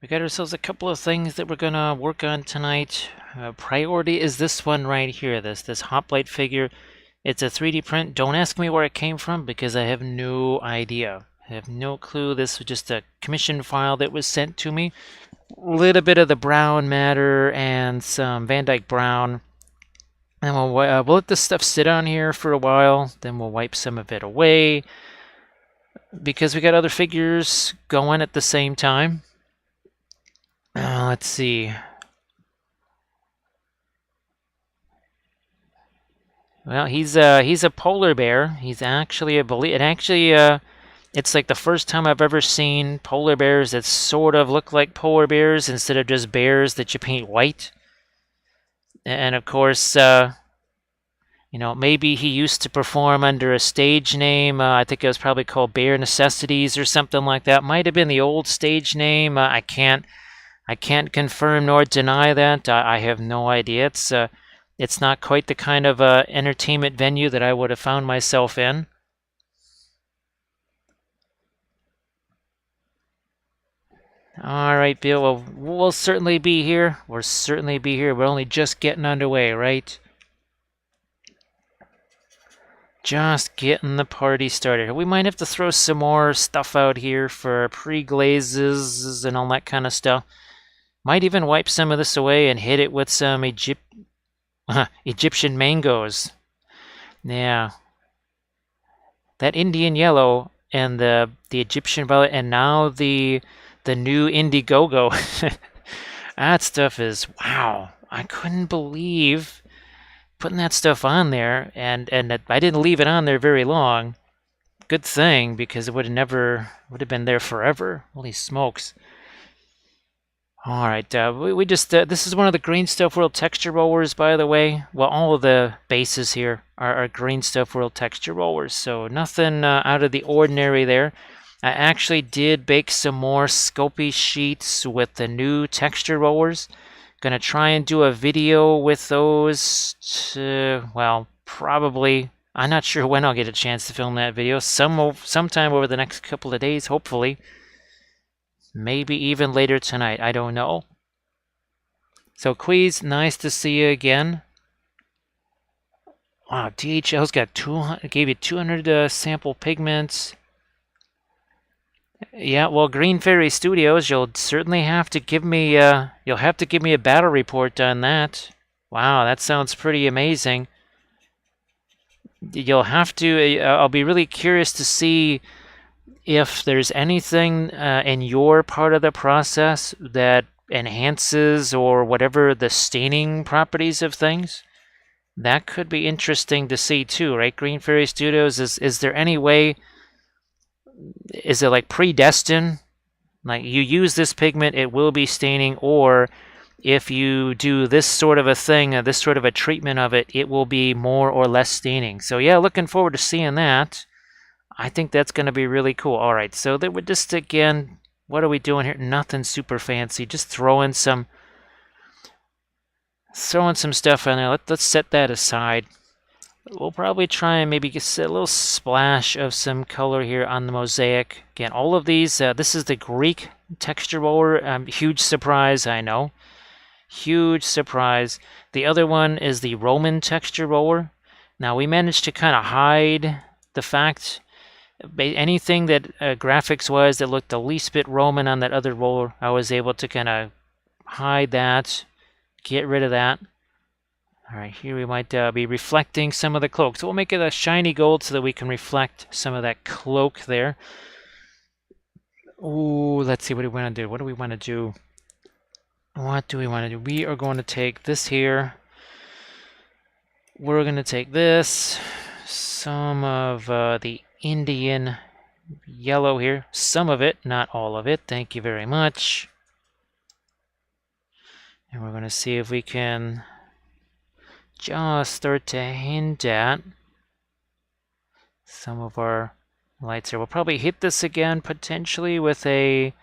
We got ourselves a couple of things that we're gonna work on tonight. Priority is this one right here, this Hoplite figure. It's a 3D print. Don't ask me where it came from because I have no idea. I have no clue. This was just a commission file that was sent to me. A little bit of the brown matter and some Van Dyke brown. And we'll let this stuff sit on here for a while. Then we'll wipe some of it away because we got other figures going at the same time. Let's see. Well, he's a polar bear. He's actually it's like the first time I've ever seen polar bears that sort of look like polar bears instead of just bears that you paint white. And of course, maybe he used to perform under a stage name. I think it was probably called Bear Necessities or something like that. Might have been the old stage name. I can't confirm nor deny that. I have no idea. It's not quite the kind of entertainment venue that I would have found myself in. All right, Bill. Well, we'll certainly be here. We'll certainly be here. We're only just getting underway, right? Just getting the party started. We might have to throw some more stuff out here for pre-glazes and all that kind of stuff. Might even wipe some of this away and hit it with some Egyptian mangoes. Yeah. That Indian yellow and the Egyptian violet and now the new Indiegogo. That stuff is wow. I couldn't believe putting that stuff on there and I didn't leave it on there very long. Good thing because it would have been there forever. Holy smokes. All right, we just this is one of the Green Stuff World texture rollers, by the way. Well, all of the bases here are Green Stuff World texture rollers, so nothing out of the ordinary there. I actually did bake some more Scopy sheets with the new texture rollers. Gonna try and do a video with those. Well, probably. I'm not sure when I'll get a chance to film that video. Sometime over the next couple of days, hopefully. Maybe even later tonight. I don't know. So, Quiz, nice to see you again. Wow, DHL's got 200. Gave you 200 sample pigments. Yeah, well, Green Fairy Studios, you'll certainly have to give me. You'll have to give me a battle report on that. Wow, that sounds pretty amazing. You'll have to. I'll be really curious to see if there's anything in your part of the process that enhances or whatever the staining properties of things. That could be interesting to see too, right? Green Fairy Studios, is there any way, is it like predestined? Like you use this pigment, it will be staining, or if you do this sort of a thing, this sort of a treatment of it, it will be more or less staining. So yeah, looking forward to seeing that. I think that's going to be really cool. All right, so that we're just, again, what are we doing here? Nothing super fancy. Just throwing some stuff in there. Let's set that aside. We'll probably try and maybe get a little splash of some color here on the mosaic. Again, all of these, this is the Greek texture roller. Huge surprise, I know. Huge surprise. The other one is the Roman texture roller. Now, we managed to kind of hide the fact anything that graphics-wise that looked the least bit Roman on that other roller, I was able to kind of hide that, get rid of that. All right, here we might be reflecting some of the cloak. So we'll make it a shiny gold so that we can reflect some of that cloak there. Ooh, let's see, what do we want to do? What do we want to do? What do we want to do? We are going to take this here. We're going to take this, some of the Indian yellow here. Some of it, not all of it. Thank you very much. And we're going to see if we can just start to hint at some of our lights here. We'll probably hit this again potentially with a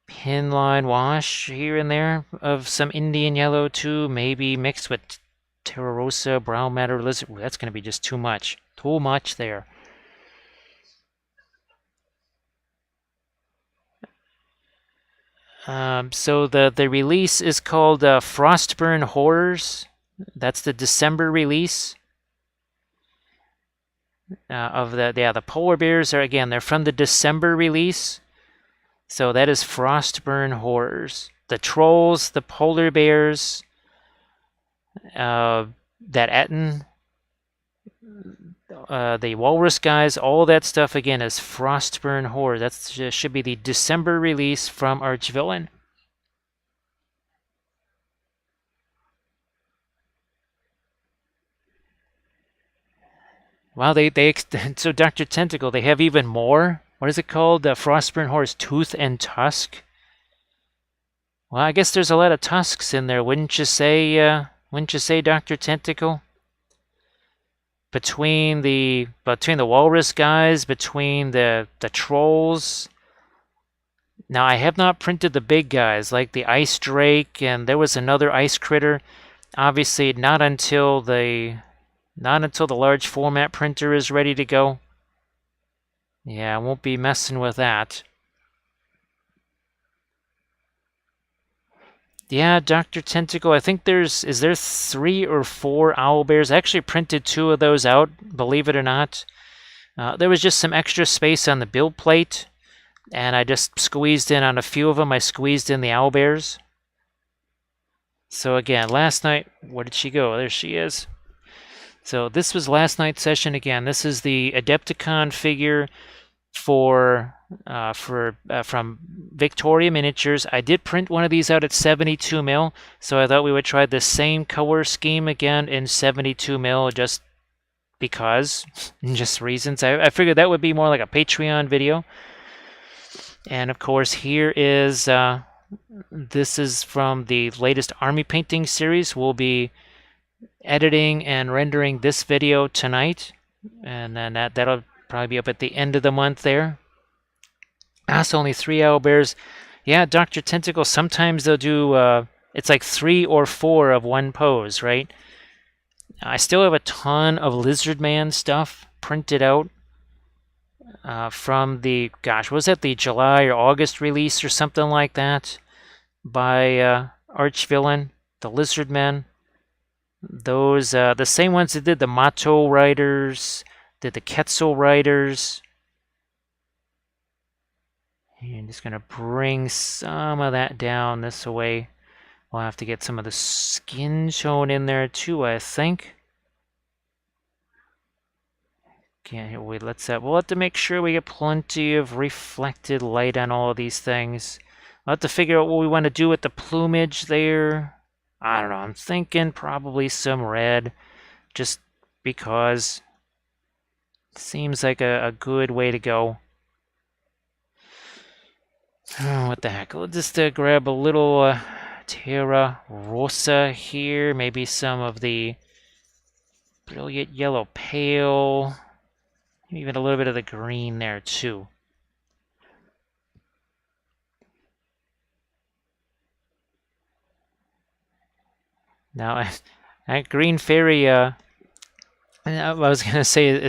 pin line wash here and there of some Indian yellow too, maybe mixed with Terra Rosa, brown matter, lizard. Ooh, that's going to be just too much. Too much there. So the release is called Frostburn Horrors. That's the December release of the polar bears are again they're from the December release. So that is Frostburn Horrors. The trolls, the polar bears, that Etten, the walrus guys, all that stuff again is Frostburn Horrors. That should be the December release from Archvillain. Wow, so Dr. Tentacle, they have even more. What is it called? Frostburn Horrors Tooth and Tusk. Well, I guess there's a lot of tusks in there, wouldn't you say? Wouldn't you say, Dr. Tentacle? Between the walrus guys, between the trolls. Now I have not printed the big guys like the ice drake, and there was another ice critter. Obviously, not until the large format printer is ready to go. Yeah, I won't be messing with that. Yeah, Dr. Tentacle, I think is there 3 or 4 owlbears? I actually printed 2 of those out, believe it or not. There was just some extra space on the build plate, and I just squeezed in on a few of them. I squeezed in the owlbears. So again, last night, where did she go? There she is. So this was last night's session again. This is the Adepticon figure from Victoria Miniatures. I did print one of these out at 72 mil, so I thought we would try the same color scheme again in 72 mil just because, just reasons. I figured that would be more like a Patreon video. And of course, here is this is from the latest Army Painting series. We'll be editing and rendering this video tonight, and then that'll probably be up at the end of the month there. That's only 3 owlbears. Yeah, Dr. Tentacle, sometimes they'll do, it's like 3 or 4 of one pose, right? I still have a ton of Lizard Man stuff printed out from the, gosh, was that the July or August release or something like that by Archvillain, the Lizard Men. Those, the same ones that did the Mato Riders, did the Quetzal Riders. And I'm just going to bring some of that down this way. We'll have to get some of the skin shown in there too, I think. Okay, wait, we'll have to make sure we get plenty of reflected light on all of these things. We'll have to figure out what we want to do with the plumage there. I don't know, I'm thinking probably some red, just because it seems like a good way to go. Oh, what the heck, we'll just grab a little Terra Rosa here, maybe some of the Brilliant Yellow Pale, even a little bit of the green there too. Now, that Green Fairy, I was going to say,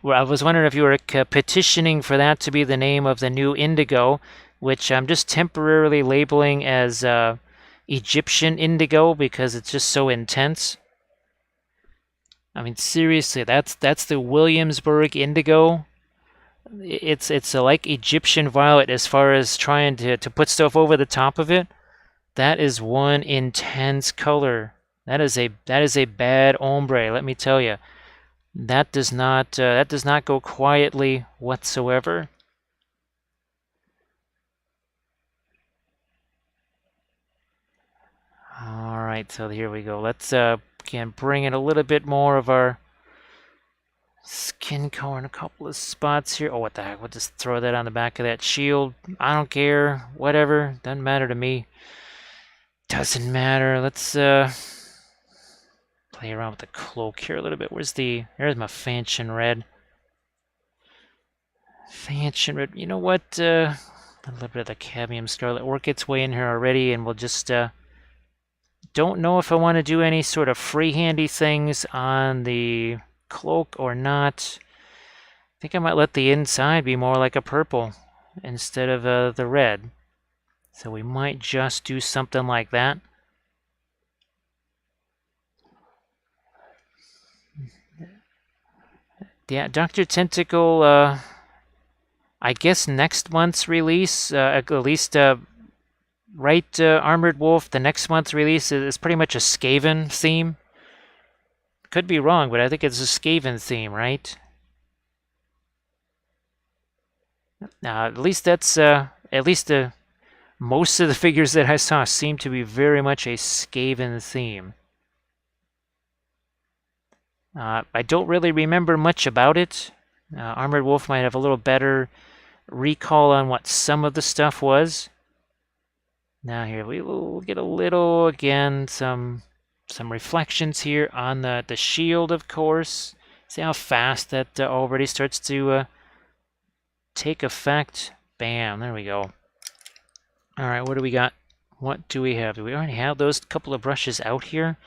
I was wondering if you were petitioning for that to be the name of the new Indigo, which I'm just temporarily labeling as Egyptian Indigo because it's just so intense. I mean, seriously, that's the Williamsburg Indigo. It's like Egyptian Violet as far as trying to put stuff over the top of it. That is one intense color. That is a bad ombre, let me tell you. That does not go quietly whatsoever. All right, so here we go. Let's again bring in a little bit more of our skin color in a couple of spots here. Oh, what the heck? We'll just throw that on the back of that shield. I don't care. Whatever. Doesn't matter to me. Doesn't matter. Let's play around with the cloak here a little bit. There's my Fanchon Red. Fanchon Red. You know what? A little bit of the Cadmium Scarlet work its way in here already, and we'll just don't know if I want to do any sort of freehandy things on the cloak or not. I think I might let the inside be more like a purple instead of the red. So we might just do something like that. Yeah, Dr. Tentacle, I guess next month's release, at least right, Armored Wolf, the next month's release is pretty much a Skaven theme. Could be wrong, but I think it's a Skaven theme, right? At least that's, most of the figures that I saw seem to be very much a Skaven theme. I don't really remember much about it. Armored Wolf might have a little better recall on what some of the stuff was. Now here we will get a little, again, some reflections here on the shield, of course. See how fast that already starts to take effect. Bam, there we go. All right, what do we got? What do we have? Do we already have those couple of brushes out here?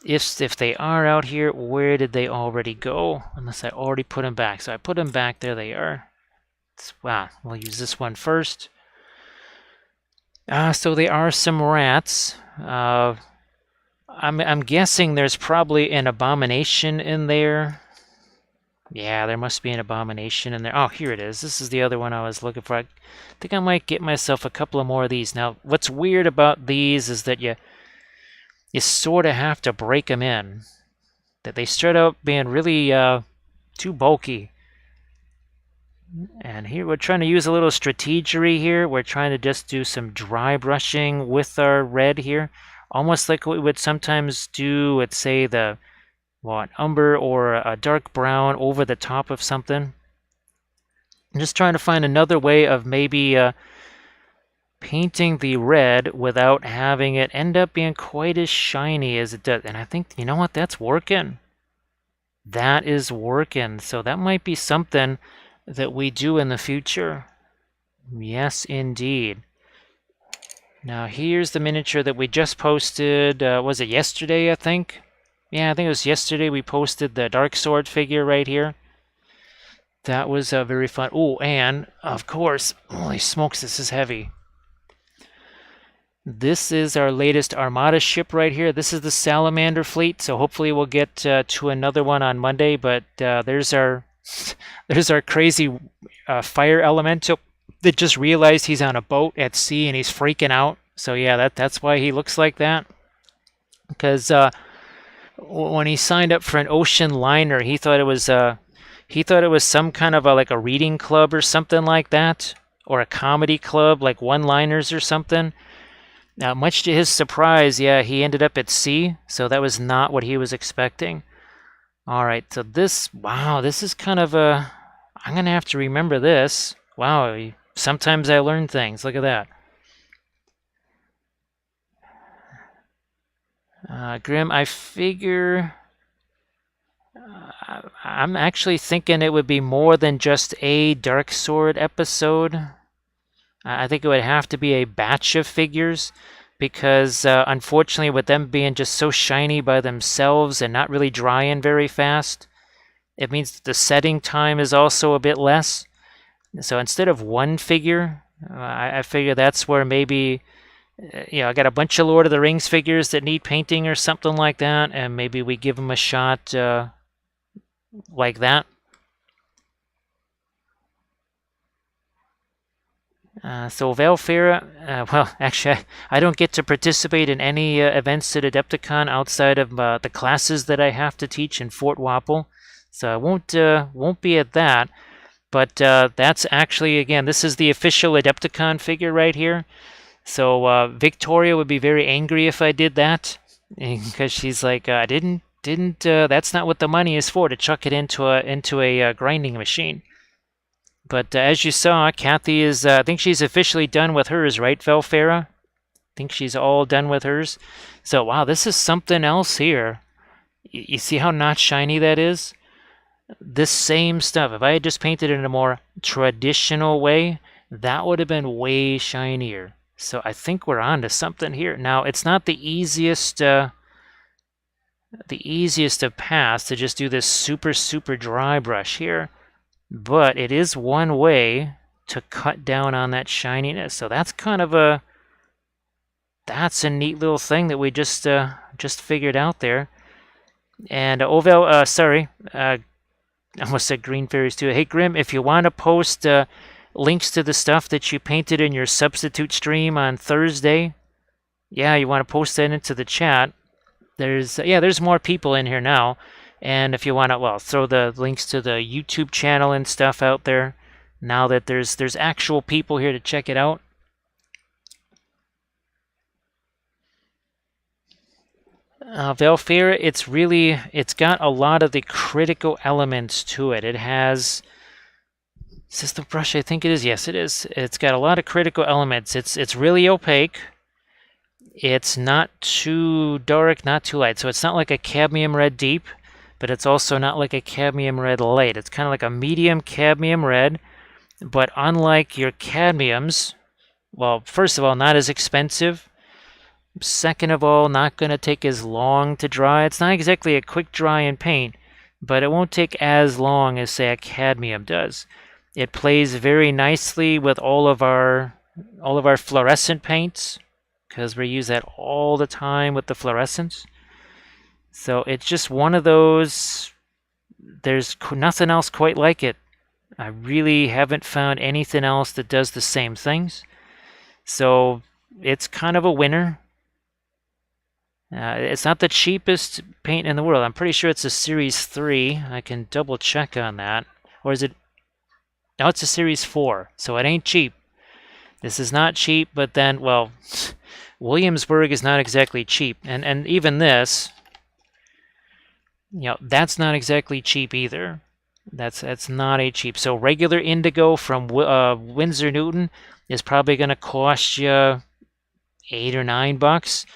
If they are out here, where did they already go? Unless I already put them back. So I put them back. There they are. Wow, we'll use this one first. So there are some rats. I'm guessing there's probably an abomination in there. Yeah, there must be an abomination in there. Oh, here it is. This is the other one I was looking for. I think I might get myself a couple of more of these. Now, what's weird about these is that you sort of have to break them in. That they start out being really too bulky. And here we're trying to use a little strategery here. We're trying to just do some dry brushing with our red here. Almost like what we would sometimes do with, say, an umber or a dark brown over the top of something. I'm just trying to find another way of maybe painting the red without having it end up being quite as shiny as it does. And I think, you know what, that's working. That is working. So that might be something that we do in the future. Yes, indeed. Now here's the miniature that we just posted. Was it yesterday, I think? Yeah, I think it was yesterday we posted the Dark Sword figure right here. That was very fun. Oh, and, of course, holy smokes, this is heavy. This is our latest Armada ship right here. This is the Salamander fleet, so hopefully we'll get to another one on Monday. But there's our there's our crazy fire elemental that just realized he's on a boat at sea and he's freaking out. So yeah, that's why he looks like that. Because when he signed up for an ocean liner, he thought it was some kind of like a reading club or something like that, or a comedy club like one-liners or something. Now, much to his surprise, yeah, he ended up at sea, so that was not what he was expecting. All right, so this is kind of a... I'm going to have to remember this. Wow, sometimes I learn things. Look at that. Grim, I figure... I'm actually thinking it would be more than just a Dark Sword episode. I think it would have to be a batch of figures because unfortunately with them being just so shiny by themselves and not really drying very fast, it means the setting time is also a bit less. So instead of one figure, I figure that's where maybe, I got a bunch of Lord of the Rings figures that need painting or something like that, and maybe we give them a shot like that. So Valfera, well, actually, I don't get to participate in any events at Adepticon outside of the classes that I have to teach in Fort Wappel, so I won't be at that. But that's actually, again, this is the official Adepticon figure right here. So Victoria would be very angry if I did that, because she's like, I didn't. That's not what the money is for, to chuck it into a grinding machine. But as you saw, Kathy is, I think she's officially done with hers, right, Velfera? I think she's all done with hers. So, wow, this is something else here. You see how not shiny that is? This same stuff, if I had just painted it in a more traditional way, that would have been way shinier. So I think we're on to something here. Now, it's not the easiest of paths to just do this super, super dry brush here. But it is one way to cut down on that shininess. So that's kind of that's a neat little thing that we just figured out there. And Ovel, sorry, I almost said Green Fairies too. Hey Grim, if you want to post links to the stuff that you painted in your substitute stream on Thursday, yeah, you want to post that into the chat. There's more people in here now, and if you want to, well, throw the links to the YouTube channel and stuff out there. Now that there's actual people here to check it out. Valfeira, it's got a lot of the critical elements to it. It has, is this the brush? I think it is. Yes, it is. It's got a lot of critical elements. It's really opaque. It's not too dark, not too light. So it's not like a cadmium red deep, but it's also not like a cadmium red light. It's kind of like a medium cadmium red, but unlike your cadmiums, well, first of all, not as expensive. Second of all, not going to take as long to dry. It's not exactly a quick dry in paint, but it won't take as long as, say, a cadmium does. It plays very nicely with all of our fluorescent paints, because we use that all the time with the fluorescents. So it's just one of those, there's nothing else quite like it. I really haven't found anything else that does the same things. So it's kind of a winner. It's not the cheapest paint in the world. I'm pretty sure it's a Series 3. I can double check on that. Or is it? No, it's a Series 4, so it ain't cheap. This is not cheap, but then, well, Williamsburg is not exactly cheap. And even this, that's not exactly cheap either. That's not a cheap. So regular indigo from Winsor Newton is probably going to cost you $8 or $9.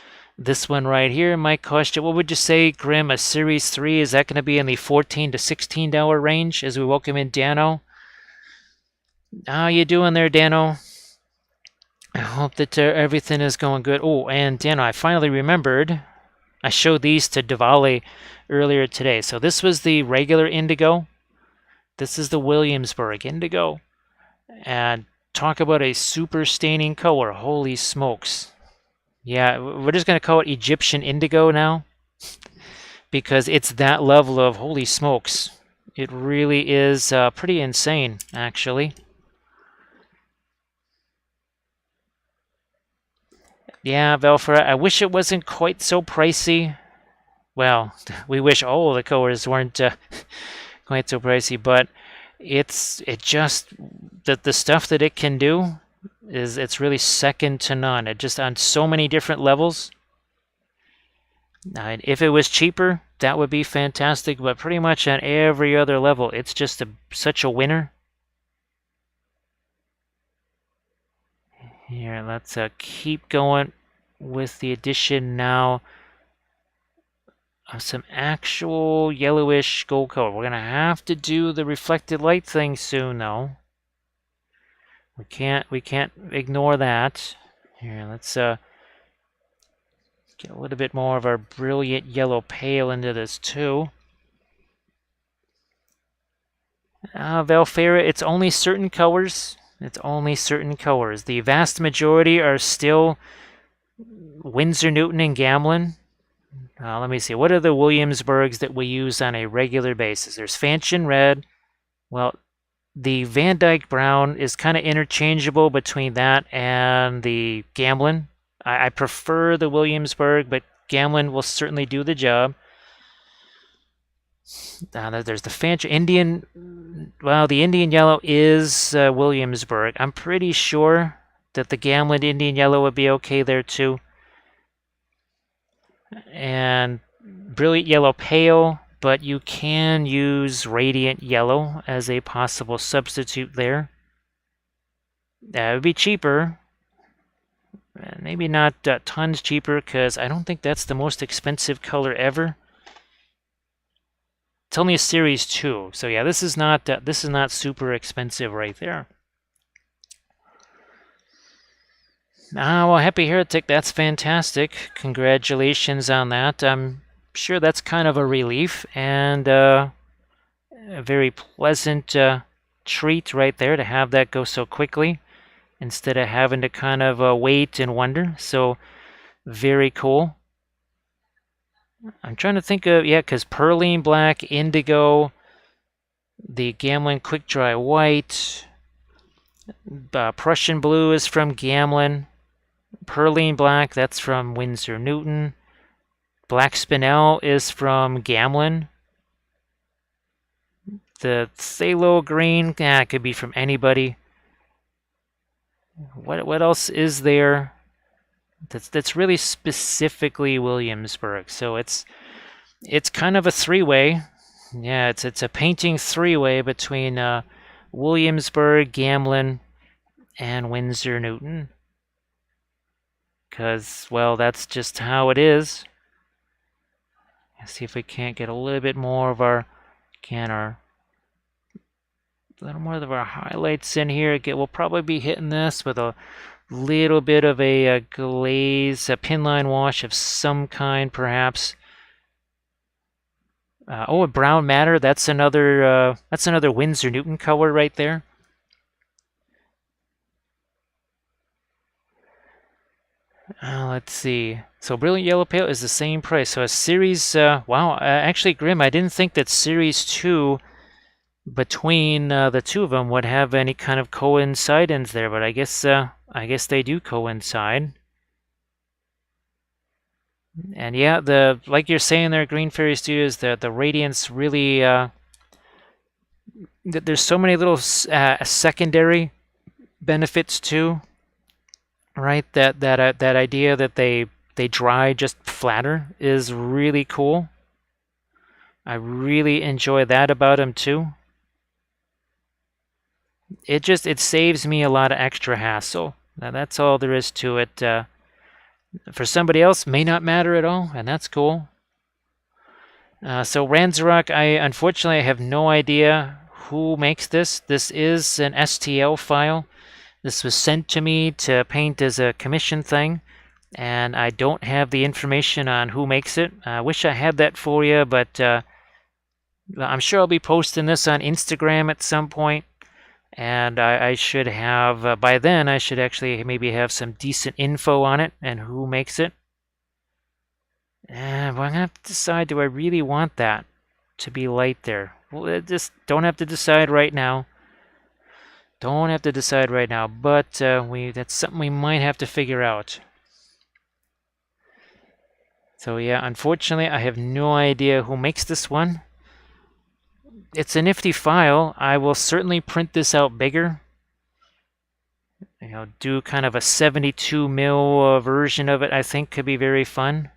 This one right here might cost you, what would you say, Grim, a Series 3? Is that going to be in the $14 to $16 range as we welcome in Dano? How you doing there, Dano? I hope that everything is going good. Oh, and Dano, I finally remembered. I showed these to Diwali earlier today. So this was the regular indigo. This is the Williamsburg indigo. And talk about a super staining color. Holy smokes. Yeah, we're just going to call it Egyptian indigo now, because it's that level of holy smokes. It really is pretty insane, actually. Yeah, Velfra, I wish it wasn't quite so pricey. Well, we wish all the colors weren't quite so pricey, but it just, the stuff that it can do, it's really second to none. It just on so many different levels. If it was cheaper, that would be fantastic, but pretty much on every other level, it's just such a winner. Here, let's keep going with the addition now of some actual yellowish gold color. We're gonna have to do the reflected light thing soon, though. We can't ignore that. Here, let's get a little bit more of our brilliant yellow pale into this too. Valfeira, it's only certain colors. It's only certain colors. The vast majority are still Winsor Newton and Gamblin. Let me see. What are the Williamsburgs that we use on a regular basis? There's Fanchon Red. Well, the Van Dyke Brown is kind of interchangeable between that and the Gamblin. I prefer the Williamsburg, but Gamblin will certainly do the job. There's the Fanchon Indian. Well, the Indian Yellow is Williamsburg. I'm pretty sure that the Gamblin Indian Yellow would be okay there too. And Brilliant Yellow Pale, but you can use Radiant Yellow as a possible substitute there. That would be cheaper. Maybe not tons cheaper, because I don't think that's the most expensive color ever. It's only a Series 2, so yeah, this is not super expensive right there. Well, Happy Heretic, that's fantastic. Congratulations on that. I'm sure that's kind of a relief and a very pleasant treat right there to have that go so quickly instead of having to kind of wait and wonder. So very cool. I'm trying to think of, yeah, because Perline Black, Indigo, the Gamlin Quick Dry White, Prussian Blue is from Gamlin. Perline Black, that's from Winsor Newton. Black Spinel is from Gamlin. The Phthalo Green, it could be from anybody. What else is there that's really specifically Williamsburg? So it's kind of a three-way. Yeah, it's a painting three-way between Williamsburg, Gamlin, and Winsor Newton. Because, well, that's just how it is. Let's see if we can't get a little bit more of a little more of our highlights in here. We'll probably be hitting this with a little bit of a glaze, a pinline wash of some kind, perhaps. A brown matter. That's another Winsor Newton color right there. Let's see. So Brilliant Yellow Pale is the same price. So a Series, wow, actually, Grim, I didn't think that Series 2 between the two of them would have any kind of coincidence there, but I guess they do coincide. And yeah, like you're saying there, Green Fairy Studios, the radiance really, there's so many little secondary benefits too, right? That idea that they dry just flatter is really cool. I really enjoy that about them too. It saves me a lot of extra hassle. Now that's all there is to it. For somebody else, may not matter at all, and that's cool. So Ranzarok, unfortunately I have no idea who makes this. This is an STL file. This was sent to me to paint as a commission thing, and I don't have the information on who makes it. I wish I had that for you, but I'm sure I'll be posting this on Instagram at some point, and I should have, by then, I should actually maybe have some decent info on it and who makes it. Well, I'm going to have to decide, do I really want that to be light there? Well, just don't have to decide right now. Don't have to decide right now, but that's something we might have to figure out. So yeah, unfortunately, I have no idea who makes this one. It's a nifty file. I will certainly print this out bigger. Do kind of a 72 mil version of it. I think could be very fun.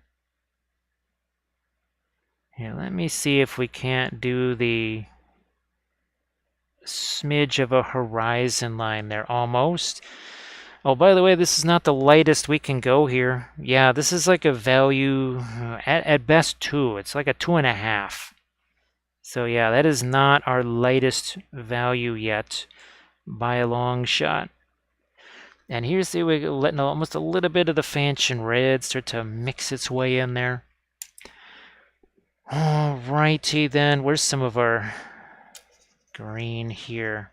Here, let me see if we can't do the smidge of a horizon line there, almost. Oh, by the way, this is not the lightest we can go here. Yeah, this is like a value, at best 2. It's like a 2.5. So yeah, that is not our lightest value yet by a long shot. And here's we're letting almost a little bit of the Fanchon Red start to mix its way in there. Alrighty then, where's some of our green here?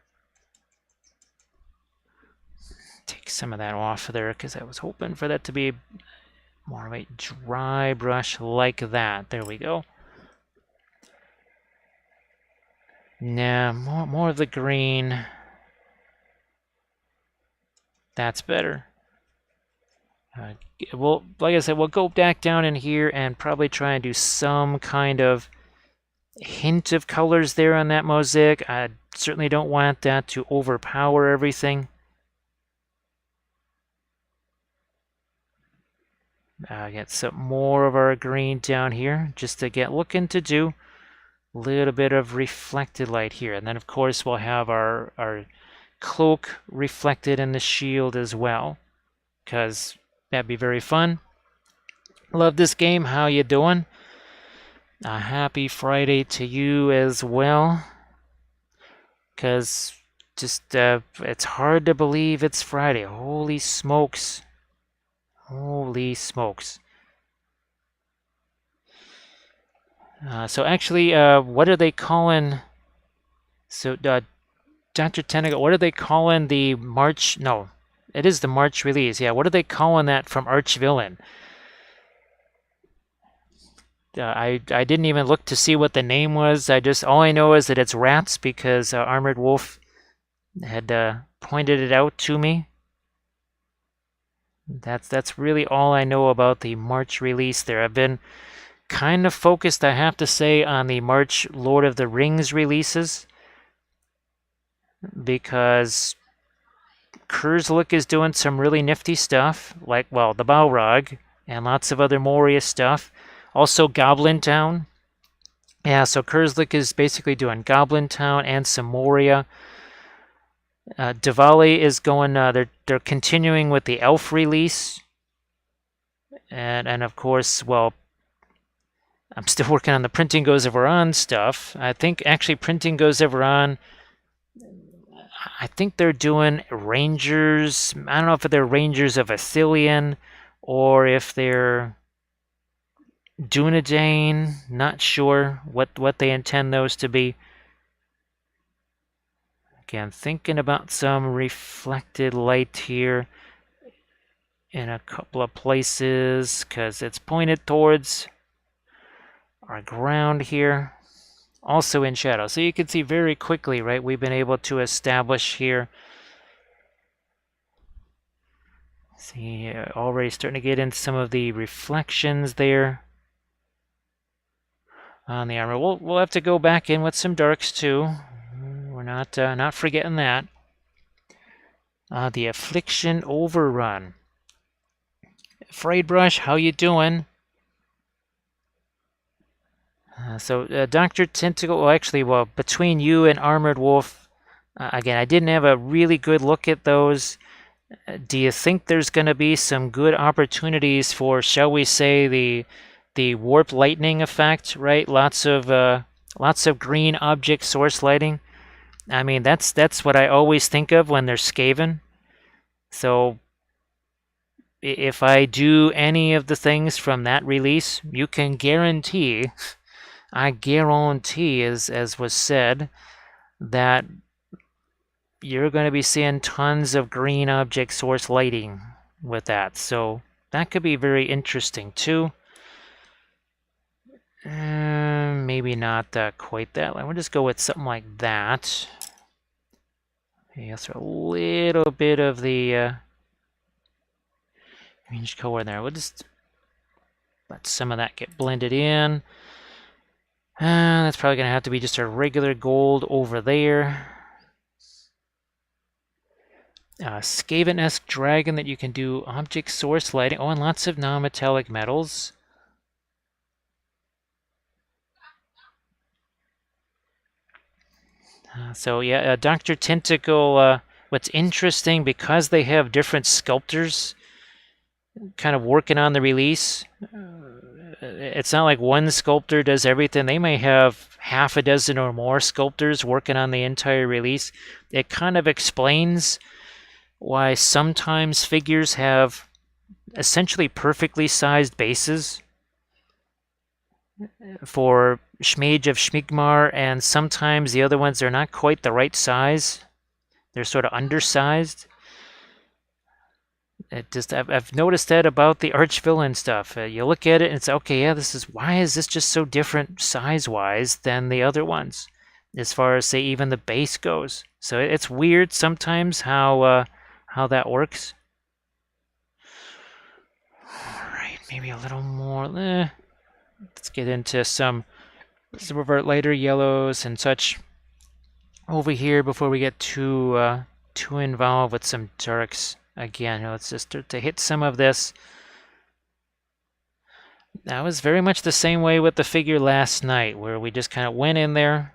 Take some of that off of there because I was hoping for that to be more of a dry brush like that. There we go. Nah, more of the green. That's better. Well, like I said, we'll go back down in here and probably try and do some kind of hint of colors there on that mosaic. I certainly don't want that to overpower everything. Get some more of our green down here just to get looking to do a little bit of reflected light here. And then, of course, we'll have our cloak reflected in the shield as well, because that'd be very fun. Love this game. How you doing? A happy Friday to you as well, because just it's hard to believe it's Friday. Holy smokes. Holy smokes. So actually, what are they calling? So Dr. Tentacle, what are they calling the March? No, it is the March release. Yeah, what are they calling that from Archvillain? I didn't even look to see what the name was. All I know is that it's rats because Armored Wolf had pointed it out to me. That's really all I know about the March release there. I've been kind of focused, I have to say, on the March Lord of the Rings releases because Kurzlook is doing some really nifty stuff, like, well, the Balrog and lots of other Moria stuff. Also, Goblin Town. Yeah, so Kurzlook is basically doing Goblin Town and some Moria. Diwali is going. They're continuing with the Elf release, and of course, well, I'm still working on the Printing Goes Ever On stuff. I think actually Printing Goes Ever On. I think they're doing Rangers. I don't know if they're Rangers of Athelion or if they're Dunedain. Not sure what they intend those to be. Again, thinking about some reflected light here in a couple of places because it's pointed towards our ground here. Also in shadow. So you can see very quickly, right, we've been able to establish here. See, already starting to get into some of the reflections there on the armor. We'll have to go back in with some darks too. We're not forgetting that. The Affliction Overrun. Frayed Brush, how you doing? So Dr. Tentacle, well, between you and Armored Wolf, again, I didn't have a really good look at those. Do you think there's going to be some good opportunities for, shall we say, the warp lightning effect, right? Lots of green object source lighting. I mean, that's what I always think of when they're Skaven. So if I do any of the things from that release, you can guarantee, I guarantee, as was said, that you're going to be seeing tons of green object source lighting with that. So that could be very interesting too. Maybe not quite that. We'll just go with something like that. Okay, let's throw a little bit of the range color in there. We'll just let some of that get blended in. That's probably going to have to be just a regular gold over there. Skaven-esque dragon that you can do object source lighting. Oh, and lots of non-metallic metals. So yeah, Dr. Tentacle, what's interesting, because they have different sculptors kind of working on the release, it's not like one sculptor does everything. They may have half a dozen or more sculptors working on the entire release. It kind of explains why sometimes figures have essentially perfectly sized bases for Schmage of Schmigmar, and sometimes the other ones are not quite the right size. They're sort of undersized. I've noticed that about the Archvillain stuff. You look at it and it's okay, yeah, why is this just so different size-wise than the other ones, as far as, say, even the base goes. So it's weird sometimes how that works. All right, maybe a little more. Let's get into some of our lighter yellows and such over here before we get too involved with some darks. Again, let's just start to hit some of this. That was very much the same way with the figure last night, where we just kind of went in there.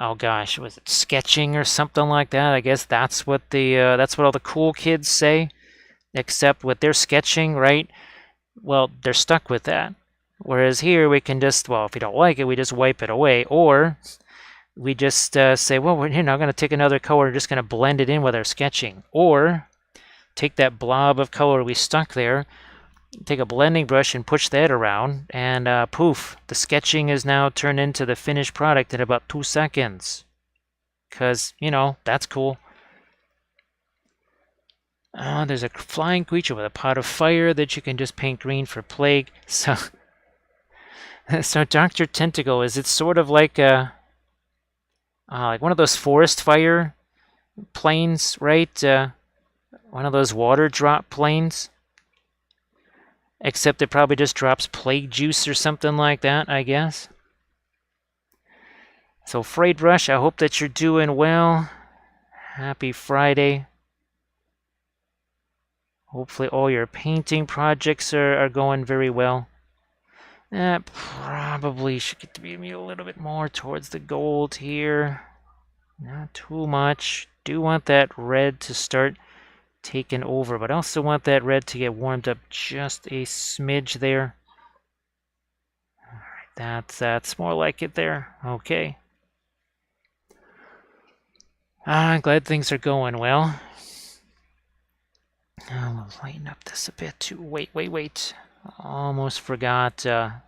Oh gosh, was it sketching or something like that? I guess that's what all the cool kids say. Except with their sketching, right? Well, they're stuck with that. Whereas here we can just, well, if you don't like it, we just wipe it away, or we just say, well, we're not going to take another color, we're just going to blend it in with our sketching, or take that blob of color we stuck there, take a blending brush and push that around, and poof, the sketching is now turned into the finished product in about 2 seconds. because, that's cool. There's a flying creature with a pot of fire that you can just paint green for plague. So, so Dr. Tentacle, is it sort of like like one of those forest fire planes, right? One of those water drop planes? Except it probably just drops plague juice or something like that, I guess. So Freight Rush, I hope that you're doing well. Happy Friday. Hopefully all your painting projects are going very well. That probably should get to be a little bit more towards the gold here. Not too much. Do want that red to start taking over, but I also want that red to get warmed up just a smidge there. All right, that's more like it there. Okay. I'm glad things are going well. We'll lighten up this a bit too. Wait. Almost forgot that.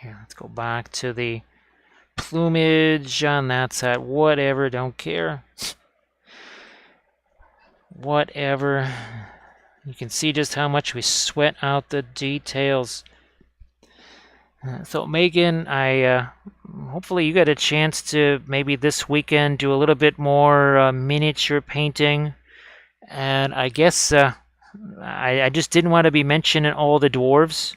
Here, let's go back to the plumage on that side. Whatever, don't care. Whatever. You can see just how much we sweat out the details. So Megan, I hopefully you got a chance to maybe this weekend do a little bit more miniature painting. And I guess I just didn't want to be mentioning all the dwarves.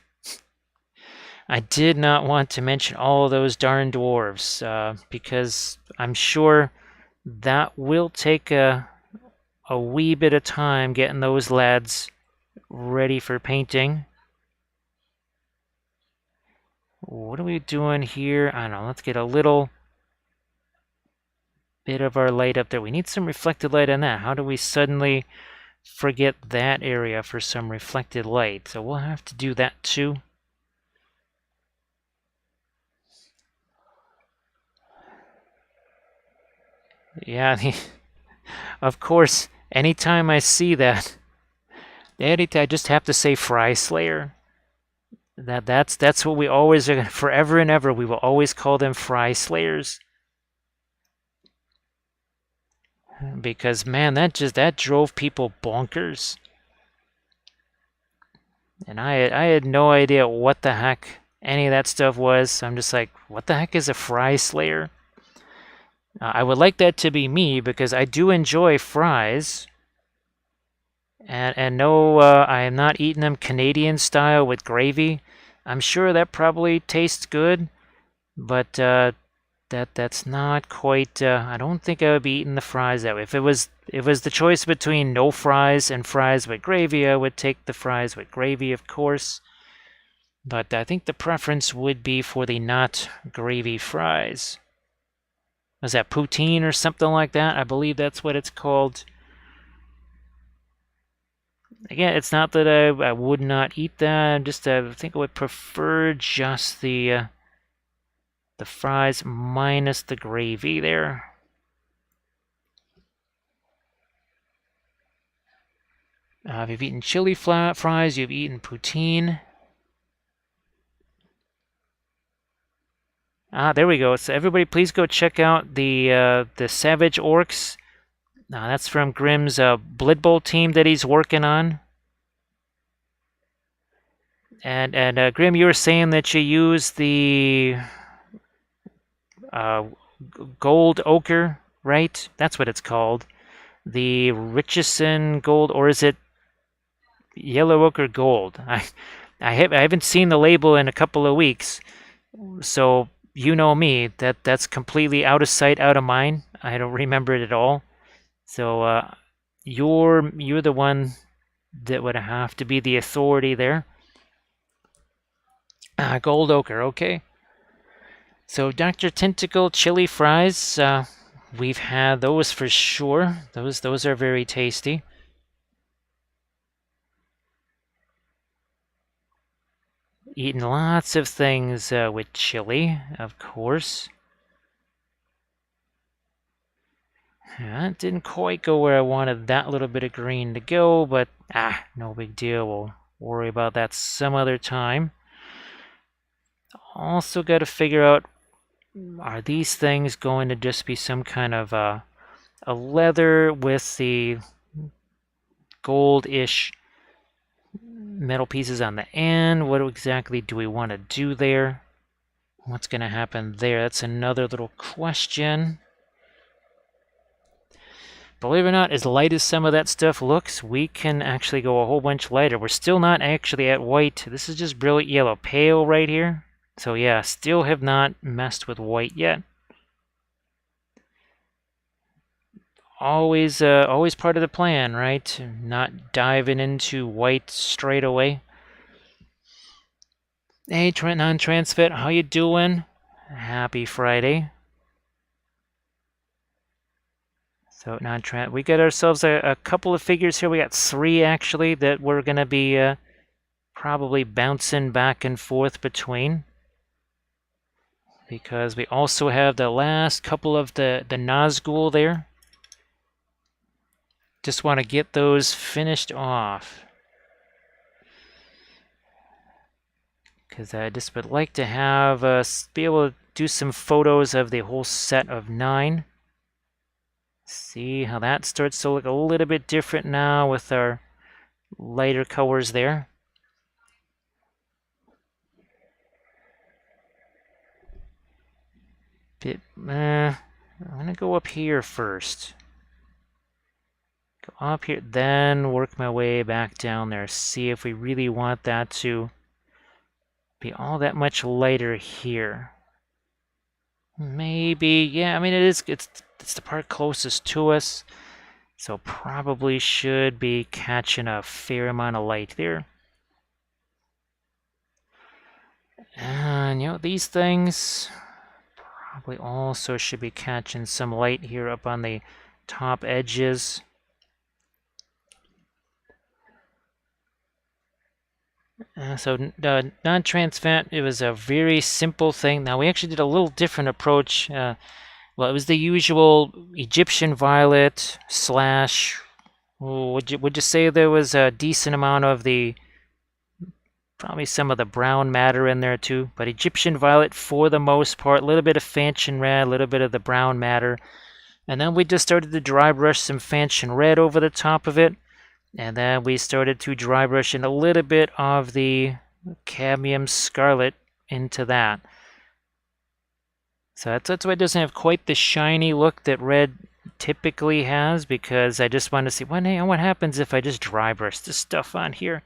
I did not want to mention all those darn dwarves because I'm sure that will take a wee bit of time getting those lads ready for painting. What are we doing here? I don't know. Let's get a little bit of our light up there. We need some reflected light on that. How do we suddenly forget that area for some reflected light? So we'll have to do that too. Yeah, of course, anytime I see that, I just have to say Fry Slayer. That's what we always are, forever and ever, we will always call them Fry Slayers. Because man, that drove people bonkers. And I had no idea what the heck any of that stuff was. I'm just like, what the heck is a Fry Slayer? I would like that to be me because I do enjoy fries. And no, I am not eating them Canadian style with gravy. I'm sure that probably tastes good, but that's not quite. I don't think I would be eating the fries that way. If it was the choice between no fries and fries with gravy, I would take the fries with gravy, of course. But I think the preference would be for the not gravy fries. Was that poutine or something like that? I believe that's what it's called. Again, it's not that I would not eat that. Just I think I would prefer just the fries minus the gravy there. If you've eaten chili fries, you've eaten poutine. There we go. So everybody, please go check out the Savage Orcs. That's from Grimm's Blood Bowl team that he's working on. And Grimm, you were saying that you use the gold ochre, right? That's what it's called. The Richardson gold, or is it yellow ochre gold? I haven't seen the label in a couple of weeks, so you know me, that's completely out of sight, out of mind. I don't remember it at all. So you're the one that would have to be the authority there. Gold ochre, okay. So Dr. Tentacle chili fries, we've had those for sure. Those are very tasty. Eaten lots of things with chili, of course. That didn't quite go where I wanted that little bit of green to go, but no big deal. We'll worry about that some other time. Also got to figure out Are these things going to just be some kind of a leather with the gold-ish metal pieces on the end? What exactly do we want to do there? What's going to happen there? That's another little question. Believe it or not, as light as some of that stuff looks, we can actually go a whole bunch lighter. We're still not actually at white. This is just brilliant yellow pale right here. So yeah, still have not messed with white yet. Always part of the plan, right? Not diving into white straight away. Hey, non-transfit, how you doing? Happy Friday. So we got ourselves a couple of figures here. We got 3 actually that we're gonna be probably bouncing back and forth between, because we also have the last couple of the Nazgul there. Just want to get those finished off, because I just would like to have us be able to do some photos of the whole set of 9. See how that starts to look a little bit different now with our lighter colors there. I'm gonna go up here first. Go up here, then work my way back down there. See if we really want that to be all that much lighter here. Maybe, yeah, I mean it's the part closest to us, so probably should be catching a fair amount of light there. And you know, these things probably also should be catching some light here up on the top edges. So non-trans fat, it was a very simple thing. Now we actually did a little different approach. Well, it was the usual Egyptian violet slash. Would you say there was a decent amount of probably some of the brown matter in there too? But Egyptian violet for the most part, a little bit of fanchon red, a little bit of the brown matter, and then we just started to dry brush some fanchon red over the top of it. And then we started to dry brush in a little bit of the cadmium scarlet into that. So that's why it doesn't have quite the shiny look that red typically has, because I just want to see what happens if I just dry brush this stuff on here.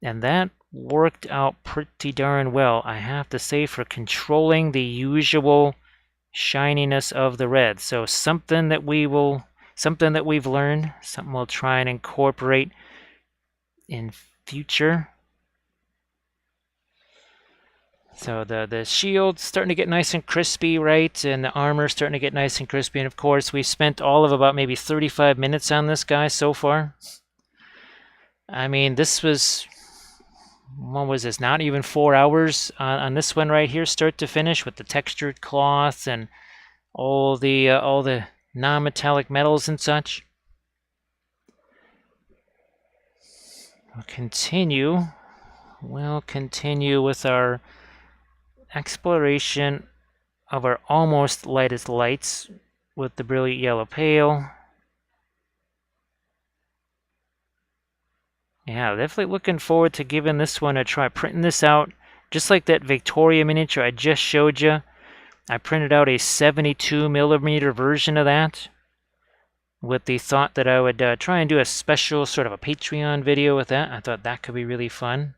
And that worked out pretty darn well, I have to say, for controlling the usual shininess of the red. So something that we've learned, something we'll try and incorporate in future. So the shield's starting to get nice and crispy, right? And the armor's starting to get nice and crispy. And of course, we spent all of about maybe 35 minutes on this guy so far. I mean, this was, what was this? Not even 4 hours on this one right here, start to finish, with the textured cloth and all the non-metallic metals and such. We'll continue with our exploration of our almost lightest lights with the brilliant yellow pale. Yeah, definitely looking forward to giving this one a try. Printing this out, just like that Victoria miniature I just showed you. I printed out a 72mm version of that, with the thought that I would try and do a special sort of a Patreon video with that. I thought that could be really fun.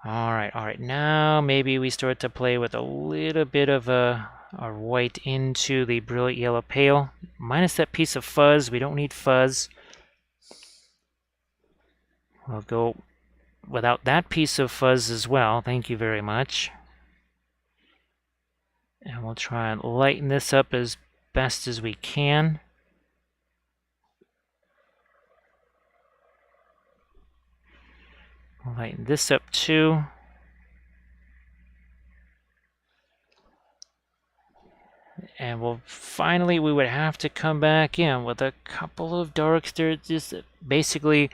All right, now maybe we start to play with a little bit of our white into the brilliant yellow pale. Minus that piece of fuzz, we don't need fuzz. We'll go without that piece of fuzz as well, thank you very much. And we'll try and lighten this up as best as we can. We'll lighten this up too. And we would have to come back in with a couple of darks there, just basically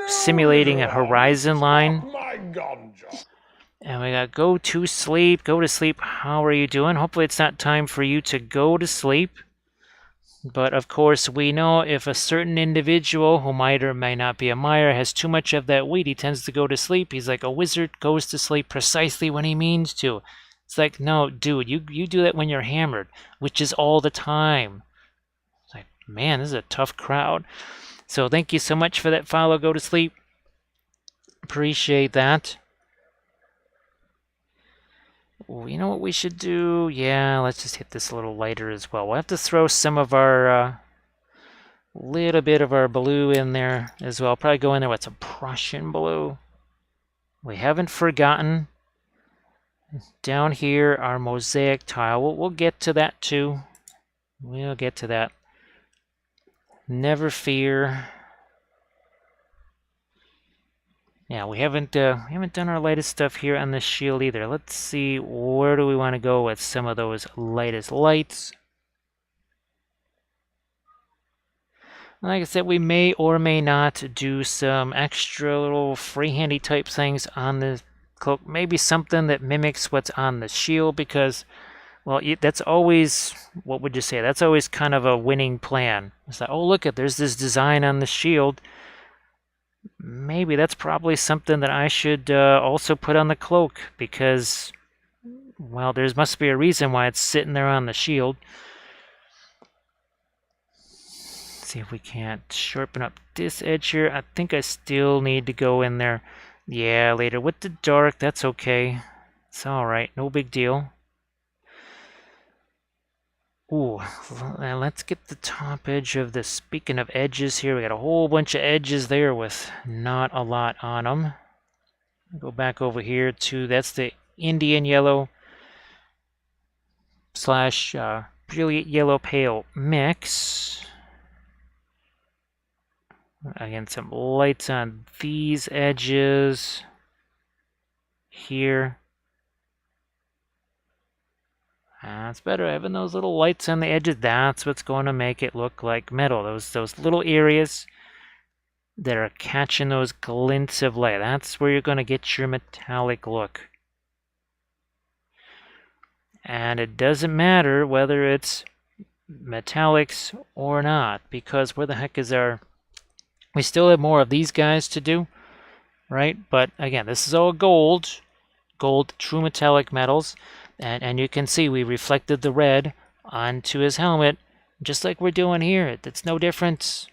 simulating a horizon line. And we got go to sleep, go to sleep. How are you doing? Hopefully it's not time for you to go to sleep. But of course, we know if a certain individual who might or may not be a Meyer has too much of that weed, he tends to go to sleep. He's like a wizard, goes to sleep precisely when he means to. It's like, no, dude, you do that when you're hammered, which is all the time. It's like, man, this is a tough crowd. So thank you so much for that follow, go to sleep. Appreciate that. You know what we should do? Yeah, let's just hit this a little lighter as well. We'll have to throw some of our, little bit of our blue in there as well. Probably go in there with some Prussian blue. We haven't forgotten down here our mosaic tile. We'll get to that too. We'll get to that. Never fear. Yeah, we haven't done our lightest stuff here on this shield either. Let's see, where do we want to go with some of those lightest lights? Like I said, we may or may not do some extra little freehandy type things on the cloak. Maybe something that mimics what's on the shield, because, well, that's always, what would you say? That's always kind of a winning plan. It's like, oh, look at, there's this design on the shield. Maybe that's probably something that I should also put on the cloak, because, well, there must be a reason why it's sitting there on the shield. See if we can't sharpen up this edge here. I think I still need to go in there. Yeah, later with the dark, that's okay. It's alright, no big deal. Ooh, let's get the top edge of this. Speaking of edges here, we got a whole bunch of edges there with not a lot on them. Go back over here to, that's the Indian yellow slash brilliant yellow pale mix. Again, some lights on these edges here. That's better, having those little lights on the edges. That's what's going to make it look like metal. Those little areas that are catching those glints of light. That's where you're going to get your metallic look. And it doesn't matter whether it's metallics or not, because where the heck is our... We still have more of these guys to do, right? But again, this is all gold true metallic metals. And you can see we reflected the red onto his helmet, just like we're doing here. It's no difference.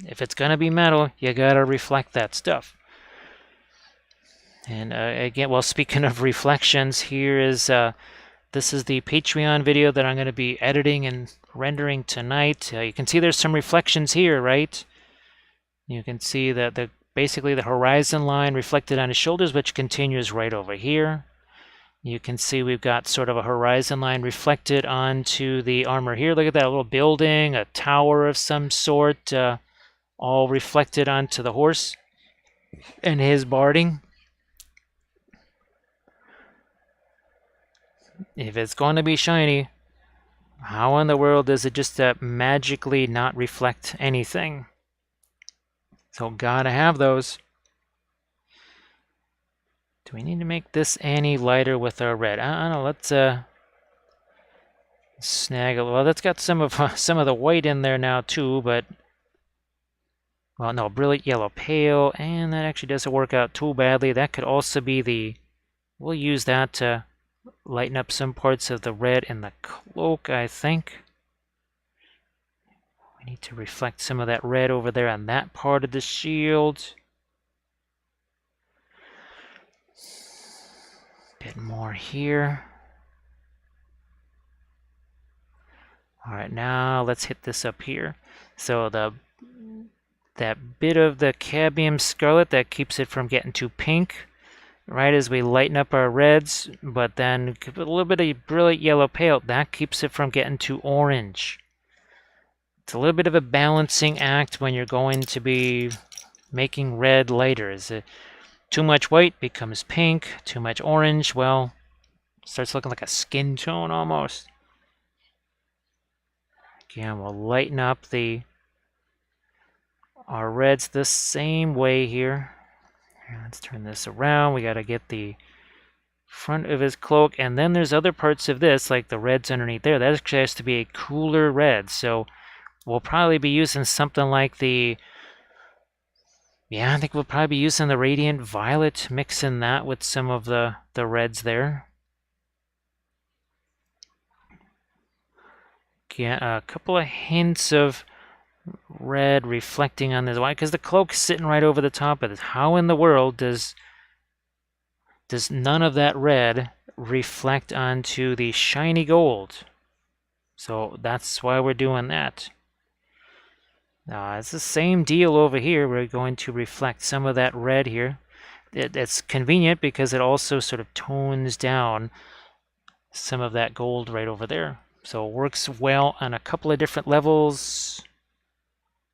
If it's going to be metal, you got to reflect that stuff. And again, well, speaking of reflections, here is, this is the Patreon video that I'm going to be editing and rendering tonight. You can see there's some reflections here, right? You can see that basically the horizon line reflected on his shoulders, which continues right over here. You can see we've got sort of a horizon line reflected onto the armor here. Look at that little building, a tower of some sort, all reflected onto the horse and his barding. If it's going to be shiny, how in the world does it just magically not reflect anything? So gotta have those. Do we need to make this any lighter with our red? I don't know, let's snag a... Well, that's got some of the white in there now too, but... Well, no, brilliant yellow pale, and that actually doesn't work out too badly. That could also be the... We'll use that to lighten up some parts of the red in the cloak, I think. We need to reflect some of that red over there on that part of the shield. Bit more here. All right, now let's hit this up here. So that bit of the cadmium scarlet that keeps it from getting too pink, right as we lighten up our reds, but then give it a little bit of brilliant yellow pale, that keeps it from getting too orange. It's a little bit of a balancing act when you're going to be making red lighter. Is it too much white becomes pink, too much orange, well, starts looking like a skin tone almost. Again, we'll lighten up our reds the same way here. Let's turn this around. We got to get the front of his cloak, and then there's other parts of this, like the reds underneath there. That actually has to be a cooler red, so we'll probably be using something like the... Yeah, I think we'll probably be using the Radiant Violet, mixing that with some of the reds there. Get a couple of hints of red reflecting on this white, because the cloak's sitting right over the top of this. How in the world does none of that red reflect onto the shiny gold? So that's why we're doing that. It's the same deal over here. We're going to reflect some of that red here. It's convenient because it also sort of tones down some of that gold right over there. So it works well on a couple of different levels.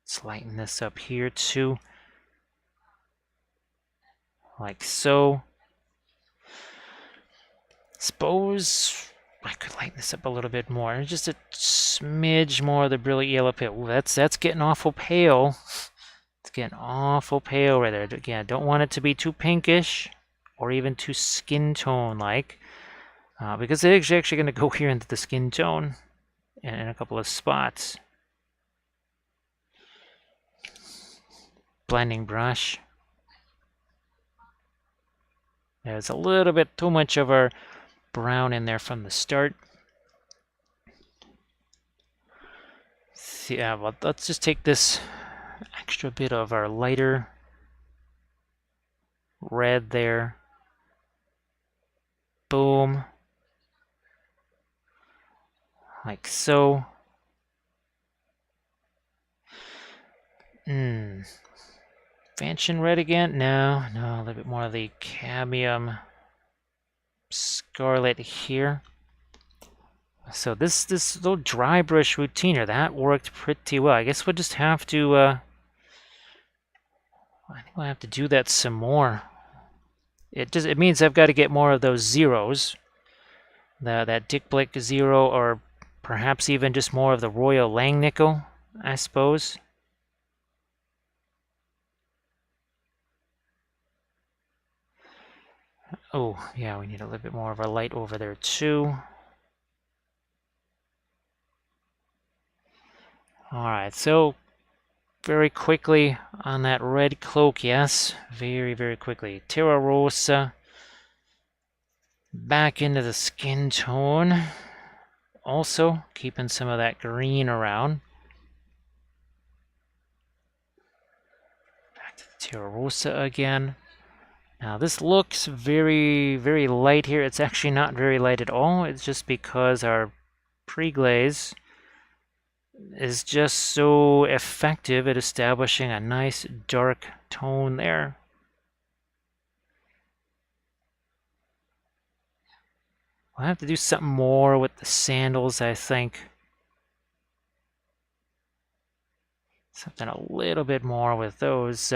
Let's lighten this up here too. Like so. Suppose I could lighten this up a little bit more. Just a smidge more of the brilliant yellow pale. Ooh, that's getting awful pale. It's getting awful pale right there. Again, don't want it to be too pinkish or even too skin tone like. Because it's actually going to go here into the skin tone in a couple of spots. Blending brush. There's a little bit too much of our brown in there from the start. Yeah, well, let's just take this extra bit of our lighter red there. Boom. Like so. Fanchon red again? No, a little bit more of the cadmium scarlet here. So this little dry brush routine here, that worked pretty well. I guess we'll just have to, I think we'll have to do that some more. It means I've got to get more of those zeros. That Dick Blick zero, or perhaps even just more of the Royal Langnickel, I suppose. Oh, yeah, we need a little bit more of our light over there too. Alright, so very quickly on that red cloak, yes, very, very quickly. Terra Rosa, back into the skin tone. Also, keeping some of that green around. Back to the Terra Rosa again. Now this looks very, very light here. It's actually not very light at all. It's just because our pre-glaze is just so effective at establishing a nice dark tone there. I'll have to do something more with the sandals, I think. Something a little bit more with those.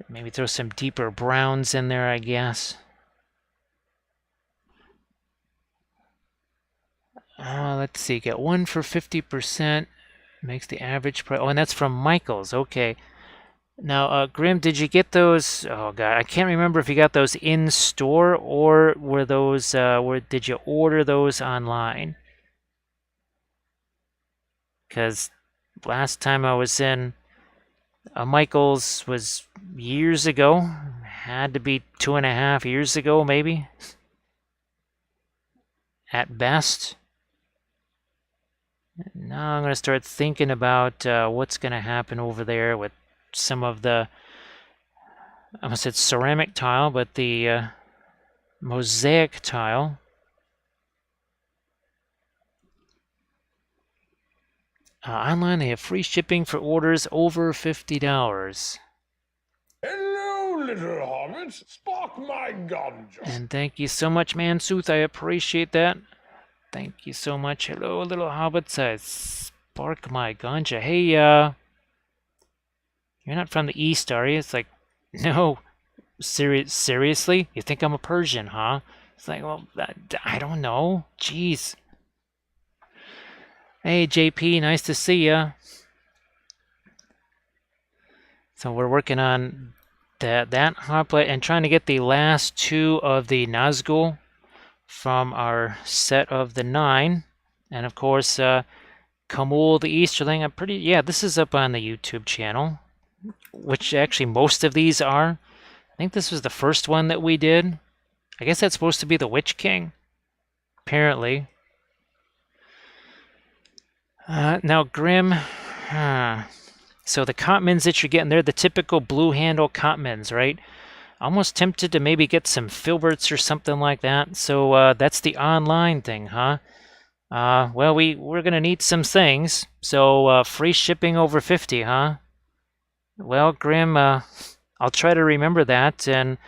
Maybe throw some deeper browns in there, I guess. Let's see, get one for 50%. Makes the average price. Oh, and that's from Michael's. Okay. Now, Grim, did you get those? Oh God, I can't remember if you got those in store or were those? Did you order those online? Because last time I was in Michael's was years ago. Had to be 2.5 years ago, maybe. At best. Now I'm going to start thinking about what's going to happen over there with some of the, I almost said ceramic tile, but the mosaic tile. Online, they have free shipping for orders over $50. Hello, little hobbit. Spark my ganja. And thank you so much, Mansooth. I appreciate that. Thank you so much. Hello, little hobbits. Spark my ganja. Hey, you're not from the East, are you? It's like, no. Seriously? You think I'm a Persian, huh? It's like, well, I don't know. Jeez. Hey, JP, nice to see ya. So we're working on that hoplite and trying to get the last 2 of the Nazgul from our set of the 9. And of course, Kamul the Easterling. Yeah, this is up on the YouTube channel, which actually most of these are. I think this was the first one that we did. I guess that's supposed to be the Witch King, apparently. Now, Grim. So the Cotmans that you're getting, they're the typical blue handle Cotmans, right? Almost tempted to maybe get some Filberts or something like that. So that's the online thing, huh? Well, we're gonna need some things. So free shipping over 50, huh? Well, Grim, I'll try to remember that, and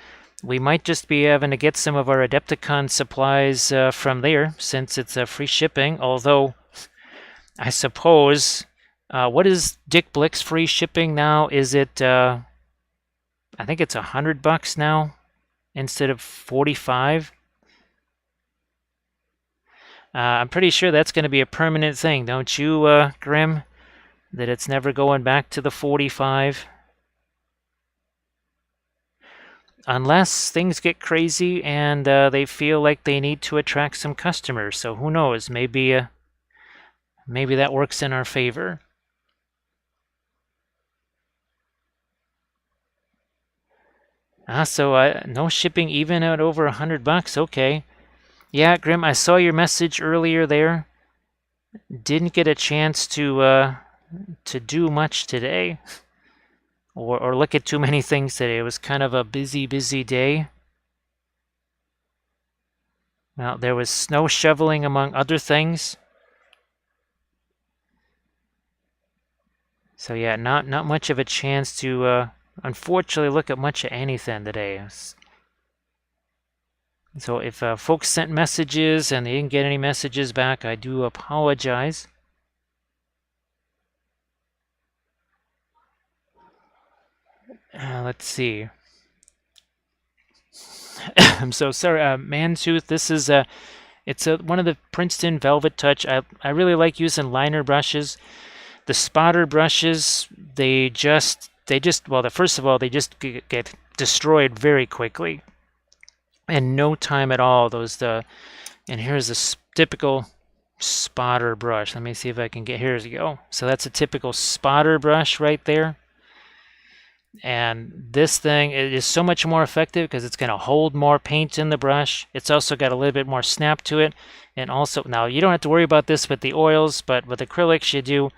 we might just be having to get some of our Adepticon supplies from there, since it's free shipping. Although, I suppose, what is Dick Blick's free shipping now? Is it? I think it's $100 now instead of 45. I'm pretty sure that's going to be a permanent thing, don't you, Grim? That it's never going back to the 45. Unless things get crazy and they feel like they need to attract some customers. So who knows? Maybe that works in our favor. So no shipping even at over $100. Okay. Yeah, Grim, I saw your message earlier there. Didn't get a chance to do much today, or look at too many things today. It was kind of a busy day. Now there was snow shoveling among other things. So yeah, not much of a chance to unfortunately look at much of anything today. So if folks sent messages and they didn't get any messages back, I do apologize. Let's see. I'm so sorry, Mantooth. This is it's one of the Princeton Velvet Touch. I really like using liner brushes. The spotter brushes, they just well, first of all, they just get destroyed very quickly, in no time at all. And here's a typical spotter brush. Let me see if I can get, here we go. So that's a typical spotter brush right there. And this thing is so much more effective because it's going to hold more paint in the brush. It's also got a little bit more snap to it. And also, now you don't have to worry about this with the oils, but with acrylics you do.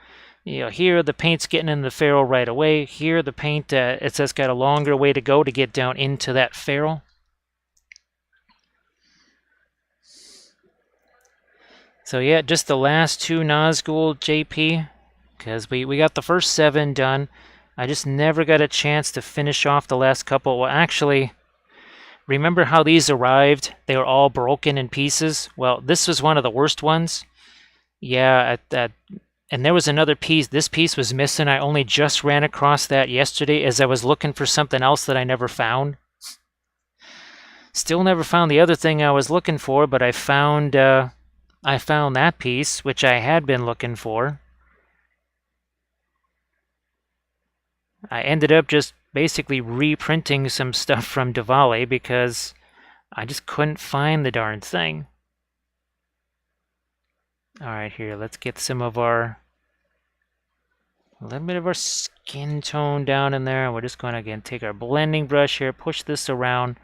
You know, here the paint's getting in the ferrule right away. Here the paint, it's just got a longer way to go to get down into that ferrule. So yeah, just the last 2 Nazgul JP, because we got the first 7 done. I just never got a chance to finish off the last couple. Well, actually, remember how these arrived? They were all broken in pieces. Well, this was one of the worst ones. Yeah, and there was another piece. This piece was missing. I only just ran across that yesterday as I was looking for something else that I never found. Still never found the other thing I was looking for, but I found that piece, which I had been looking for. I ended up just basically reprinting some stuff from Diwali because I just couldn't find the darn thing. Alright, here, let's get some of a little bit of our skin tone down in there. We're just going to, again, take our blending brush here, push this around.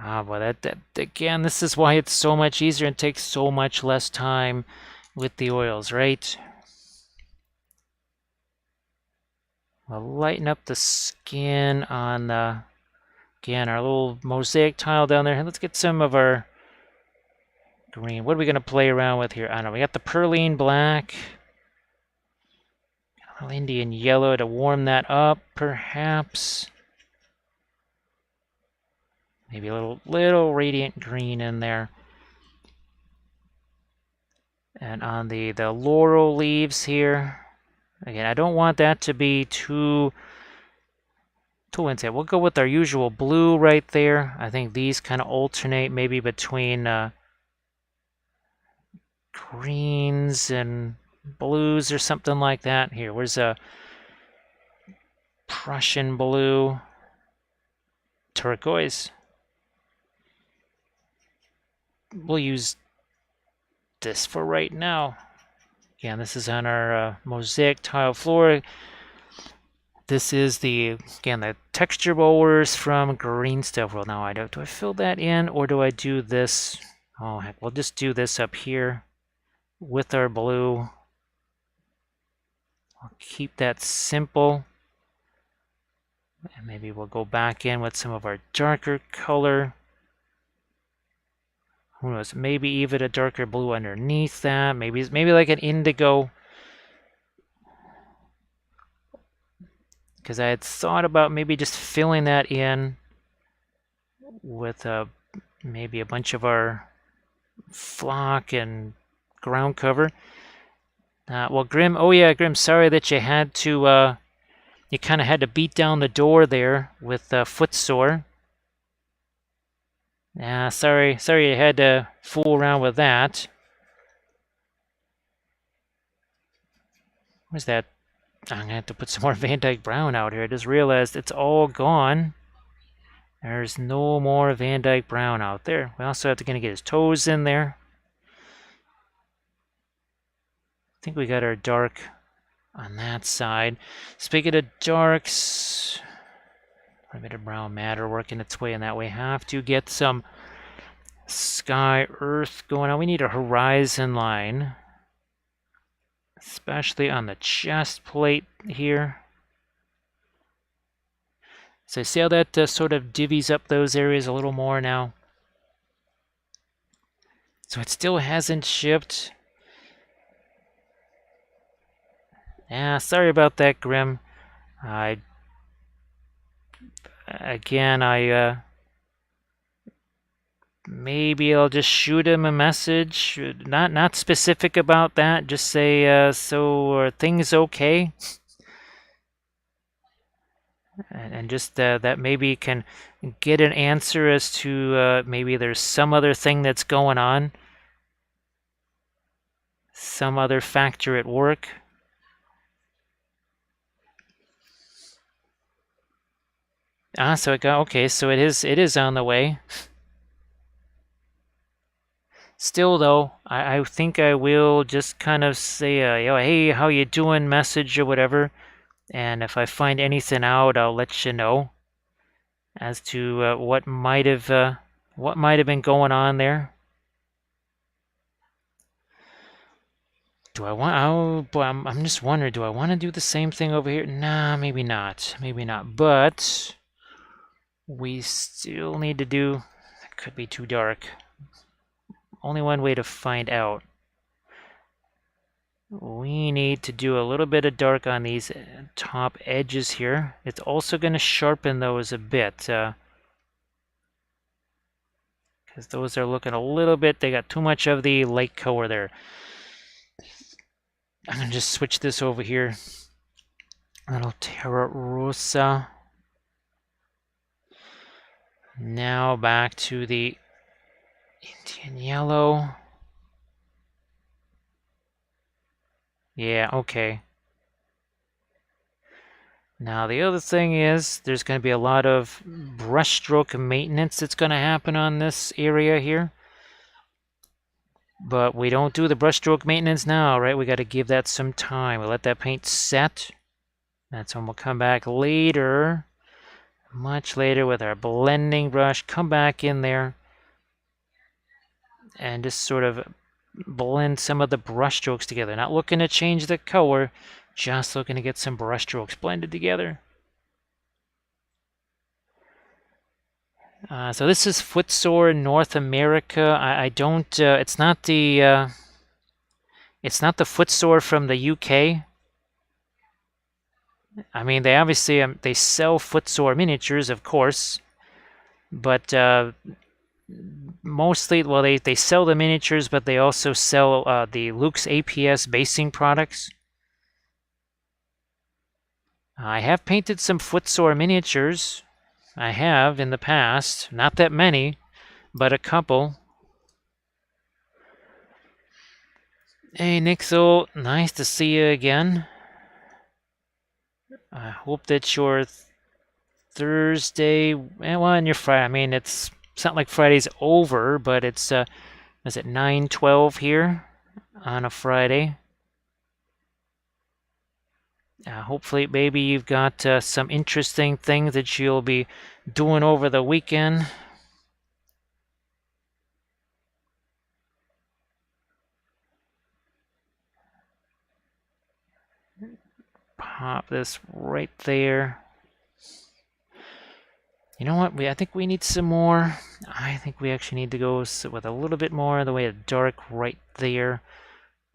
Well, again, this is why it's so much easier and takes so much less time with the oils, right? We'll lighten up the skin on again, our little mosaic tile down there. Let's get some of our green. What are we going to play around with here? I don't know. We got the Perline black. A little Indian yellow to warm that up, perhaps. Maybe a little radiant green in there. And on the laurel leaves here, again, I don't want that to be too intense. We'll go with our usual blue right there. I think these kind of alternate maybe between greens and blues or something like that. Here, where's a Prussian blue, turquoise. We'll use this for right now. Again, this is on our mosaic tile floor. This is the texture bowlers from Green Stuff World. Now, do I fill that in or do I do this? Oh, heck, we'll just do this up here with our blue. I'll keep that simple. And maybe we'll go back in with some of our darker color. Who knows? Maybe even a darker blue underneath that. Maybe like an indigo. Because I had thought about maybe just filling that in with maybe a bunch of our flock and ground cover. Well, Grim, oh yeah, Grim, sorry that you had to, you kind of had to beat down the door there with footsore. Sorry you had to fool around with that. Where's that? I'm going to have to put some more Van Dyke Brown out here. I just realized it's all gone. There's no more Van Dyke Brown out there. We also have to get his toes in there. I think we got our dark on that side. Speaking of darks, a bit of brown matter working its way in that way. Have to get some sky earth going on. We need a horizon line, especially on the chest plate here. So see how that sort of divvies up those areas a little more now. So it still hasn't shipped. Sorry about that, Grim. Maybe I'll just shoot him a message. Not specific about that. Just say, so are things okay? And just that maybe can get an answer as to maybe there's some other thing that's going on. Some other factor at work. So it got, okay, so it is on the way. Still though, I think I will just kind of say, hey, how you doing message or whatever. And if I find anything out, I'll let you know as to what might have been going on there. Do I want? Oh boy, I'm just wondering. Do I want to do the same thing over here? Nah, maybe not. Maybe not. But we still need to do. It could be too dark. Only one way to find out. We need to do a little bit of dark on these top edges here. It's also going to sharpen those a bit. Because those are looking a little bit, they got too much of the light color there. I'm going to just switch this over here. A little Terra Rosa. Now back to the Indian yellow. Yeah, okay. Now the other thing is there's going to be a lot of brushstroke maintenance that's going to happen on this area here. But we don't do the brushstroke maintenance now, right? We got to give that some time. We let that paint set. That's when we'll come back later, much later with our blending brush. Come back in there and just sort of blend some of the brush strokes together. Not looking to change the color, just looking to get some brush strokes blended together. So this is footsore in North America. I don't. It's not the. It's not the footsore from the UK. I mean, they obviously they sell footsore miniatures, of course, but mostly, well, they sell the miniatures, but they also sell the Luke's APS basing products. I have painted some footsore miniatures. I have in the past, not that many, but a couple. Hey, Nixel, nice to see you again. I hope that your Thursday, well, and your Friday. I mean, it's not like Friday's over, but it's is it 9:12 here on a Friday? Hopefully, maybe you've got some interesting things that you'll be doing over the weekend. Pop this right there. You know what? I think we need some more. I think we actually need to go with a little bit more of the way of dark right there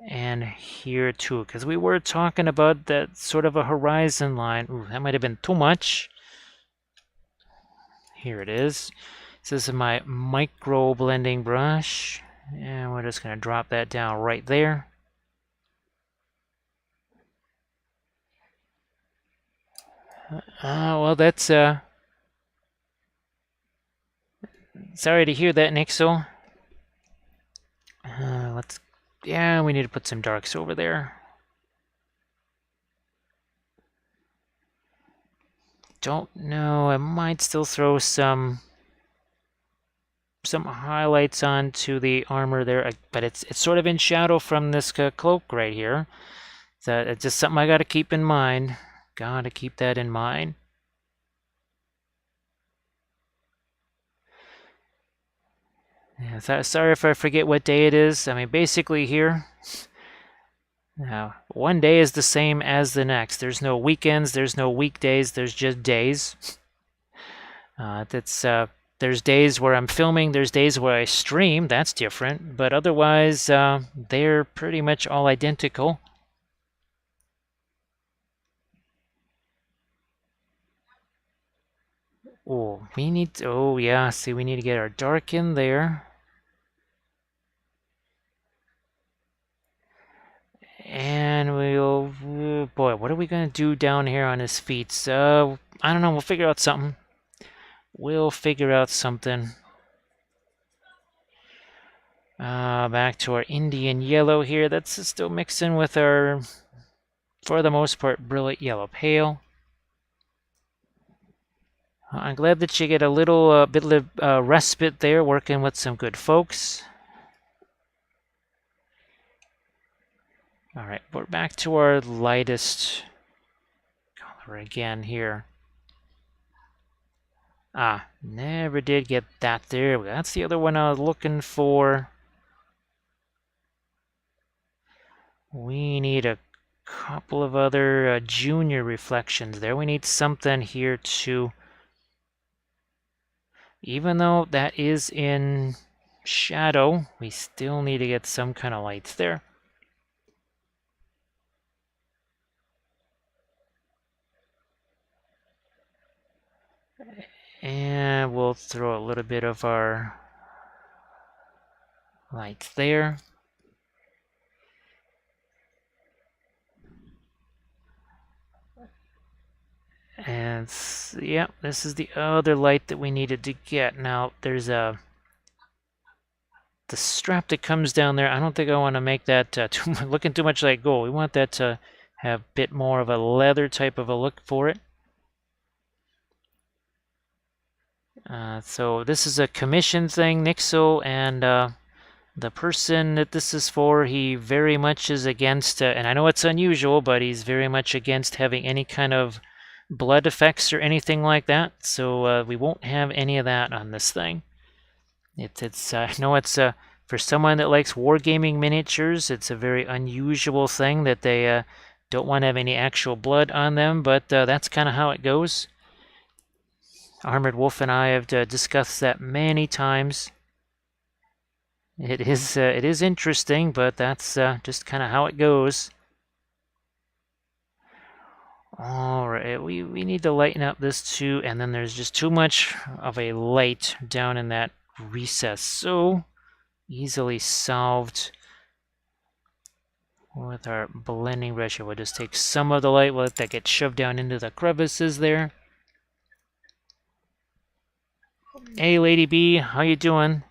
and here too, because we were talking about that sort of a horizon line. Ooh, that might have been too much. Here it is. This is my micro blending brush, and we're just going to drop that down right there. Well, that's sorry to hear that, Nixel. Yeah, we need to put some darks over there. Don't know. I might still throw some highlights onto the armor there, but it's sort of in shadow from this cloak right here. So it's just something I got to keep in mind. Got to keep that in mind. Yeah, sorry if I forget what day it is. I mean, basically here, now one day is the same as the next. There's no weekends. There's no weekdays. There's just days. There's days where I'm filming. There's days where I stream. That's different. But otherwise, they're pretty much all identical. Oh, oh yeah, see, we need to get our dark in there. And we'll, boy, what are we going to do down here on his feet? So, I don't know, we'll figure out something. We'll figure out something. Back to our Indian yellow here. That's still mixing with our, for the most part, brilliant yellow pale. I'm glad that you get a little bit of respite there, working with some good folks. All right, we're back to our lightest color again here. Never did get that there. That's the other one I was looking for. We need a couple of other junior reflections there. We need something here too. Even though that is in shadow, we still need to get some kind of lights there. And we'll throw a little bit of our lights there. And yeah, this is the other light that we needed to get. Now there's the strap that comes down there. I don't think I want to make that looking too much like gold. We want that to have a bit more of a leather type of a look for it. So this is a commission thing, Nixel, and the person that this is for, he very much is against, and I know it's unusual, but he's very much against having any kind of blood effects or anything like that. So we won't have any of that on this thing. I know it's for someone that likes wargaming miniatures, it's a very unusual thing that they don't want to have any actual blood on them, but that's kind of how it goes. Armored Wolf and I have discussed that many times. It is interesting, but that's just kind of how it goes. All right, we need to lighten up this too, and then there's just too much of a light down in that recess. So easily solved with our blending brush. We'll just take some of the light, we'll let that get shoved down into the crevices there. Hey, Lady B, how you doing?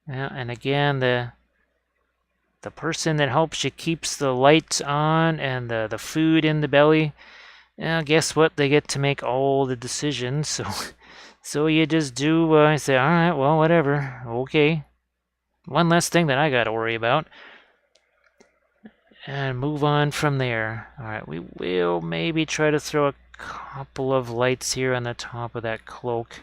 Yeah, and again, the the person that helps you keeps the lights on and the food in the belly, guess what? They get to make all the decisions. So you just do say, all right, well, whatever, okay. One less thing that I got to worry about. And move on from there. All right, we will maybe try to throw a couple of lights here on the top of that cloak.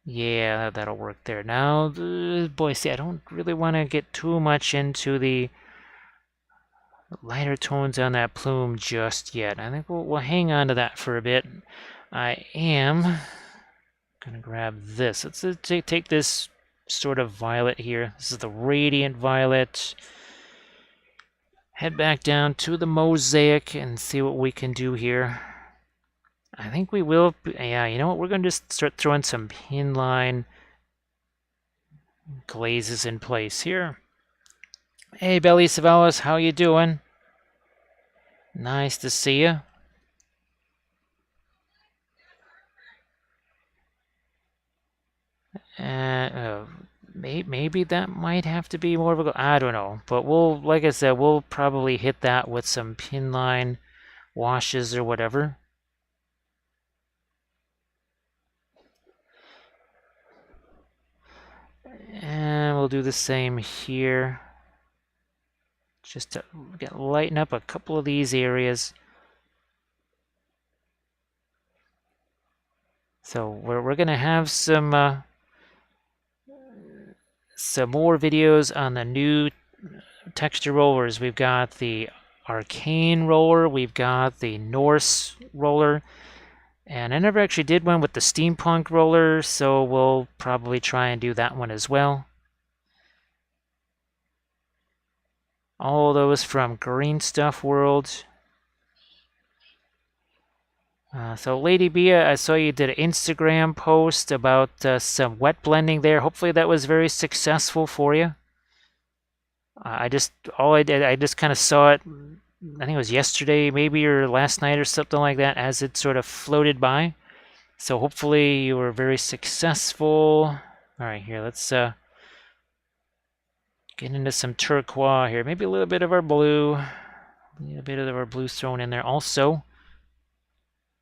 Yeah, that'll work there. Now, boy, see, I don't really want to get too much into the lighter tones on that plume just yet. I think we'll hang on to that for a bit. I am going to grab this. Let's take this sort of violet here. This is the radiant violet. Head back down to the mosaic and see what we can do here. I think we will. Yeah, you know what? We're going to just start throwing some pin line glazes in place here. Hey, Belly Savalas, how you doing? Nice to see you. Maybe that might have to be more of a. I don't know, but we'll, like I said, we'll probably hit that with some pin line washes or whatever. And we'll do the same here. Just to lighten up a couple of these areas. So we're gonna have some more videos on the new texture rollers. We've got the Arcane roller, we've got the Norse roller, and I never actually did one with the Steampunk roller, so we'll probably try and do that one as well. All those from Green Stuff World. So Lady Bia, I saw you did an Instagram post about some wet blending there. Hopefully that was very successful for you. I just kind of saw it. I think it was yesterday, maybe, or last night, or something like that, as it sort of floated by. So hopefully you were very successful. All right, here, let's get into some turquoise here. Maybe a little bit of our blue. A little bit of our blue thrown in there also.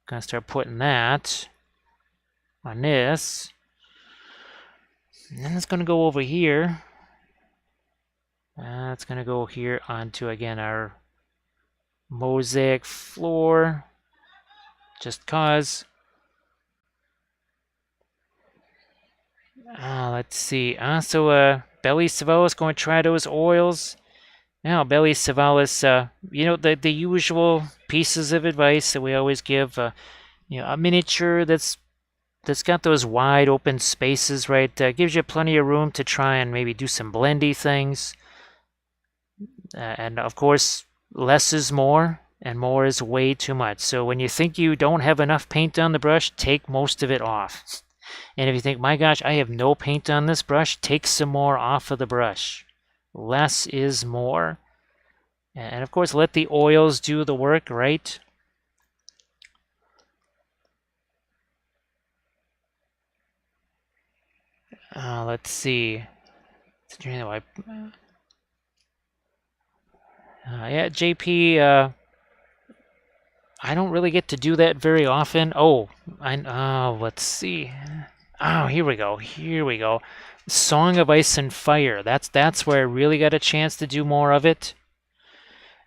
Gonna start putting that on this. And then it's gonna go over here. It's gonna go here onto, again, our mosaic floor. Just cause. Let's see. So Belly Savalas going to try those oils. Now, Belly Savalas, you know, the usual pieces of advice that we always give. You know, a miniature that's got those wide open spaces, right? Gives you plenty of room to try and maybe do some blendy things. And of course, less is more, and more is way too much. So when you think you don't have enough paint on the brush, take most of it off. And if you think, my gosh, I have no paint on this brush, take some more off of the brush. Less is more. And of course, let the oils do the work, right? Let's see. Yeah, JP, I don't really get to do that very often. Let's see. Oh, here we go. Here we go. Song of Ice and Fire. That's where I really got a chance to do more of it.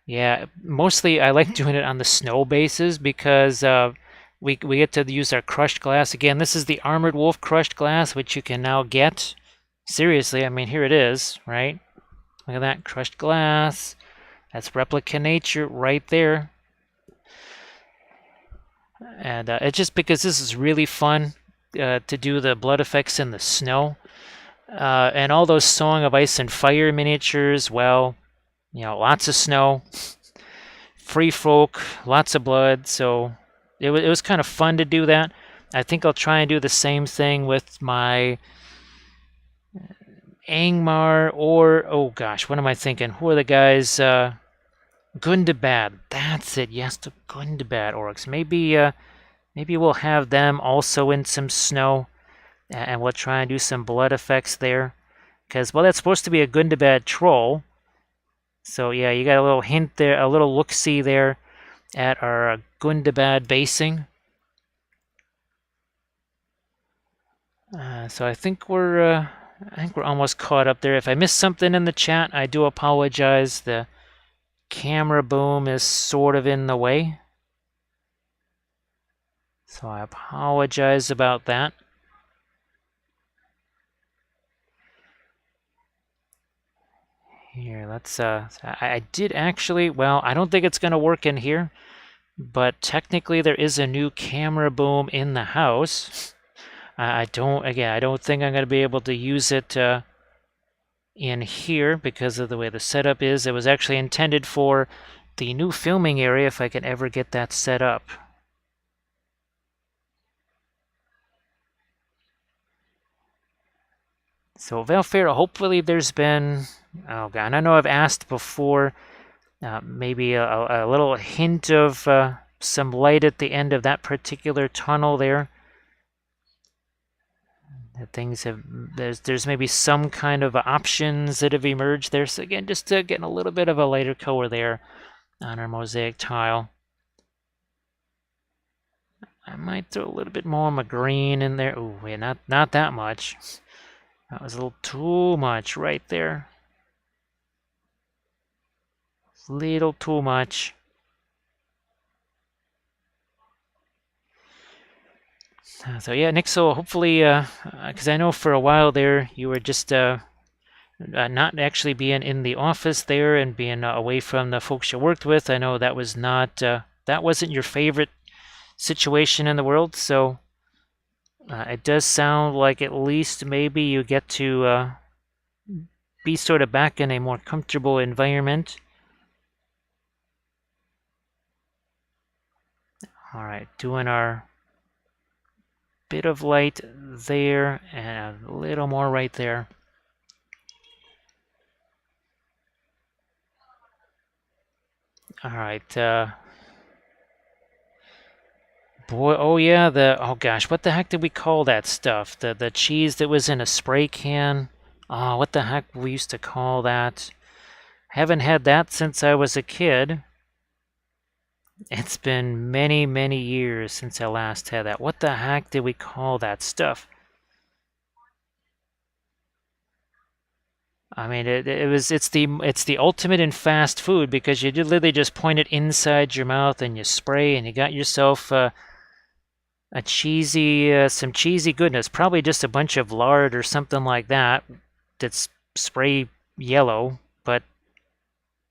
Yeah, mostly I like doing it on the snow bases because we get to use our crushed glass. Again, this is the Armored Wolf crushed glass, which you can now get. Seriously, I mean, here it is, right? Look at that, crushed glass. That's replica nature right there. And it's just because this is really fun to do the blood effects in the snow. And all those Song of Ice and Fire miniatures, well, you know, lots of snow, free folk, lots of blood. So it was kind of fun to do that. I think I'll try and do the same thing with my Angmar, or, oh gosh, what am I thinking? Who are the guys? Gundabad. That's it. Yes, the Gundabad orcs. Maybe we'll have them also in some snow, and we'll try and do some blood effects there. because, well, that's supposed to be a Gundabad troll. So yeah, you got a little hint there, a little look-see there at our Gundabad basing. So I think we're almost caught up there. If I missed something in the chat, I do apologize. The camera boom is sort of in the way, so I apologize about that. Here, let's. I did actually. Well, I don't think it's going to work in here, but technically there is a new camera boom in the house. I don't. Again, I don't think I'm going to be able to use it in here because of the way the setup is. It was actually intended for the new filming area if I can ever get that set up. So Valfair, hopefully there's been, oh god, I know I've asked before, maybe a little hint of some light at the end of that particular tunnel there. Things have, there's maybe some kind of options that have emerged there. So again, just getting a little bit of a lighter color there on our mosaic tile. I might throw a little bit more of my green in there. Ooh, yeah, not that much. That was a little too much right there. Little too much. So yeah, Nick, so hopefully, because I know for a while there you were just not actually being in the office there and being away from the folks you worked with. I know that was not, that wasn't your favorite situation in the world, so it does sound like at least maybe you get to be sort of back in a more comfortable environment. All right, doing our bit of light there and a little more right there. All right, boy, oh yeah, oh gosh, what the heck did we call that stuff? The cheese that was in a spray can? Oh, what the heck we used to call that? Haven't had that since I was a kid. It's been many, many years since I last had that. What the heck did we call that stuff? I mean, it's the ultimate in fast food because you literally just point it inside your mouth and you spray and you got yourself a cheesy, some cheesy goodness. Probably just a bunch of lard or something like that. That's spray yellow,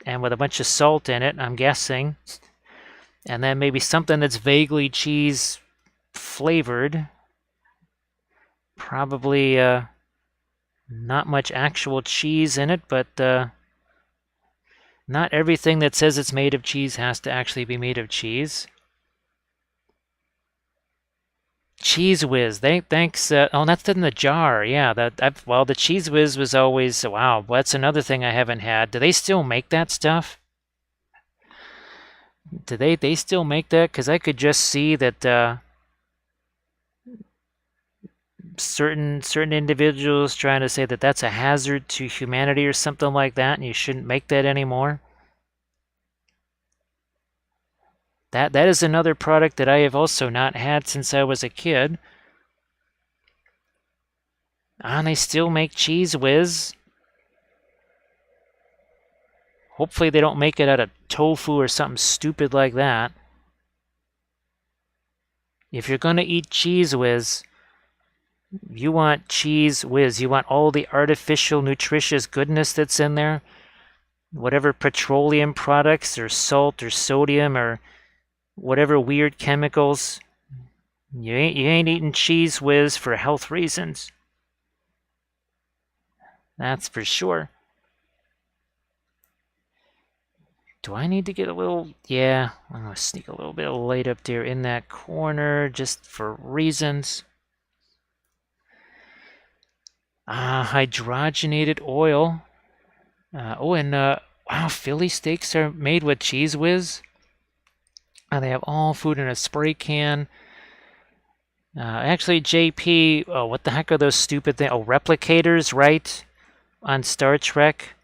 and with a bunch of salt in it, I'm guessing. And then maybe something that's vaguely cheese flavored. Probably not much actual cheese in it, but not everything that says it's made of cheese has to actually be made of cheese. Cheese Whiz, thanks. Oh, that's in the jar. Yeah, well, the Cheese Whiz was always, wow. That's another thing I haven't had. Do they still make that stuff? Do they still make that? Because I could just see that certain individuals trying to say that that's a hazard to humanity or something like that, and you shouldn't make that anymore. That is another product that I have also not had since I was a kid. And they still make Cheese Whiz. Hopefully they don't make it out of tofu or something stupid like that. If you're going to eat Cheese Whiz, you want Cheese Whiz. You want all the artificial nutritious goodness that's in there. Whatever petroleum products or salt or sodium or whatever weird chemicals. You ain't eating Cheese Whiz for health reasons. That's for sure. Do I need to get a little... Yeah, I'm going to sneak a little bit of light up there in that corner just for reasons. Hydrogenated oil. Wow, Philly steaks are made with Cheese Whiz. They have all food in a spray can. Actually, JP, oh, what the heck are those stupid things? Oh, replicators, right? on Star Trek.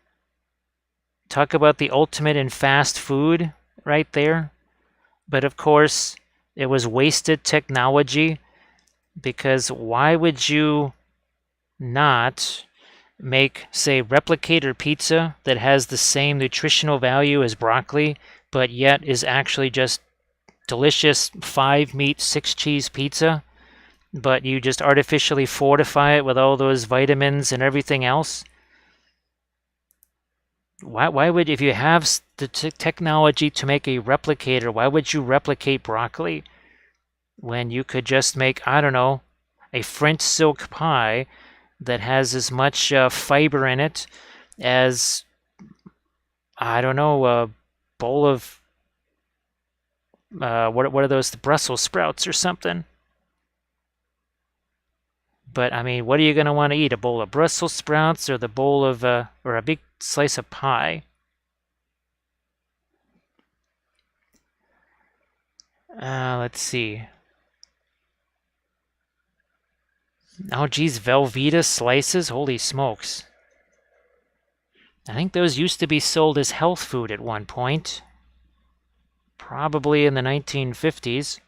Talk about the ultimate in fast food right there. But of course, it was wasted technology because why would you not make, say, replicator pizza that has the same nutritional value as broccoli, but yet is actually just delicious 5 meat, 6 cheese pizza, but you just artificially fortify it with all those vitamins and everything else? Why would, if you have the technology to make a replicator, why would you replicate broccoli when you could just make, I don't know, a French silk pie that has as much fiber in it as, I don't know, a bowl of what are those, the Brussels sprouts or something? But I mean, what are you going to want to eat? A bowl of Brussels sprouts or the bowl of or a big slice of pie? Let's see. Oh, geez, Velveeta slices? Holy smokes. I think those used to be sold as health food at one point. Probably in the 1950s.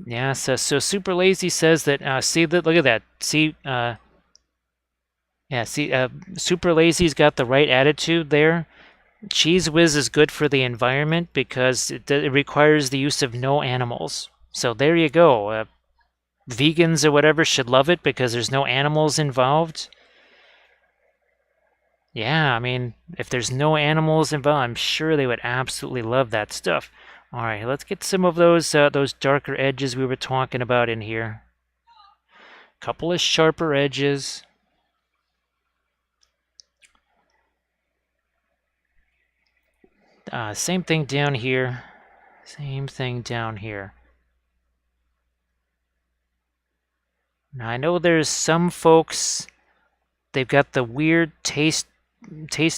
Yeah, so Super Lazy says that, see, that, look at that. See, yeah, see, Super Lazy's got the right attitude there. Cheese Whiz is good for the environment because it requires the use of no animals. So there you go. Vegans or whatever should love it because there's no animals involved. Yeah, I mean, if there's no animals involved, I'm sure they would absolutely love that stuff. All right, let's get some of those darker edges we were talking about in here. Couple of sharper edges. Same thing down here. Same thing down here. Now I know there's some folks, they've got the weird taste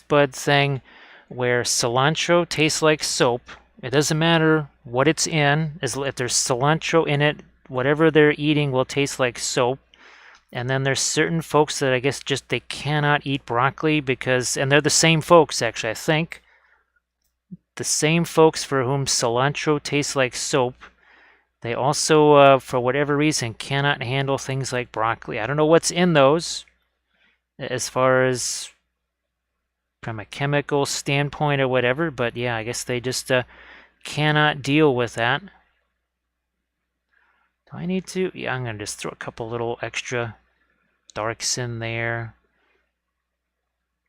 bud thing where cilantro tastes like soap. It doesn't matter what it's in, as if there's cilantro in it, whatever they're eating will taste like soap. And then there's certain folks that I guess just they cannot eat broccoli because, and they're the same folks actually, I think. The same folks for whom cilantro tastes like soap. They also, for whatever reason, cannot handle things like broccoli. I don't know what's in those as far as from a chemical standpoint or whatever, but yeah, I guess they just cannot deal with that. Do I need to? Yeah, I'm going to just throw a couple little extra darks in there.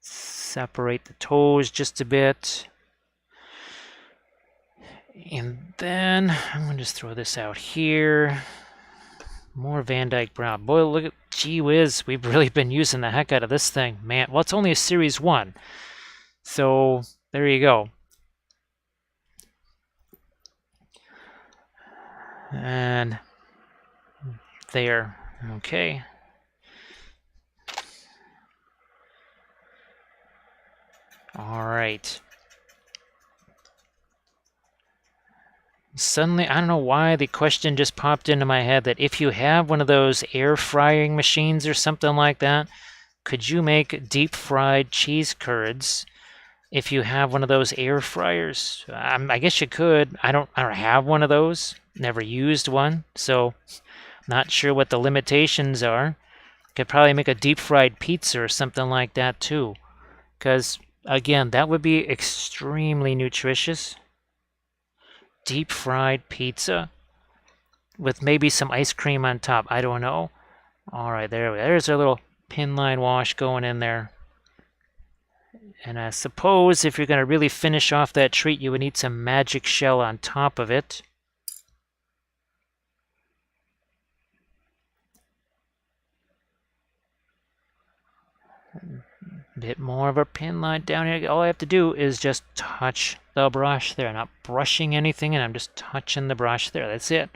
Separate the toes just a bit. And then I'm going to just throw this out here. More Van Dyke Brown. Boy, look at, gee whiz, we've really been using the heck out of this thing, man. Well, it's only a Series 1. So, there you go. And there. Okay. All right. Suddenly, I don't know why the question just popped into my head that if you have one of those air frying machines or something like that, could you make deep fried cheese curds if you have one of those air fryers? I guess you could. I don't have one of those. Never used one, so not sure what the limitations are. Could probably make a deep fried pizza or something like that too. Because again, that would be extremely nutritious. Deep fried pizza with maybe some ice cream on top. I don't know. All right, there's our little pin line wash going in there. And I suppose if you're going to really finish off that treat, you would need some magic shell on top of it. Bit more of a pin line down here. All I have to do is just touch the brush there. I'm not brushing anything, and I'm just touching the brush there. That's it.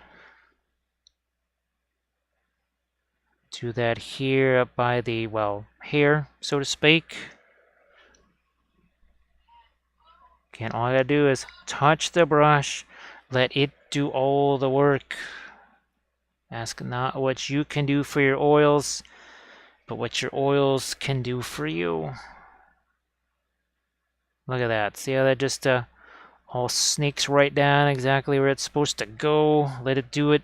Do that here by the, well, hair, so to speak. Again, all I gotta do is touch the brush, let it do all the work. Ask not what you can do for your oils, but what your oils can do for you. Look at that. See how that just all snakes right down exactly where it's supposed to go. Let it do it.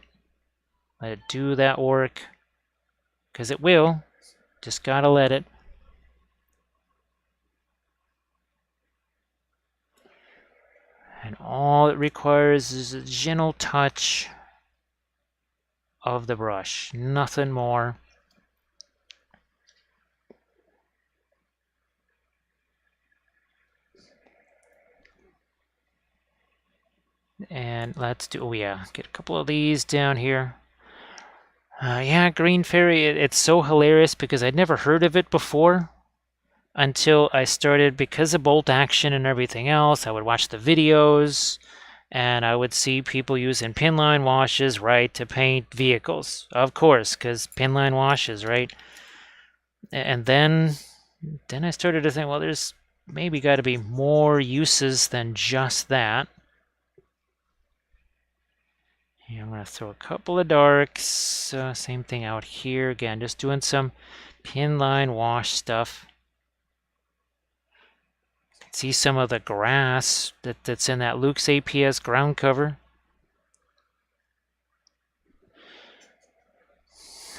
Let it do that work. Because it will. Just gotta let it. And all it requires is a gentle touch of the brush. Nothing more. And let's do, oh yeah, get a couple of these down here. Yeah, Green Fairy, it's so hilarious because I'd never heard of it before until I started, because of bolt action and everything else, I would watch the videos and I would see people using pinline washes, right, to paint vehicles. Of course, because pinline washes, right? And then I started to think, well, there's maybe got to be more uses than just that. Yeah, I'm going to throw a couple of darks. Same thing out here. Again, just doing some pin line wash stuff. See some of the grass that's in that Luke's APS ground cover.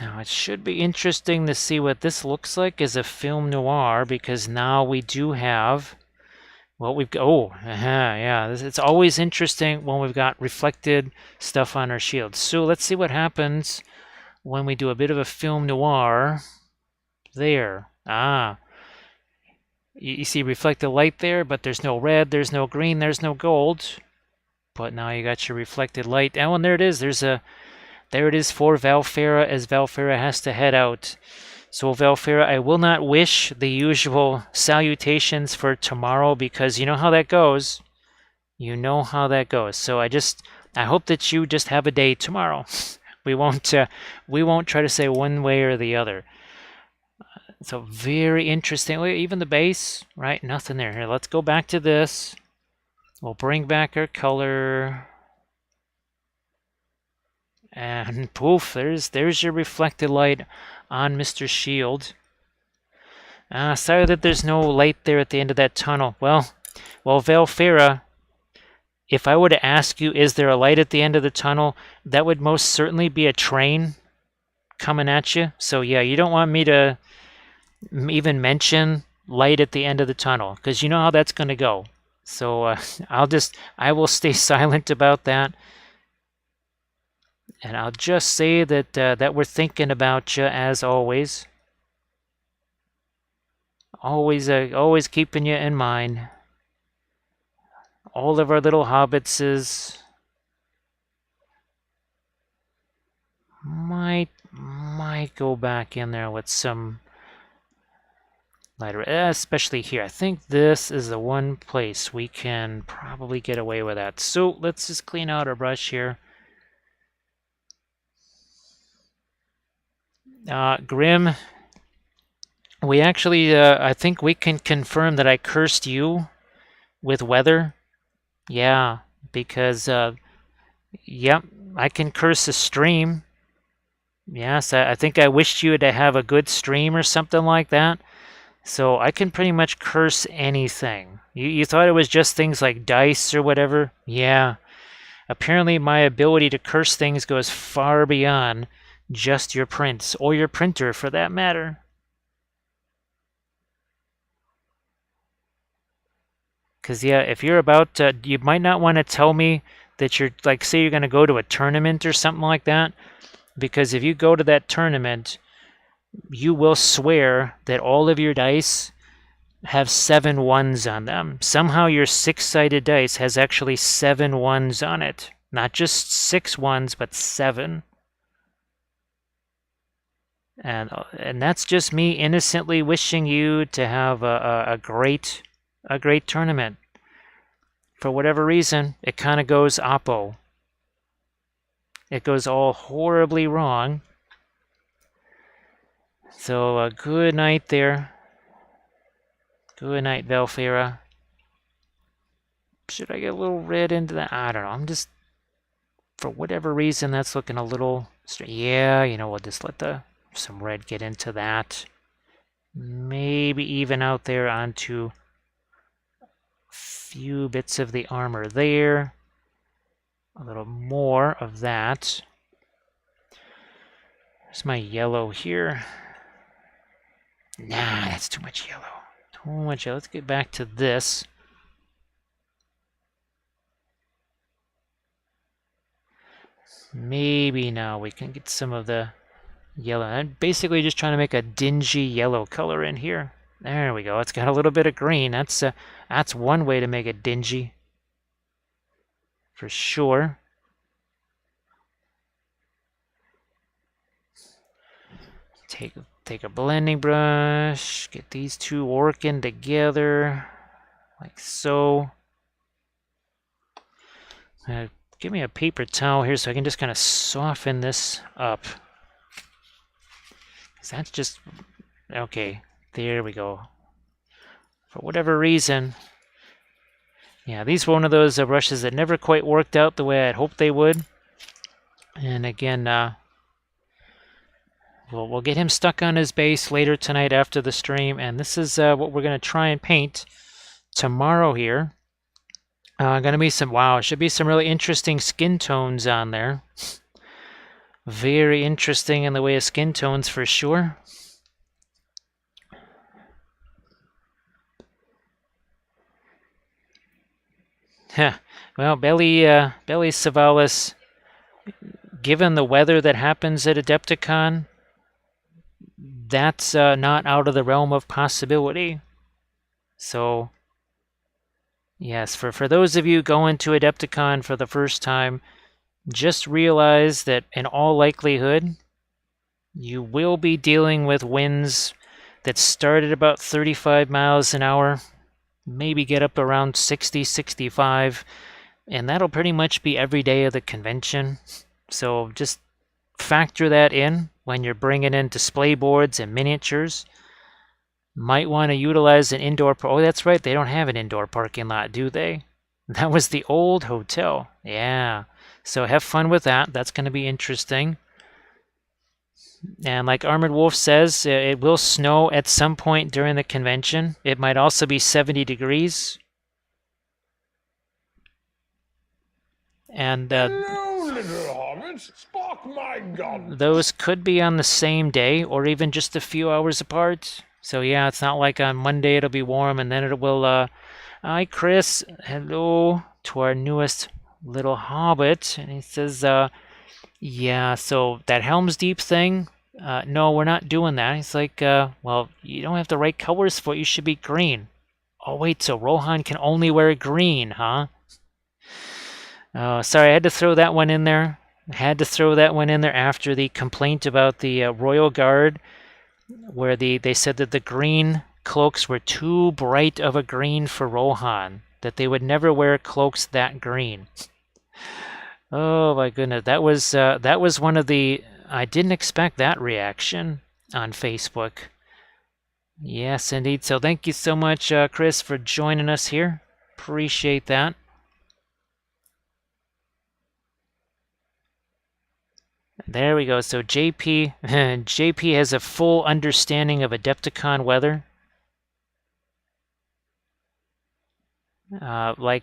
Now, it should be interesting to see what this looks like as a film noir, because now we do have, well, we've got, oh, yeah, it's always interesting when we've got reflected stuff on our shields. So let's see what happens when we do a bit of a film noir there. You see reflected light there, but there's no red, there's no green, there's no gold. But now you got your reflected light. Oh, and there it is. There it is for Valfera, as Valfera has to head out. So Valfera, I will not wish the usual salutations for tomorrow, because you know how that goes. You know how that goes. So I hope that you just have a day tomorrow. We won't try to say one way or the other. So very interesting. Even the base, right? Nothing there. Here, let's go back to this. We'll bring back our color. And poof, there's your reflected light on Mr. Shield. Sorry that there's no light there at the end of that tunnel. Well, Valfera, if I were to ask you, is there a light at the end of the tunnel, that would most certainly be a train coming at you. So yeah, you don't want me to even mention light at the end of the tunnel, because you know how that's going to go. So I will stay silent about that. And I'll just say that that we're thinking about you as always. Always keeping you in mind. All of our little hobbitses might go back in there with some lighter, especially here. I think this is the one place we can probably get away with that. So let's just clean out our brush here. Grim, we actually, I think we can confirm that I cursed you with weather. Yeah, because, yep, I can curse a stream. Yes, I think I wished you to have a good stream or something like that. So I can pretty much curse anything. You thought it was just things like dice or whatever? Yeah. Apparently my ability to curse things goes far beyond just your prints, or your printer for that matter. Because, yeah, if you're about to, you might not want to tell me that you're, like, say you're going to go to a tournament or something like that. Because if you go to that tournament, you will swear that all of your dice have 7 ones on them. Somehow your 6-sided dice has actually 7 ones on it. Not just 6 ones, but 7. And that's just me innocently wishing you to have a great tournament. For whatever reason, it kind of goes oppo. It goes all horribly wrong. So good night there. Good night, Valfera. Should I get a little red into that? I don't know. I'm just, for whatever reason, that's looking a little Yeah, we'll just let some red get into that. Maybe even out there onto a few bits of the armor there. A little more of that. There's my yellow here. Nah, that's too much yellow. Too much yellow. Let's get back to this. Maybe now we can get some of the yellow. I'm basically just trying to make a dingy yellow color in here. There we go. It's got a little bit of green. That's one way to make it dingy. For sure. Take a blending brush, get these two working together, like so. Give me a paper towel here so I can just kind of soften this up. That's just, okay, there we go. For whatever reason, yeah, these were one of those brushes that never quite worked out the way I'd hoped they would. And again, we'll get him stuck on his base later tonight after the stream, and this is what we're going to try and paint tomorrow here. Going to be should be some really interesting skin tones on there. Very interesting in the way of skin tones for sure. Well, Belly Savalas, given the weather that happens at Adepticon, that's not out of the realm of possibility. So, yes, for those of you going to Adepticon for the first time, just realize that in all likelihood, you will be dealing with winds that start at about 35 miles an hour, maybe get up around 60, 65, and that'll pretty much be every day of the convention. So just factor that in when you're bringing in display boards and miniatures. Might want to utilize an indoor... Oh, that's right, they don't have an indoor parking lot, do they? That was the old hotel. Yeah. So have fun with that. That's going to be interesting. And like Armored Wolf says, it will snow at some point during the convention. It might also be 70 degrees. And Hello, little hobbits. Spark my gun. Those could be on the same day or even just a few hours apart. So yeah, it's not like on Monday it'll be warm and then it will... Hi, Chris. Hello to our newest little hobbit. And he says, yeah, so that Helm's Deep thing, no, we're not doing that. He's like, well, you don't have the right colors for it. You should be green. Oh, wait, so Rohan can only wear green, huh? Sorry, I had to throw that one in there. After the complaint about the Royal Guard, where they said that the green cloaks were too bright of a green for Rohan, that they would never wear cloaks that green. Oh my goodness, that was one of the... I didn't expect that reaction on Facebook. Yes, indeed. So thank you so much, Chris, for joining us here. Appreciate that. There we go. So JP has a full understanding of Adepticon weather. Like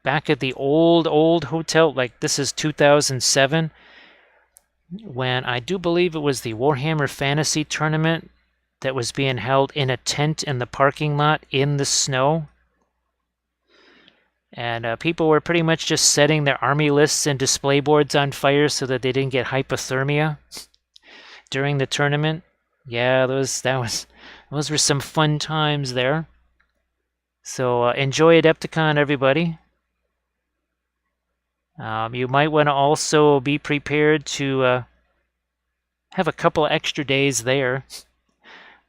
back at the old hotel, like this is 2007, when I do believe it was the Warhammer Fantasy Tournament that was being held in a tent in the parking lot in the snow. And people were pretty much just setting their army lists and display boards on fire so that they didn't get hypothermia during the tournament. Yeah, those were some fun times there. So enjoy Adepticon, everybody. You might want to also be prepared to have a couple extra days there.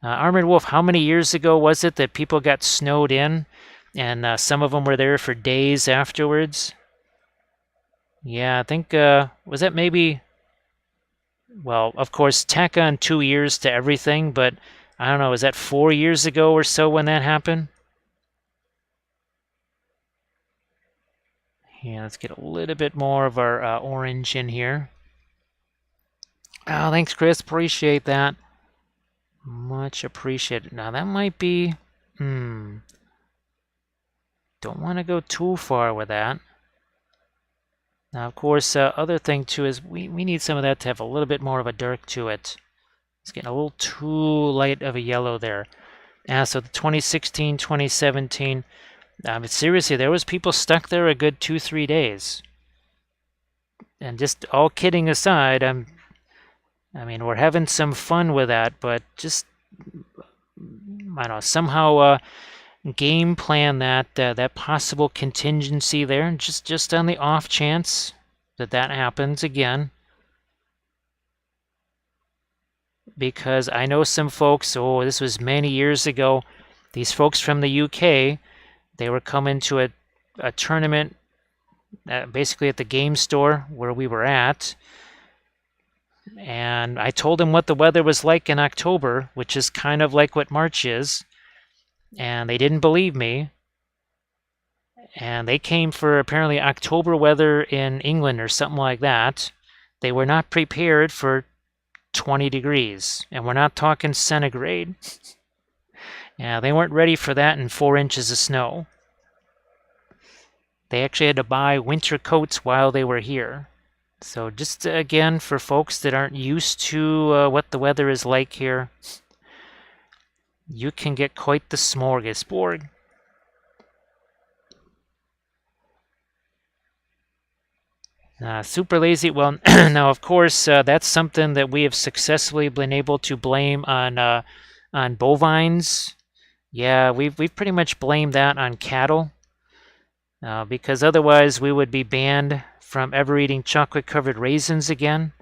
Armored Wolf, how many years ago was it that people got snowed in? And some of them were there for days afterwards. Yeah, I think, was that maybe... Well, of course, tack on 2 years to everything, but I don't know, was that 4 years ago or so when that happened? Yeah, let's get a little bit more of our orange in here. Oh, thanks, Chris. Appreciate that. Much appreciated. Now that might be. Don't want to go too far with that. Now, of course, other thing too is we need some of that to have a little bit more of a dark to it. It's getting a little too light of a yellow there. So the 2016, 2017. But seriously, there was people stuck there a good 2-3 days. And just all kidding aside, I mean, we're having some fun with that, but just I don't know, somehow game plan that possible contingency there, just on the off chance that that happens again. Because I know some folks, oh, this was many years ago, these folks from the UK, they were coming to a tournament basically at the game store where we were at. And I told them what the weather was like in October, which is kind of like what March is. And they didn't believe me. And they came for apparently October weather in England or something like that. They were not prepared for 20 degrees. And we're not talking centigrade. Yeah, they weren't ready for that in 4 inches of snow. They actually had to buy winter coats while they were here. So just again, for folks that aren't used to what the weather is like here, you can get quite the smorgasbord. Super lazy. Well, now of course that's something that we have successfully been able to blame on bovines. Yeah, we've pretty much blamed that on cattle because otherwise we would be banned from ever eating chocolate-covered raisins again.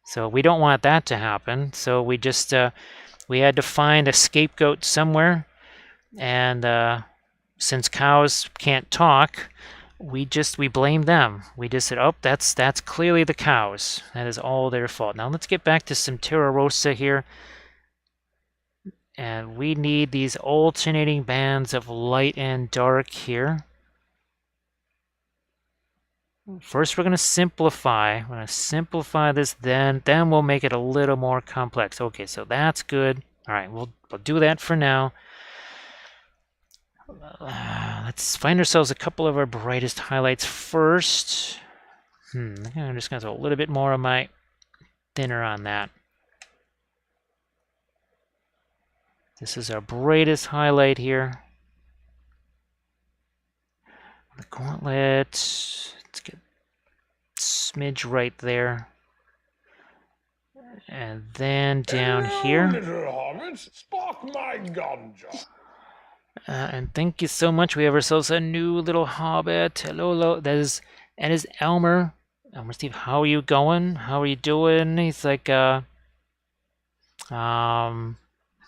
So we don't want that to happen. So we just we had to find a scapegoat somewhere, and since cows can't talk, we blamed them. We just said, oh, that's clearly the cows. That is all their fault. Now let's get back to some Terra Rosa here. And we need these alternating bands of light and dark here. First, we're going to simplify. We're going to simplify this, then we'll make it a little more complex. Okay, so that's good. All right, we'll do that for now. Let's find ourselves a couple of our brightest highlights first. I'm just going to throw a little bit more of my thinner on that. This is our brightest highlight here. The gauntlet. Let's get a smidge right there. And then down here. Little hobbits, spark my ganja. And thank you so much. We have ourselves a new little hobbit. Hello. That is Elmer. Elmer Steve, how are you going? How are you doing? He's like,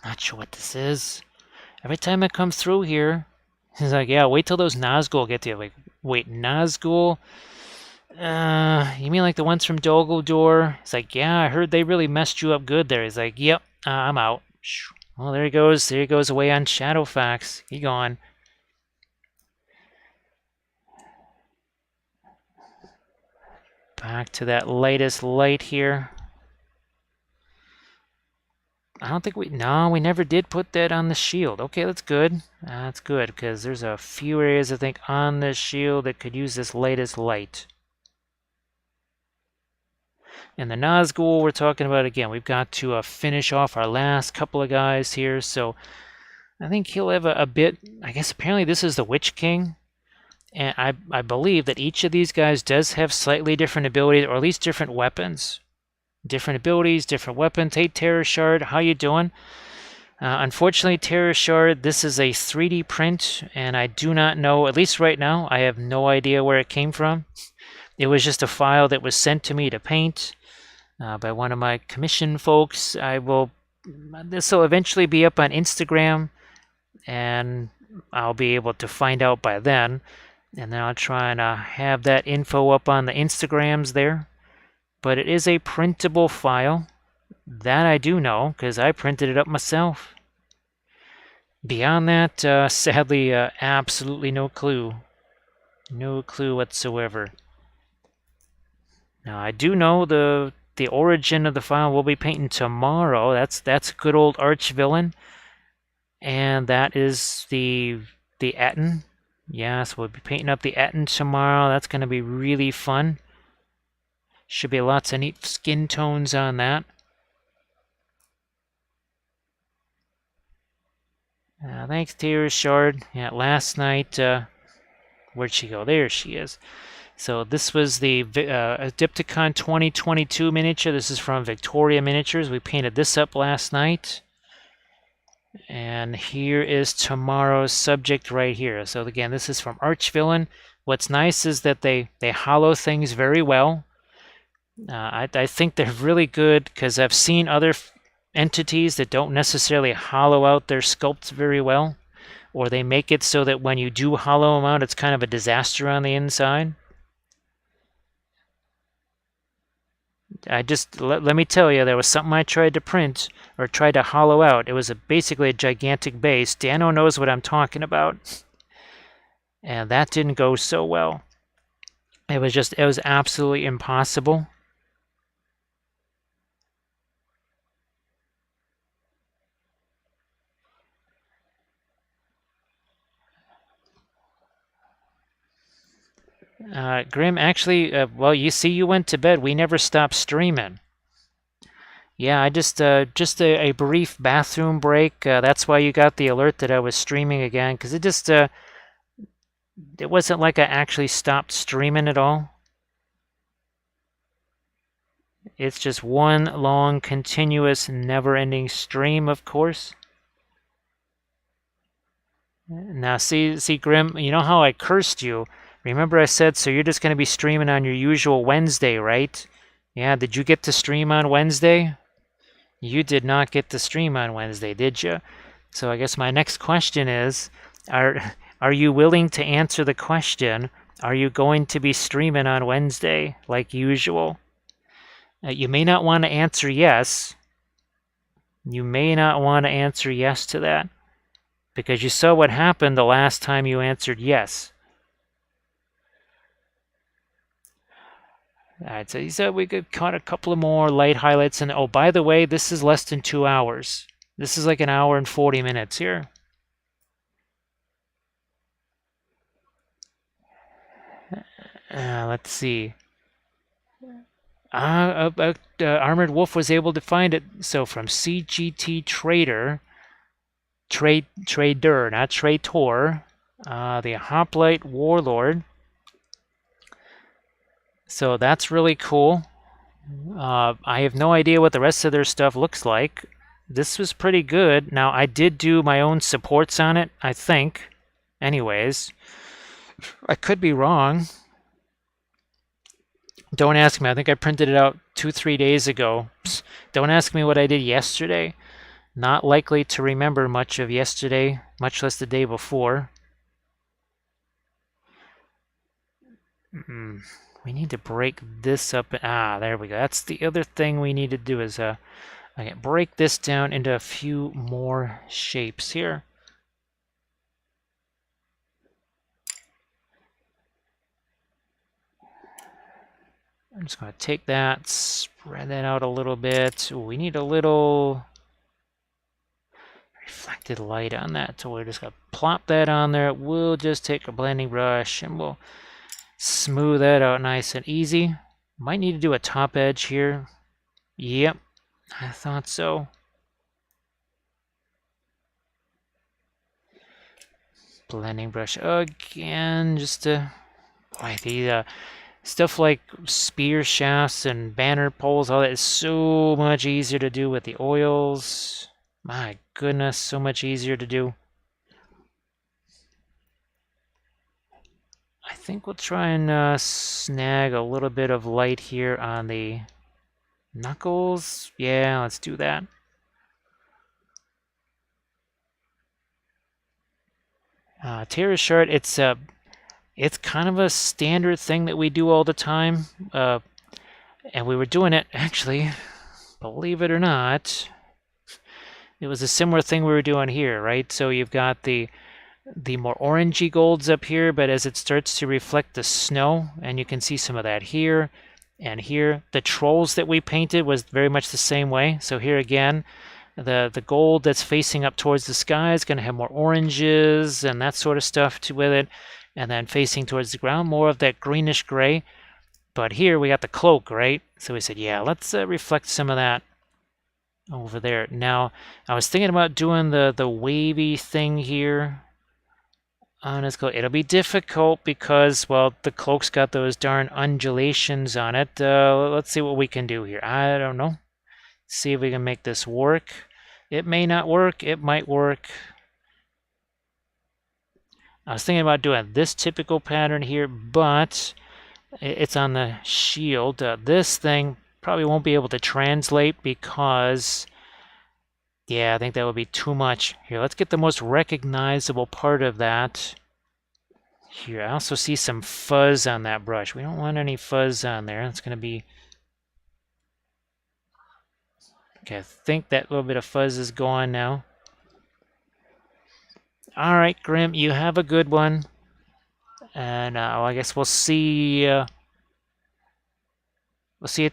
not sure what this is. Every time it comes through here, he's like, yeah, wait till those Nazgul get to you. Like, wait, Nazgul? You mean like the ones from Dolgledor? He's like, yeah, I heard they really messed you up good there. He's like, yep, I'm out. Well, there he goes. There he goes away on Shadowfax. He gone. Back to that lightest light here. I don't think we never did put that on the shield. Okay, that's good. That's good, because there's a few areas, I think, on the shield that could use this latest light. And the Nazgul we're talking about, again, we've got to finish off our last couple of guys here, so I think he'll have a bit, I guess apparently this is the Witch King, and I believe that each of these guys does have slightly different abilities, or at least different weapons. Different abilities, different weapons. Hey, Terror Shard, how you doing? Unfortunately, Terror Shard, this is a 3D print, and I do not know, at least right now, I have no idea where it came from. It was just a file that was sent to me to paint by one of my commission folks. This will eventually be up on Instagram, and I'll be able to find out by then. And then I'll try and have that info up on the Instagrams there. But it is a printable file. That I do know, because I printed it up myself. Beyond that, sadly, absolutely no clue. No clue whatsoever. Now, I do know the the origin of the file we'll be painting tomorrow. That's good old arch villain. And that is the Etten. Yeah, so we'll be painting up the Etten tomorrow. That's going to be really fun. Should be lots of neat skin tones on that. Thanks, Tara Shard. Yeah, last night, where'd she go? There she is. So this was the Adepticon 2022 miniature. This is from Victoria Miniatures. We painted this up last night. And here is tomorrow's subject right here. So again, this is from Archvillain. What's nice is that they hollow things very well. I think they're really good because I've seen other entities that don't necessarily hollow out their sculpts very well, or they make it so that when you do hollow them out, it's kind of a disaster on the inside. Let me tell you, there was something I tried to print or tried to hollow out. It was basically a gigantic base. Dano knows what I'm talking about. And that didn't go so well. It was absolutely impossible. Grim, actually, well, you see, you went to bed. We never stopped streaming. Yeah, I just a brief bathroom break. That's why you got the alert that I was streaming again, because it wasn't like I actually stopped streaming at all. It's just one long, continuous, never-ending stream, of course. Now, see, Grim, you know how I cursed you? Remember I said, so you're just going to be streaming on your usual Wednesday, right? Yeah, did you get to stream on Wednesday? You did not get to stream on Wednesday, did you? So I guess my next question is, are you willing to answer the question, are you going to be streaming on Wednesday like usual? You may not want to answer yes. You may not want to answer yes to that, because you saw what happened the last time you answered yes. Alright, so he said we could cut a couple of more light highlights. And oh, by the way, this is less than 2 hours. This is like an hour and 40 minutes here. Let's see. Armored Wolf was able to find it. So from CGT Trader, Trader, not Traitor, the Hoplite Warlord. So that's really cool. I have no idea what the rest of their stuff looks like. This was pretty good. Now, I did do my own supports on it, I think. Anyways, I could be wrong. Don't ask me. I think I printed it out 2-3 days ago. Don't ask me what I did yesterday. Not likely to remember much of yesterday, much less the day before. We need to break this up. There we go. That's the other thing we need to do is break this down into a few more shapes here. I'm just going to take that, spread that out a little bit. Ooh, we need a little reflected light on that. So we're just going to plop that on there. We'll just take a blending brush and we'll smooth that out nice and easy. Might need to do a top edge here. Yep, I thought so. Blending brush again, just to... Boy, the stuff like spear shafts and banner poles, all that is so much easier to do with the oils. My goodness, so much easier to do. I think we'll try and snag a little bit of light here on the knuckles. Yeah, let's do that. Terra Shard, it's kind of a standard thing that we do all the time. And we were doing it, actually, believe it or not, it was a similar thing we were doing here, right? So you've got the more orangey golds up here, but as it starts to reflect the snow, and you can see some of that here, And here, the trolls that we painted was very much the same way. So here again, the gold that's facing up towards the sky is going to have more oranges and that sort of stuff with it. And then facing towards the ground, more of that greenish gray. But here we got the cloak, right? So we said, yeah, let's reflect some of that over there. Now, I was thinking about doing the wavy thing here. It'll be difficult because, well, the cloak's got those darn undulations on it. Let's see what we can do here. I don't know. See if we can make this work. It may not work. It might work. I was thinking about doing this typical pattern here, but it's on the shield. This thing probably won't be able to translate because, yeah, I think that would be too much. Here, let's get the most recognizable part of that. Here, I also see some fuzz on that brush. We don't want any fuzz on there. It's going to be... Okay, I think that little bit of fuzz is gone now. All right, Grim, you have a good one. And well, I guess we'll see you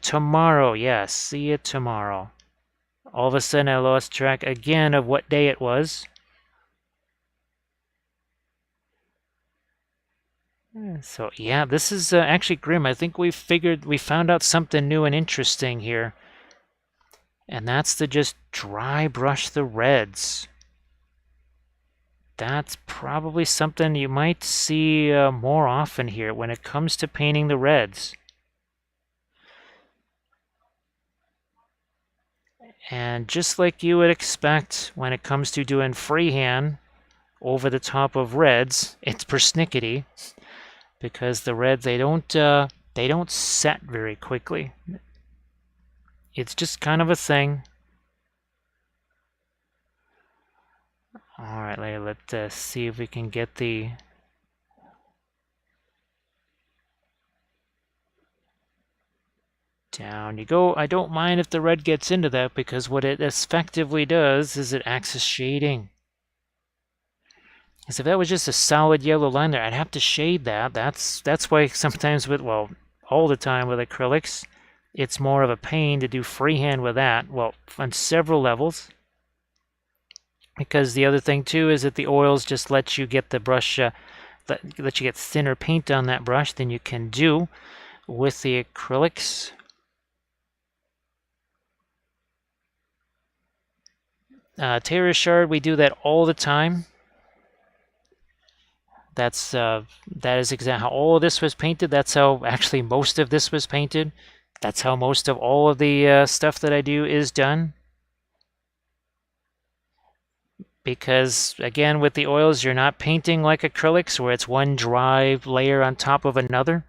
tomorrow. Yeah, see you tomorrow. All of a sudden, I lost track again of what day it was. So yeah, this is actually Grim. I think we found out something new and interesting here. And that's to just dry brush the reds. That's probably something you might see more often here when it comes to painting the reds. And just like you would expect when it comes to doing freehand over the top of reds, it's persnickety because the reds they don't set very quickly. It's just kind of a thing. All right, let's see if we can get the... Down you go. I don't mind if the red gets into that because what it effectively does is it acts as shading. Because if that was just a solid yellow line there, I'd have to shade that. That's why sometimes with, well, all the time with acrylics, it's more of a pain to do freehand with that. Well, on several levels. Because the other thing too is that the oils just let you get the brush, let you get thinner paint on that brush than you can do with the acrylics. Terra Shard, we do that all the time. That is exactly how all of this was painted. That's how actually most of this was painted. That's how most of all of the stuff that I do is done. Because again, with the oils, you're not painting like acrylics where it's one dry layer on top of another.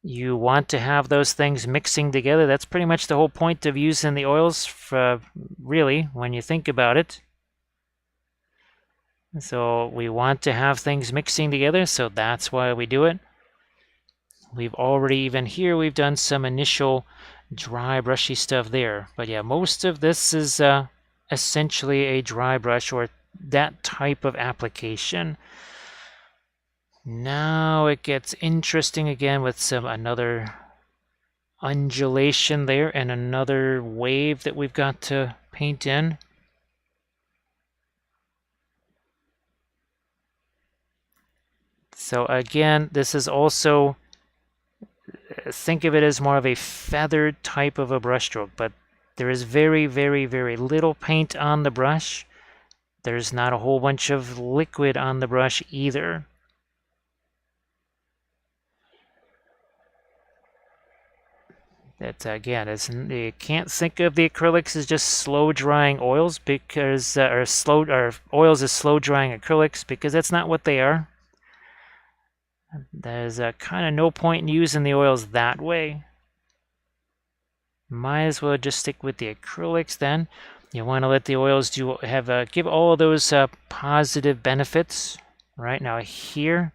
You want to have those things mixing together. That's pretty much the whole point of using the oils, really, when you think about it. So we want to have things mixing together, so that's why we do it. We've already, even here, we've done some initial dry brushy stuff there. But yeah, most of this is essentially a dry brush or that type of application. Now it gets interesting again with another undulation there and another wave that we've got to paint in. So again, this is also, think of it as more of a feathered type of a brushstroke, but there is very, very, very little paint on the brush. There's not a whole bunch of liquid on the brush either. That again, you can't think of the acrylics as just slow drying oils because, or oils as slow drying acrylics because that's not what they are. There's kind of no point in using the oils that way. Might as well just stick with the acrylics then. You want to let the oils give all of those positive benefits. Right now here,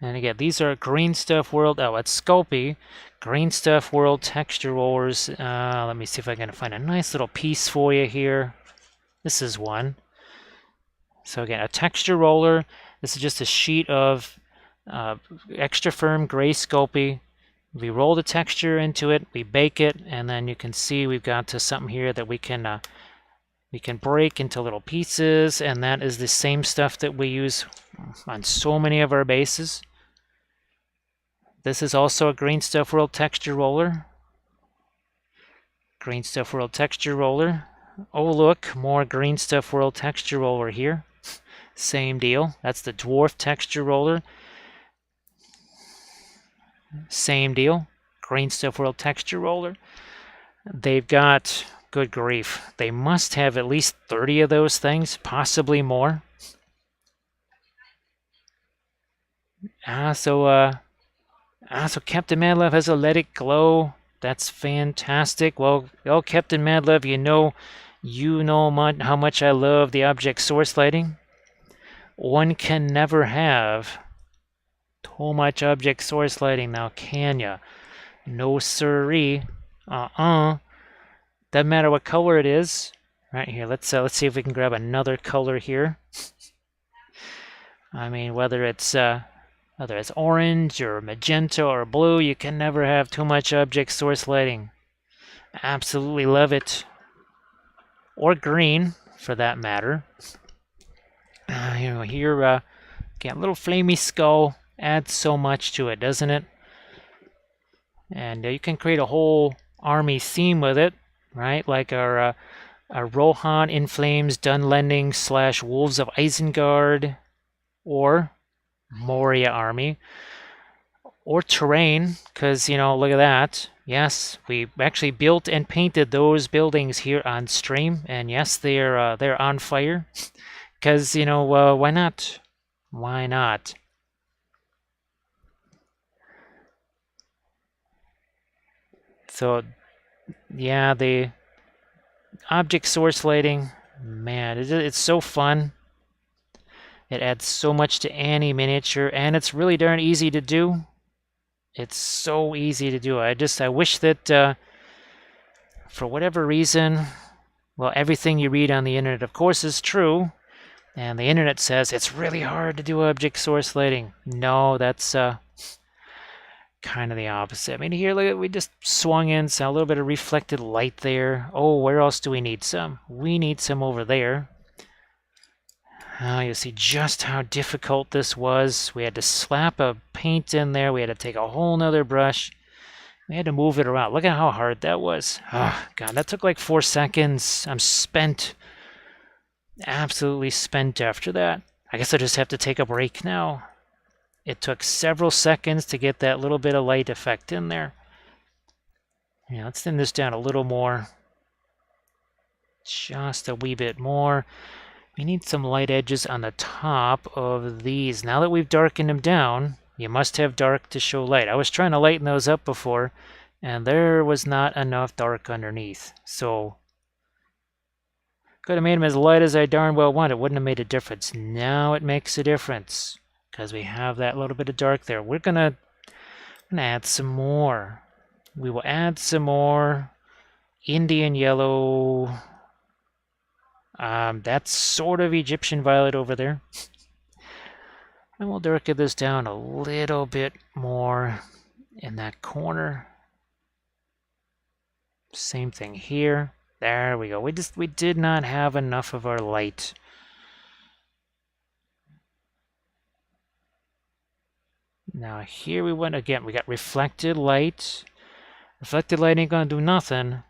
and again, these are Green Stuff World. Oh, it's Sculpey. Green Stuff World texture rollers. Let me see if I can find a nice little piece for you here. This is one. So again, a texture roller. This is just a sheet of extra firm gray Sculpey. We roll the texture into it, we bake it, and then you can see we've got to something here that we can break into little pieces, and that is the same stuff that we use on so many of our bases. This is also a Green Stuff World texture roller. Green Stuff World texture roller. Oh look, more Green Stuff World texture roller here. Same deal. That's the dwarf texture roller. Same deal. Green Stuff World texture roller. They've got, good grief, they must have at least 30 of those things, possibly more. So Captain Madlove has a Let It Glow. That's fantastic. Well, Captain Madlove, you know how much I love the object source lighting. One can never have too much object source lighting now, can ya? No siree. Doesn't matter what color it is. Right here, let's see if we can grab another color here. I mean, whether it's orange or magenta or blue, you can never have too much object source lighting. Absolutely love it. Or green, for that matter. Here, get a little flamey skull adds so much to it, doesn't it? And you can create a whole army theme with it, right? Like our Rohan in Flames, Dunlending / Wolves of Isengard, or Moria army, or terrain, because, look at that. Yes, we actually built and painted those buildings here on stream, and yes, they're on fire, because, why not? Why not? So, yeah, the object source lighting, man, it's so fun. It adds so much to any miniature, and it's really darn easy to do. It's so easy to do. I wish that, for whatever reason, well, everything you read on the internet, of course, is true, and the internet says it's really hard to do object source lighting. No, that's kind of the opposite. I mean, here, look, we just swung in, so a little bit of reflected light there. Oh, where else do we need some? We need some over there. You see just how difficult this was. We had to slap a paint in there. We had to take a whole nother brush. We had to move it around. Look at how hard that was. Oh, God, that took like 4 seconds. I'm spent. Absolutely spent after that. I guess I just have to take a break now. It took several seconds to get that little bit of light effect in there. Yeah, let's thin this down a little more. Just a wee bit more. We need some light edges on the top of these. Now that we've darkened them down, you must have dark to show light. I was trying to lighten those up before, and there was not enough dark underneath. So, could have made them as light as I darn well wanted. It wouldn't have made a difference. Now it makes a difference, because we have that little bit of dark there. We're gonna add some more. We will add some more Indian yellow. That's sort of Egyptian violet over there. And we'll darken this down a little bit more in that corner. Same thing here. There we go. We did not have enough of our light. Now here we went again. We got reflected light. Reflected light ain't gonna do nothing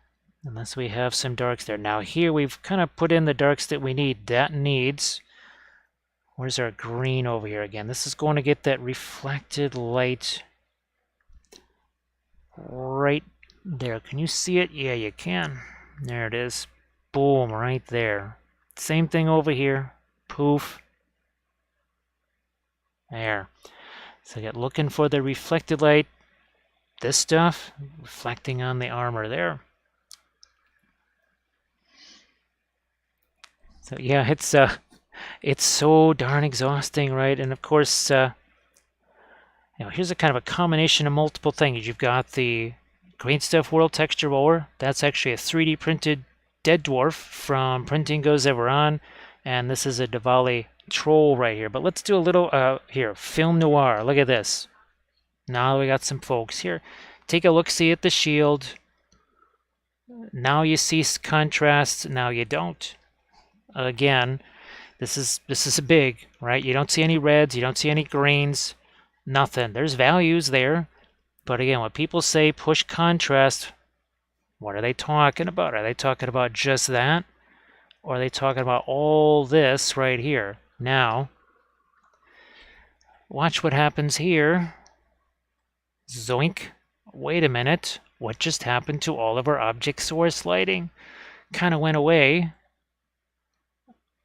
unless we have some darks there. Now here we've kind of put in the darks that we need. That needs, where's our green over here again? This is going to get that reflected light right there. Can you see it? Yeah, you can. There it is. Boom, right there. Same thing over here. Poof. There. So I got looking for the reflected light. This stuff reflecting on the armor there. So yeah, it's so darn exhausting, right? And of course, here's a kind of a combination of multiple things. You've got the Green Stuff World texture roller. That's actually a 3D printed dead dwarf from Printing Goes Ever On, and this is a Diwali troll right here. But let's do a little here, film noir. Look at this. Now we got some folks here. take a look-see at the shield. Now you see contrast, now you don't. Again, this is big, right? You don't see any reds, you don't see any greens, nothing. There's values there, but again, when people say push contrast, what are they talking about? Are they talking about just that? Or are they talking about all this right here? Now, watch what happens here. Zoink. Wait a minute. What just happened to all of our object source lighting? Kind of went away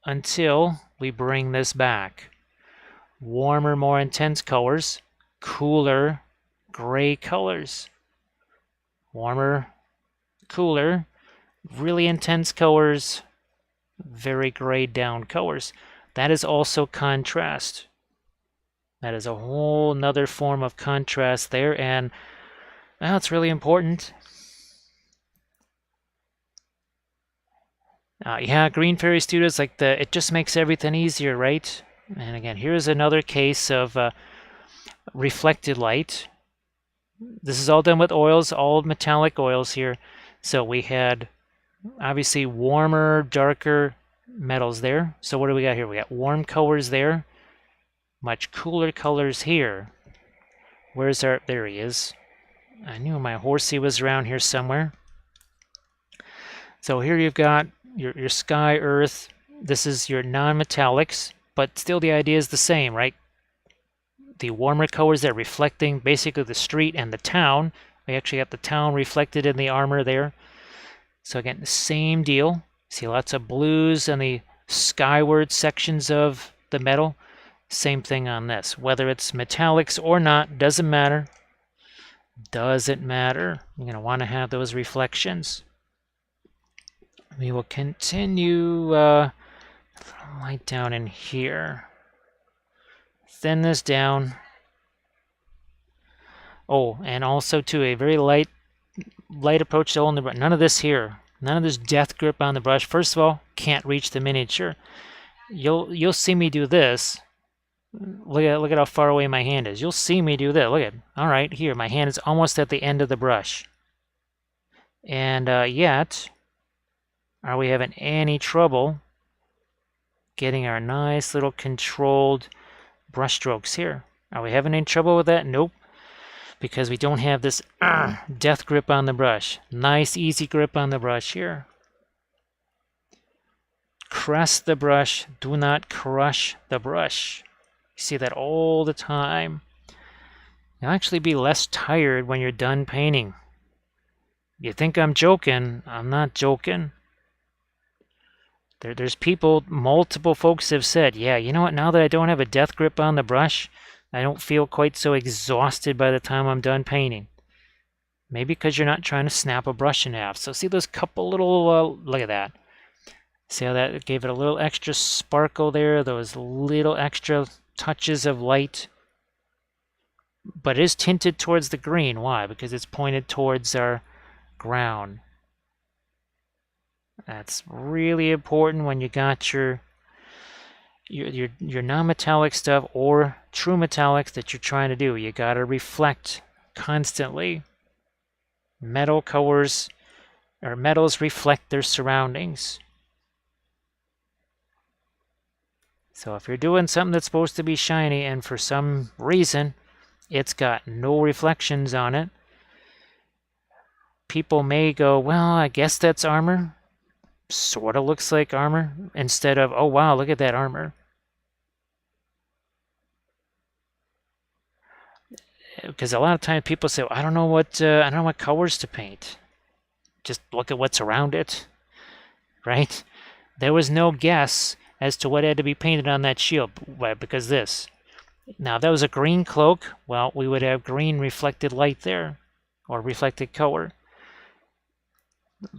until we bring this back. Warmer, more intense colors, cooler, gray colors. Warmer, cooler, really intense colors, very grayed down colors. That is also contrast. That is a whole nother form of contrast there, and well, it's really important. Yeah, Green Fairy Studios, like it just makes everything easier, right? And again, here's another case of reflected light. This is all done with oils, all metallic oils here. So we had obviously warmer, darker metals there. So what do we got here? We got warm colors there, much cooler colors here. Where's our, there he is. I knew my horsey was around here somewhere. So here you've got your sky, earth. This is your non-metallics, but still the idea is the same, right? The warmer colors that are reflecting basically the street and the town. We actually got the town reflected in the armor there. So again, the same deal. See lots of blues in the skyward sections of the metal. Same thing on this. Whether it's metallics or not, doesn't matter. Doesn't matter. You're going to want to have those reflections. We will continue light down in here. Thin this down. Oh, and also to a very light approach to holding the brush. None of this here. None of this death grip on the brush. First of all, can't reach the miniature. You'll see me do this. Look at how far away my hand is. You'll see me do that. Look at it. All right, here my hand is almost at the end of the brush. And yet, are we having any trouble getting our nice little controlled brush strokes here? Are we having any trouble with that? Nope. Because we don't have this death grip on the brush. Nice, easy grip on the brush here. Crest the brush. Do not crush the brush. You see that all the time. You'll actually be less tired when you're done painting. You think I'm joking? I'm not joking. There's people, multiple folks have said, yeah, you know what, now that I don't have a death grip on the brush, I don't feel quite so exhausted by the time I'm done painting. Maybe because you're not trying to snap a brush in half. So see those couple little, look at that. See how that gave it a little extra sparkle there, those little extra touches of light. But it is tinted towards the green. Why? Because it's pointed towards our ground. That's really important when you got your non-metallic stuff or true metallics that you're trying to do. You got to reflect constantly. Metal colors or metals reflect their surroundings. So if you're doing something that's supposed to be shiny and for some reason it's got no reflections on it, people may go, well, I guess that's armor. Sort of looks like armor, instead of, oh wow, look at that armor. Because a lot of times people say, well, I don't know what colors to paint. Just look at what's around it, right? There was no guess as to what had to be painted on that shield. Why? Because this. Now, if that was a green cloak, well, we would have green reflected light there, or reflected color.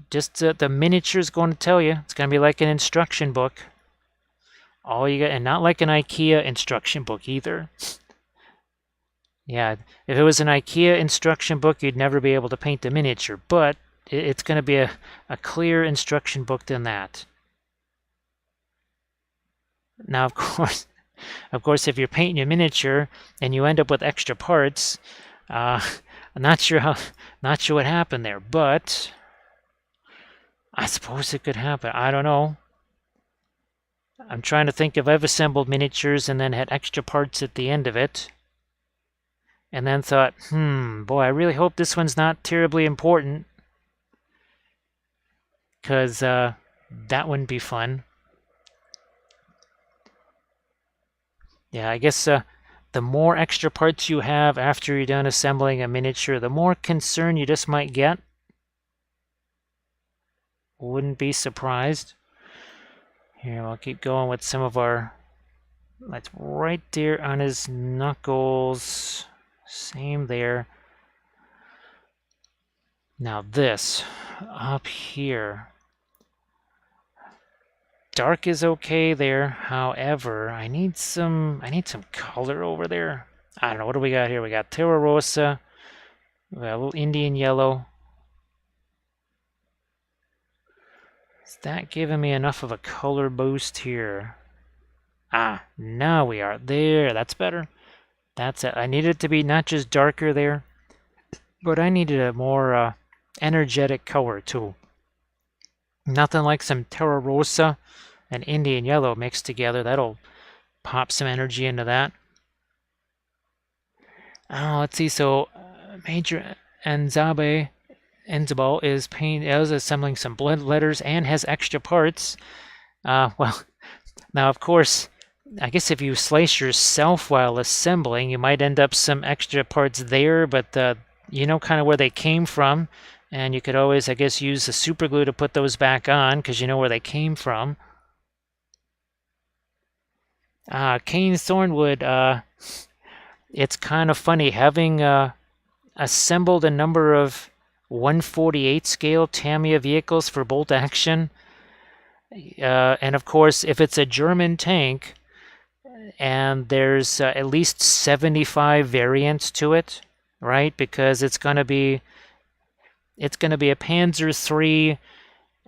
Just the miniature is going to tell you. It's going to be like an instruction book. All you got, and not like an IKEA instruction book either. Yeah, if it was an IKEA instruction book, you'd never be able to paint the miniature. But it's going to be a clear instruction book than that. Now, of course, if you're painting a miniature and you end up with extra parts, I'm not sure how, not sure what happened there, but I suppose it could happen. I don't know. I'm trying to think if I've assembled miniatures and then had extra parts at the end of it. And then thought, boy, I really hope this one's not terribly important. Because that wouldn't be fun. Yeah, I guess the more extra parts you have after you're done assembling a miniature, the more concern you just might get. Wouldn't be surprised. Here, I'll keep going with some of our... That's right there on his knuckles. Same there. Now this, up here. Dark is okay there. However, I need some color over there. I don't know, what do we got here? We got Terra Rosa. We got a little Indian yellow. Is that giving me enough of a color boost here? Ah, now we are. There, that's better. That's it. I needed it to be not just darker there, but I needed a more energetic color too. Nothing like some Terra Rosa and Indian yellow mixed together. That'll pop some energy into that. Oh, let's see. So Major Enzabal is assembling some blood letters and has extra parts. Well, now of course, I guess if you slice yourself while assembling, you might end up some extra parts there, but you know kind of where they came from, and you could always, I guess, use the super glue to put those back on because you know where they came from. Cane Thornwood, it's kind of funny having assembled a number of 1/48 scale Tamiya vehicles for bolt action. And of course, if it's a German tank and there's at least 75 variants to it, right? Because it's going to be a Panzer III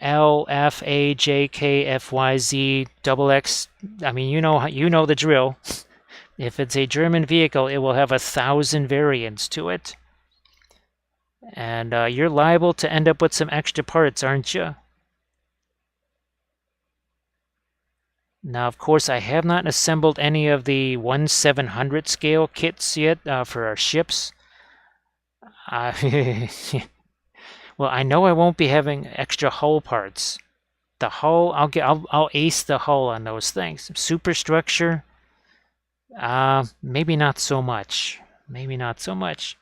LFAJKFYZ double X. I mean, you know the drill. If it's a German vehicle, it will have 1,000 variants to it. And you're liable to end up with some extra parts, aren't you? Now, of course, I have not assembled any of the 1/700 scale kits yet for our ships. Well, I know I won't be having extra hull parts. The hull, I'll ace the hull on those things. Superstructure, maybe not so much. Maybe not so much.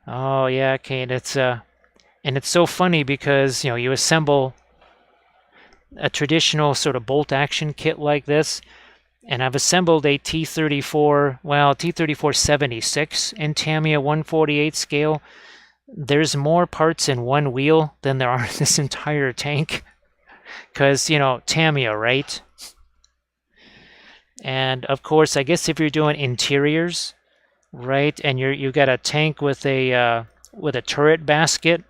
Oh yeah, okay. And it's so funny because you assemble a traditional sort of bolt action kit like this, and I've assembled a T-34-76 in Tamiya 1/48 scale. There's more parts in one wheel than there are in this entire tank, because Tamiya, right? And of course, I guess if you're doing interiors, right, and you got a tank with a turret basket,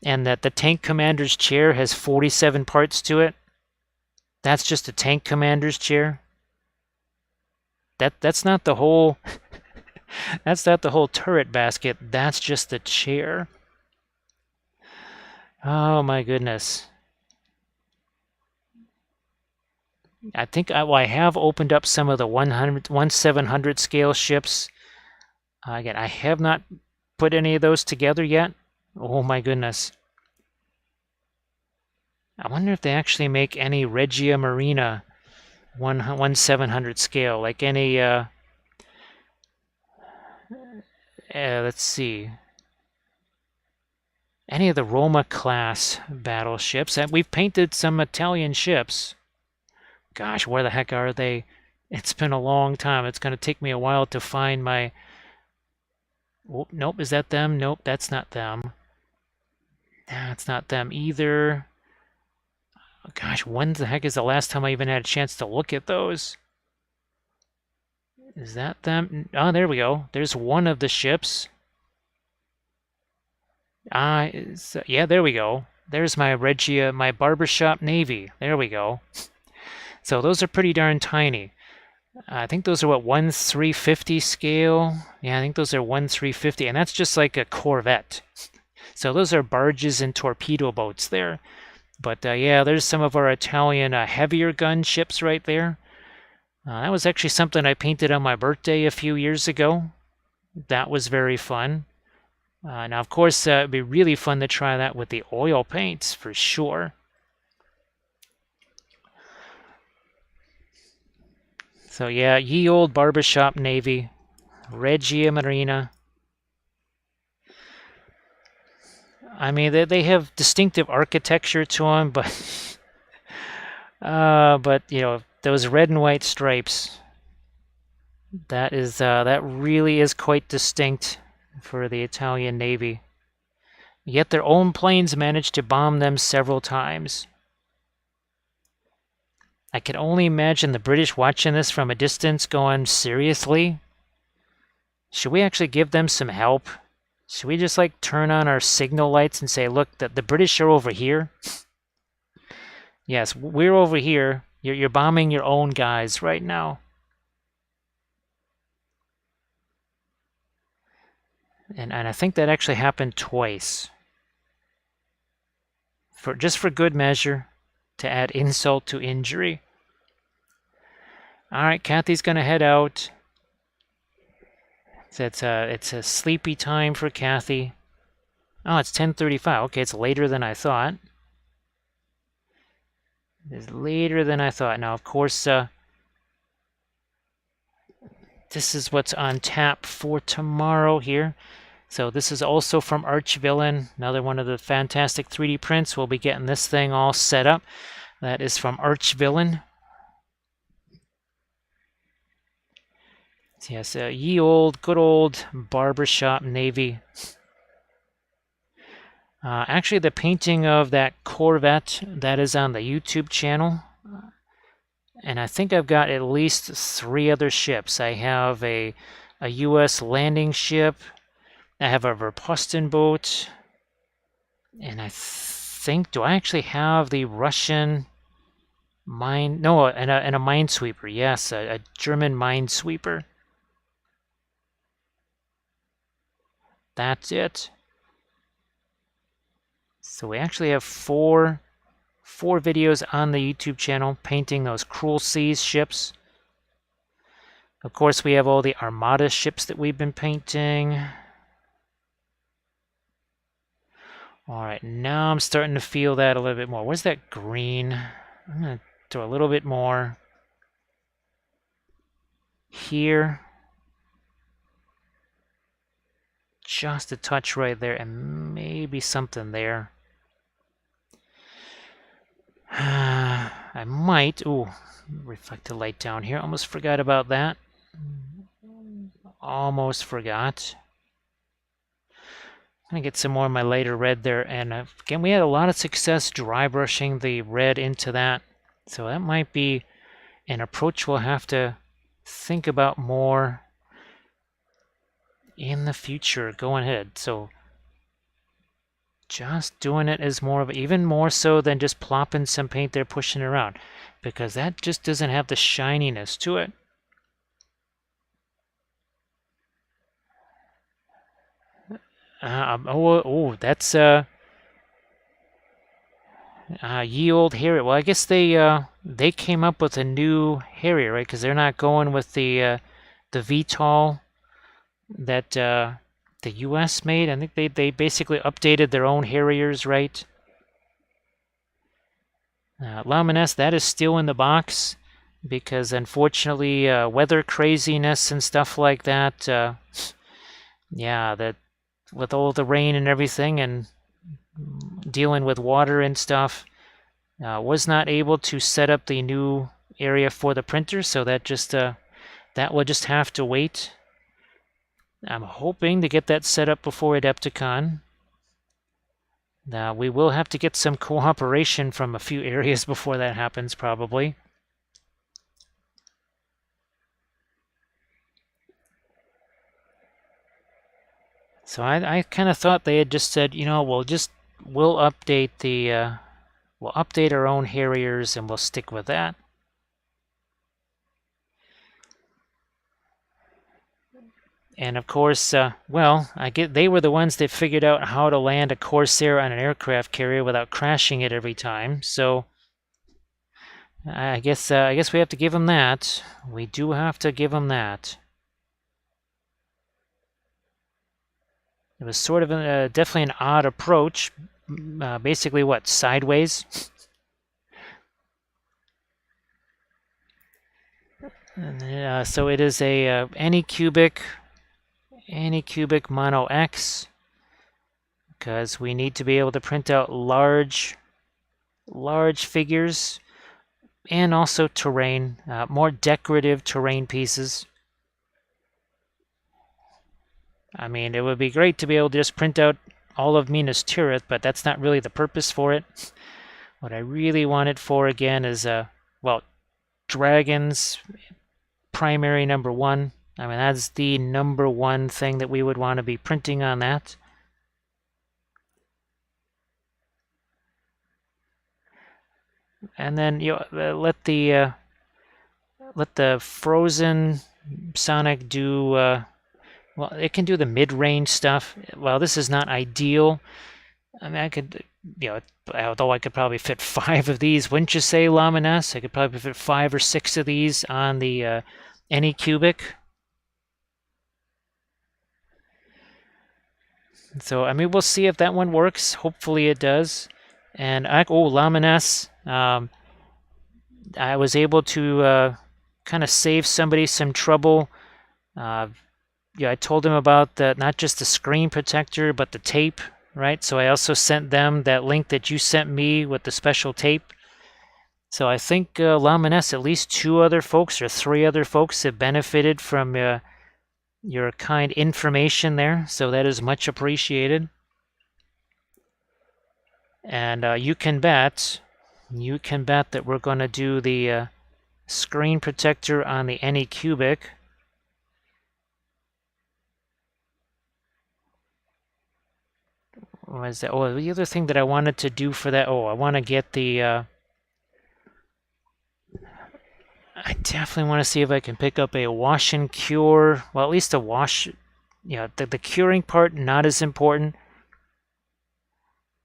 and that the tank commander's chair has 47 parts to it. That's just a tank commander's chair. That's not the whole that's not the whole turret basket. That's just the chair. Oh my goodness. I think I have opened up some of the 1/700 scale ships. Again, I have not put any of those together yet. Oh my goodness. I wonder if they actually make any Regia Marina 1/700 scale, like any, let's see, any of the Roma class battleships. And we've painted some Italian ships. Gosh, where the heck are they? It's been a long time. It's going to take me a while to find my... Oh, nope, is that them? Nope, that's not them. That's not them either. Gosh, when the heck is the last time I even had a chance to look at those? Is that them? Oh, there we go. There's one of the ships. Yeah, there we go. There's my Regia, my barbershop navy. There we go. So those are pretty darn tiny. I think those are what, 1/350 scale? Yeah, I think those are 1/350, and that's just like a corvette. So those are barges and torpedo boats there. But yeah, there's some of our Italian heavier gun ships right there. That was actually something I painted on my birthday a few years ago. That was very fun. Now, of course, it'd be really fun to try that with the oil paints for sure. So yeah, ye old barbershop navy, Regia Marina. I mean, they have distinctive architecture to them, but you know, those red and white stripes. That really is quite distinct for the Italian Navy. Yet their own planes managed to bomb them several times. I can only imagine the British watching this from a distance going, seriously? Should we actually give them some help? Should we just like turn on our signal lights and say, look, the British are over here? Yes, we're over here. You're bombing your own guys right now. And I think that actually happened twice. Just for good measure, to add insult to injury. All right, Kathy's gonna head out. So it's a sleepy time for Kathy. Oh, it's 10:35. Okay, it's later than I thought. It's later than I thought. Now, of course, this is what's on tap for tomorrow here. So this is also from Archvillain, another one of the fantastic 3D prints. We'll be getting this thing all set up. That is from Archvillain. Yes, ye old, good old barbershop navy. Actually, the painting of that Corvette, that is on the YouTube channel. And I think I've got at least 3 other ships. I have a U.S. landing ship. I have a Verposten boat. And I think, do I actually have the Russian mine? No, and a minesweeper. Yes, a German minesweeper. That's it. So we actually have four videos on the YouTube channel painting those Cruel Seas ships. Of course, we have all the Armada ships that we've been painting. All right, now I'm starting to feel that a little bit more. Where's that green? I'm going to throw a little bit more here. Just a touch right there, and maybe something there. I might, ooh, reflect the light down here. Almost forgot about that. Almost forgot. I'm going to get some more of my lighter red there. And again, we had a lot of success dry brushing the red into that. So that might be an approach we'll have to think about more in the future going ahead. So just doing it as more of, even more so than just plopping some paint there, pushing it around, because that just doesn't have the shininess to it. That's ye old Harrier. Well, I guess they came up with a new Harrier, right? Because they're not going with the VTOL that the U.S. made. I think they basically updated their own Harriers, right? Laminess, that is still in the box because unfortunately weather craziness and stuff like that. Yeah, that with all the rain and everything and dealing with water and stuff, was not able to set up the new area for the printer, so that will just have to wait. I'm hoping to get that set up before Adepticon. Now, we will have to get some cooperation from a few areas before that happens, probably. So I kind of thought they had just said, you know, we'll update our own Harriers and we'll stick with that. And of course, well, they were the ones that figured out how to land a Corsair on an aircraft carrier without crashing it every time. So I guess we have to give them that. We do have to give them that. It was sort of definitely an odd approach. Basically, what, sideways? So it is a Anycubic Mono X, because we need to be able to print out large figures and also terrain, more decorative terrain pieces. I mean, it would be great to be able to just print out all of Minas Tirith, but that's not really the purpose for it. What I really want it for, again, is, well, dragons, primary number 1. I mean, that's the number 1 thing that we would want to be printing on that. And then let the frozen Sonic do, well, it can do the mid-range stuff. Well, this is not ideal. I mean, I could, although I could probably fit 5 of these, wouldn't you say, Laminus? I could probably fit 5 or 6 of these on the Anycubic. So, I mean, we'll see if that one works. Hopefully it does. And, Laminus, I was able to kind of save somebody some trouble. I told him about not just the screen protector, but the tape, right? So I also sent them that link that you sent me with the special tape. So I think Laminus, at least 2 other folks or 3 other folks have benefited from your kind information there. So that is much appreciated. And you can bet that we're going to do the screen protector on the Anycubic. What was that? Oh, the other thing that I wanted to do for that. Oh, I want to get the. I definitely want to see if I can pick up a wash and cure. Well, at least a wash. The curing part, not as important.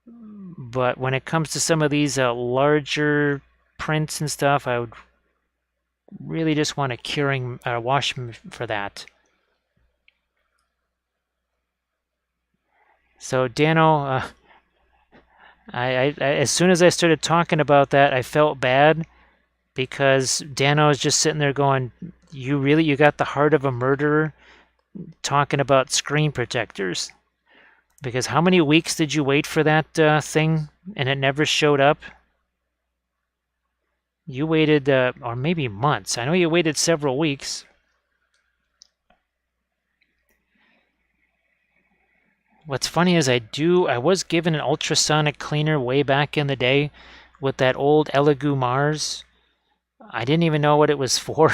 But when it comes to some of these larger prints and stuff, I would really just want a curing wash for that. So Dano, I as soon as I started talking about that, I felt bad because Dano was just sitting there going, you got the heart of a murderer talking about screen protectors. Because how many weeks did you wait for that thing and it never showed up? You waited, or maybe months. I know you waited several weeks. What's funny is I was given an ultrasonic cleaner way back in the day with that old Elegoo Mars. I didn't even know what it was for.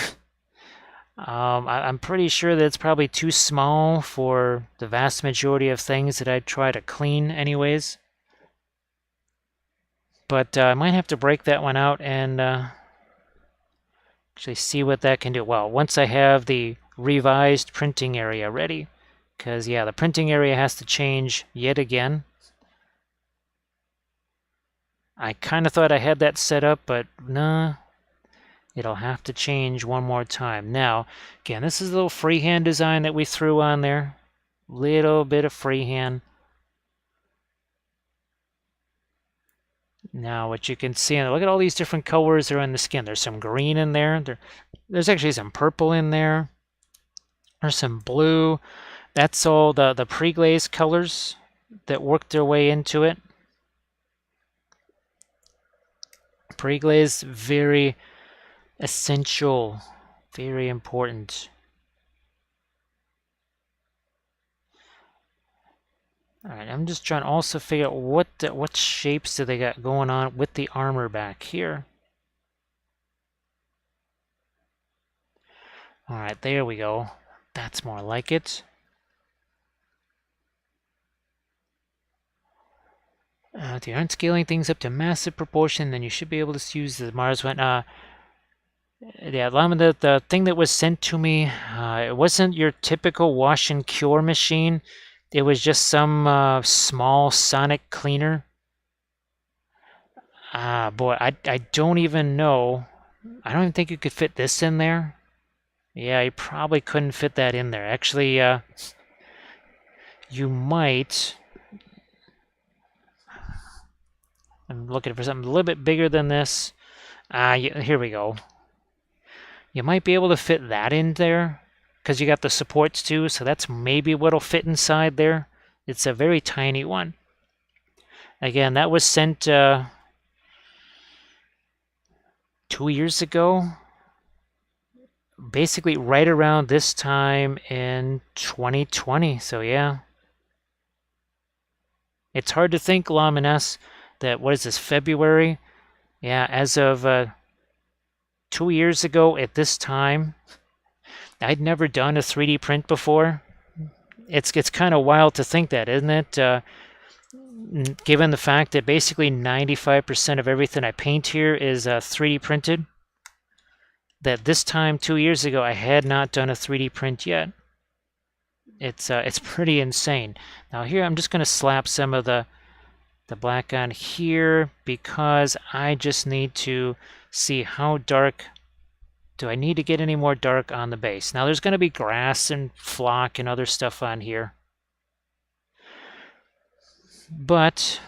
I'm pretty sure that it's probably too small for the vast majority of things that I'd try to clean anyways. But I might have to break that one out and actually see what that can do. Well, once I have the revised printing area ready. Because, yeah, the printing area has to change yet again. I kind of thought I had that set up, but nah. It'll have to change one more time. Now, again, this is a little freehand design that we threw on there. Little bit of freehand. Now, what you can see, look at all these different colors that are in the skin. There's some green in there. There's actually some purple in there. There's some blue. That's all the pre-glaze colors that worked their way into it. Pre-glaze, very essential, very important. All right, I'm just trying to also figure out what shapes do they got going on with the armor back here. All right, there we go. That's more like it. If you aren't scaling things up to massive proportion, then you should be able to use the Mars one. Yeah, the thing that was sent to me, it wasn't your typical wash and cure machine. It was just some small sonic cleaner. Ah, boy, I don't even know. I don't even think you could fit this in there. Yeah, you probably couldn't fit that in there. Actually, you might. I'm looking for something a little bit bigger than this. Here we go. You might be able to fit that in there because you got the supports too, so that's maybe what'll fit inside there. It's a very tiny one. Again, that was sent 2 years ago, basically right around this time in 2020. So yeah, it's hard to think, Laminess, that what is this, February? Yeah, as of 2 years ago at this time, I'd never done a 3D print before. It's kind of wild to think that, isn't it? Given the fact that basically 95% of everything I paint here is 3D printed, that this time 2 years ago I had not done a 3D print yet. It's pretty insane. Now here I'm just going to slap some of the black on here because I just need to see how dark do I need to get any more dark on the base. Now there's going to be grass and flock and other stuff on here, but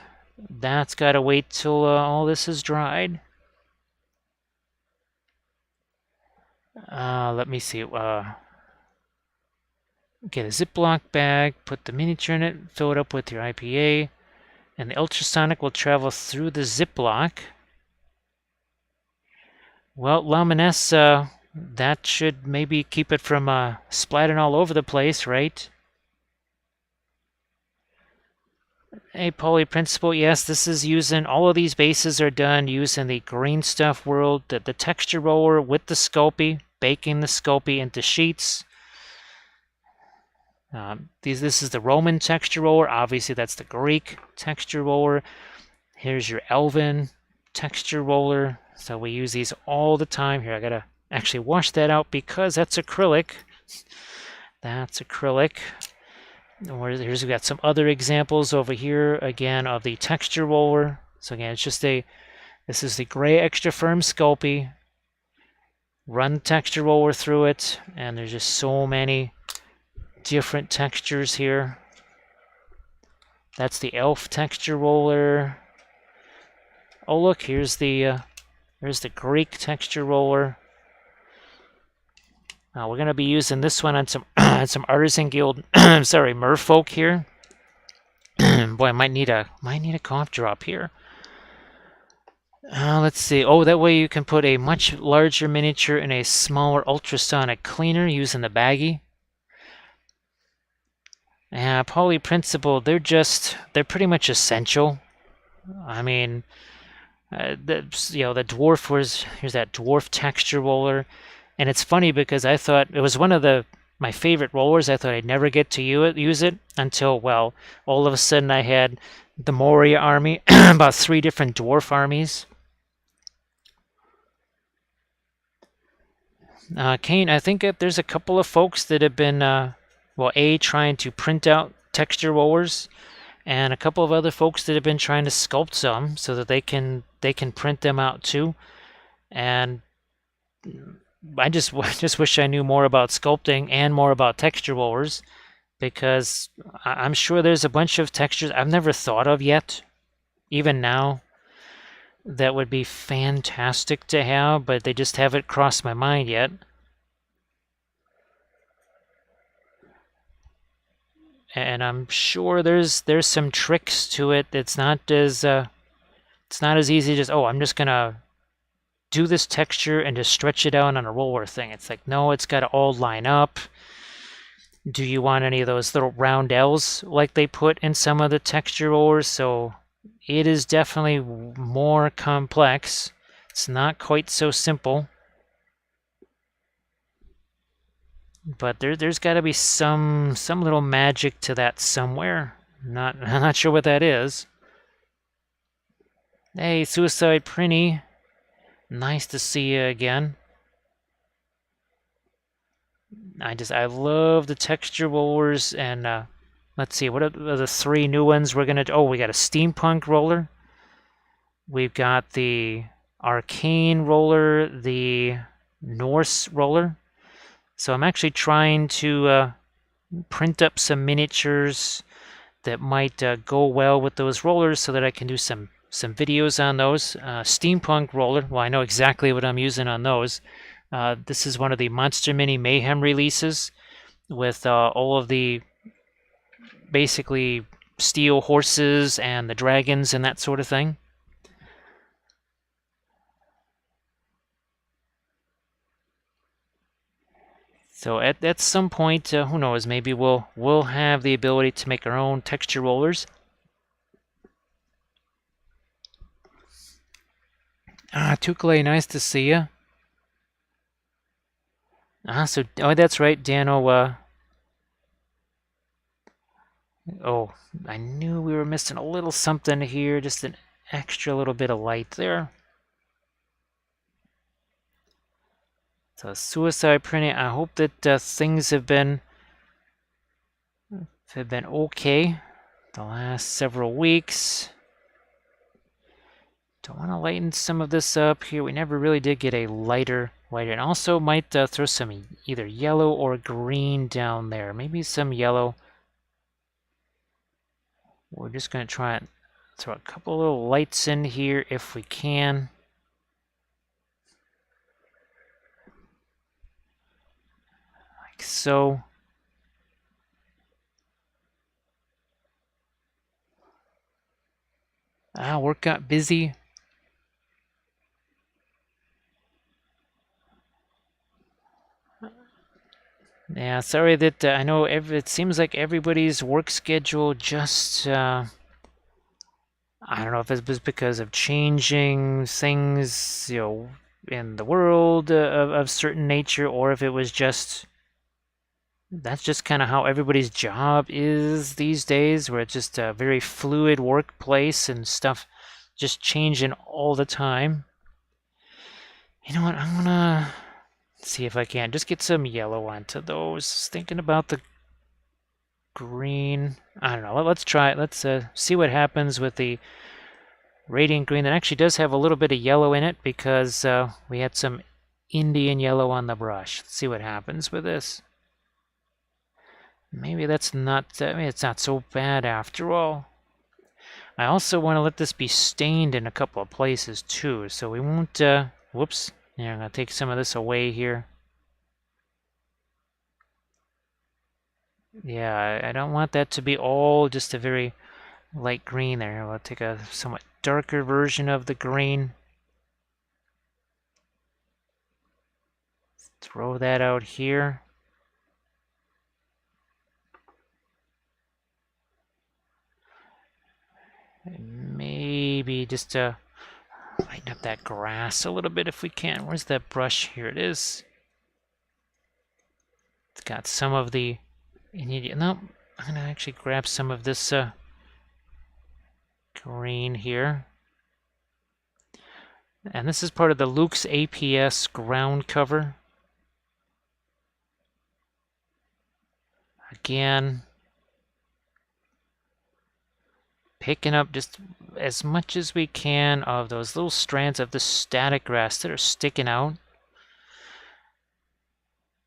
that's got to wait till all this is dried. Let me see. Get a Ziploc bag, put the miniature in it, fill it up with your IPA, and the ultrasonic will travel through the Ziploc. Well, Laminesse, that should maybe keep it from splatting all over the place, right? Hey, Poly Principle, yes, this is using, all of these bases are done using the green stuff world, the texture roller with the Sculpey, baking the Sculpey into sheets. This is the Roman texture roller. Obviously, that's the Greek texture roller. Here's your Elven texture roller. So we use these all the time. Here, I gotta actually wash that out because that's acrylic. That's acrylic. Here's we got some other examples over here again of the texture roller. So again, it's just this is the gray extra firm Sculpey. Run the texture roller through it, and there's just so many different textures here. That's the elf texture roller. Oh look, here's the Greek texture roller. We're going to be using this one on some some Artisan Guild, sorry, merfolk here. Boy, I might need a cough drop here. Let's see. Oh, that way you can put a much larger miniature in a smaller ultrasonic cleaner using the baggie. Yeah, Poly Principle, they're pretty much essential. I mean, the dwarf here's that dwarf texture roller. And it's funny because I thought it was one of my favorite rollers. I thought I'd never get to use it until, well, all of a sudden I had the Moria army, about 3 different dwarf armies. Kane, I think that there's a couple of folks that have been, trying to print out texture rollers, and a couple of other folks that have been trying to sculpt some so that they can print them out too. And I just wish I knew more about sculpting and more about texture rollers, because I'm sure there's a bunch of textures I've never thought of yet, even now, that would be fantastic to have, but they just haven't crossed my mind yet. And I'm sure there's some tricks to it. It's not as easy as just, oh, I'm just gonna do this texture and just stretch it out on a roller thing. It's like, no, it's got to all line up. Do you want any of those little roundels like they put in some of the texture rollers? So it is definitely more complex. It's not quite so simple. But there's got to be some little magic to that somewhere. I'm not sure what that is. Hey, Suicide Prinny. Nice to see you again. I love the texture rollers, and let's see, what are the three new ones we're gonna do? Oh, we got a steampunk roller. We've got the arcane roller, the Norse roller. So I'm actually trying to print up some miniatures that might go well with those rollers so that I can do some videos on those. Steampunk roller, well, I know exactly what I'm using on those. This is one of the Monster Mini Mayhem releases with all of the basically steel horses and the dragons and that sort of thing. So at some point, who knows? Maybe we'll have the ability to make our own texture rollers. Tukle, nice to see you. Oh, that's right, Dano. Oh, I knew we were missing a little something here, just an extra little bit of light there. So suicide printing. I hope that things have been okay the last several weeks. Don't want to lighten some of this up here. We never really did get a lighter. And also might throw some either yellow or green down there. Maybe some yellow. We're just going to try and throw a couple little lights in here if we can. Like so. Work got busy. Yeah, sorry that I know it seems like everybody's work schedule just, I don't know if it was because of changing things, in the world of certain nature, or if it was just, that's just kind of how everybody's job is these days, where it's just a very fluid workplace and stuff just changing all the time. You know what, I'm gonna see if I can just get some yellow onto those. Thinking about the green. I don't know. Let's try it. Let's see what happens with the radiant green. That actually does have a little bit of yellow in it because we had some Indian yellow on the brush. Let's see what happens with this. Maybe that's not. It's not so bad after all. I also want to let this be stained in a couple of places too, so we won't. Whoops. Yeah, I'm gonna take some of this away here. Yeah, I don't want that to be all just a very light green there. We'll take a somewhat darker version of the green. Throw that out here. And maybe just lighten up that grass a little bit if we can. Where's that brush? Here it is. It's got some of the... No, I'm going to actually grab some of this green here. And this is part of the Luke's APS ground cover. Again, picking up just as much as we can of those little strands of the static grass that are sticking out.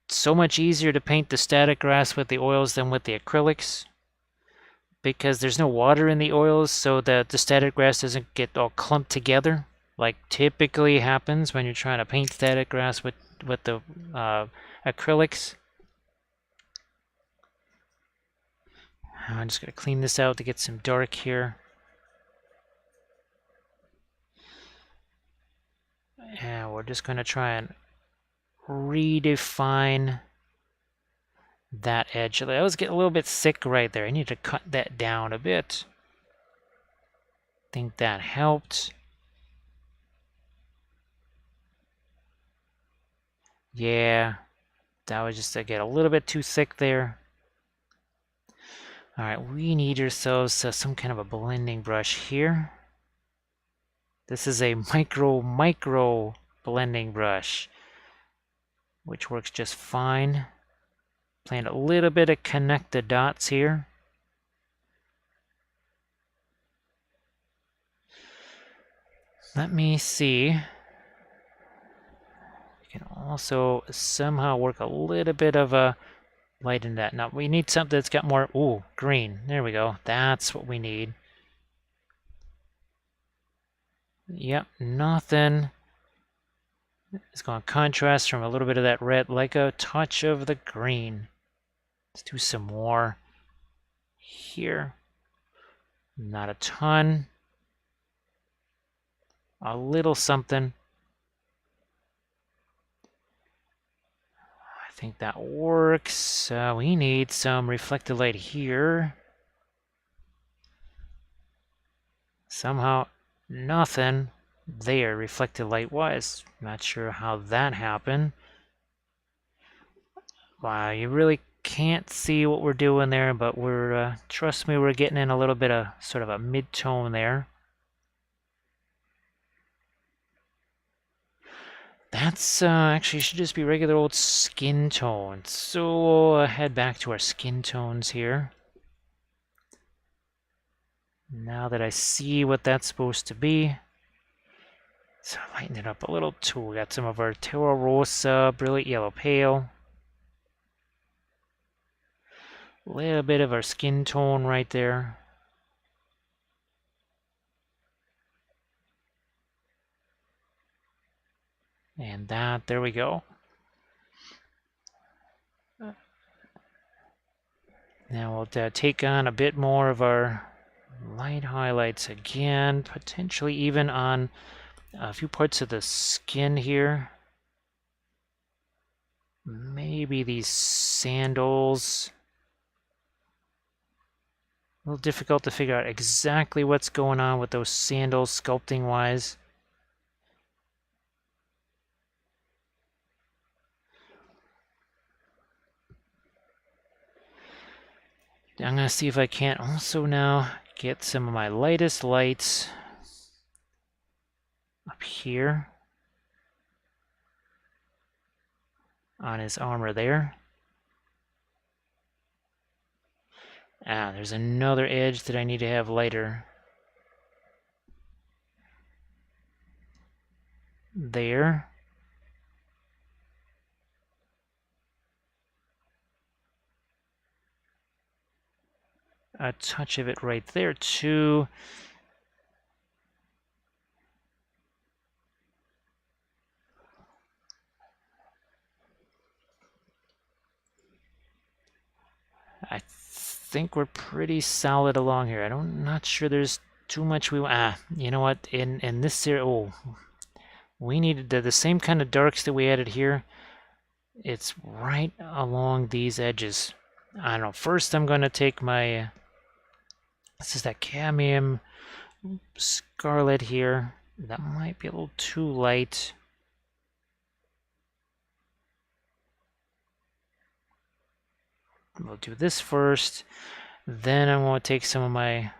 It's so much easier to paint the static grass with the oils than with the acrylics because there's no water in the oils, so that the static grass doesn't get all clumped together like typically happens when you're trying to paint static grass with the acrylics. I'm just going to clean this out to get some dark here. And we're just going to try and redefine that edge. That was getting a little bit thick right there. I need to cut that down a bit. Think that helped. Yeah, that was just to get a little bit too thick there. All right, we need ourselves some kind of a blending brush here. This is a micro blending brush, which works just fine. Playing a little bit of connect the dots here. Let me see. You can also somehow work a little bit of a light in that. Now we need something that's got more, ooh, green. There we go. That's what we need. Yep, nothing. It's going to contrast from a little bit of that red, like a touch of the green. Let's do some more here. Not a ton. A little something. I think that works. We need some reflected light here. Somehow nothing there reflected light-wise. Not sure how that happened. Wow, you really can't see what we're doing there, but we're, trust me, we're getting in a little bit of sort of a mid-tone there. That's actually should just be regular old skin tones. So we'll head back to our skin tones here. Now that I see what that's supposed to be. So lighten it up a little too. We got some of our Terra Rosa, Brilliant Yellow Pale. A little bit of our skin tone right there. And that, there we go. Now we'll take on a bit more of our light highlights again, potentially even on a few parts of the skin here. Maybe these sandals. A little difficult to figure out exactly what's going on with those sandals sculpting wise. I'm going to see if I can't also now get some of my lightest lights up here on his armor there. Ah, there's another edge that I need to have lighter. There. A touch of it right there too. I think we're pretty solid along here. I'm not sure there's too much we want. You know what? In this area, oh, we needed the same kind of darks that we added here. It's right along these edges. I don't know. First, I'm going to take my, this is that cadmium scarlet here. That might be a little too light. We'll do this first. Then I want to take some of my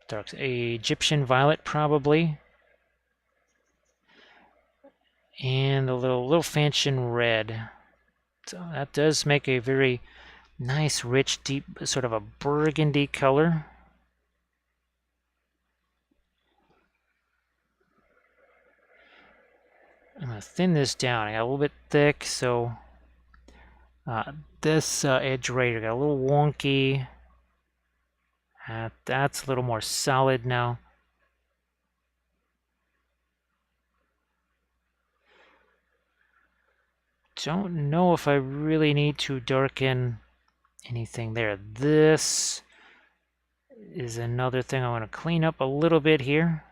darks. Egyptian violet, probably. And a little fanchon red. So that does make a very nice, rich, deep, sort of a burgundy color. I'm going to thin this down. I got a little bit thick, so this edge right here got a little wonky. That's a little more solid now. Don't know if I really need to darken anything there. This is another thing I want to clean up a little bit here.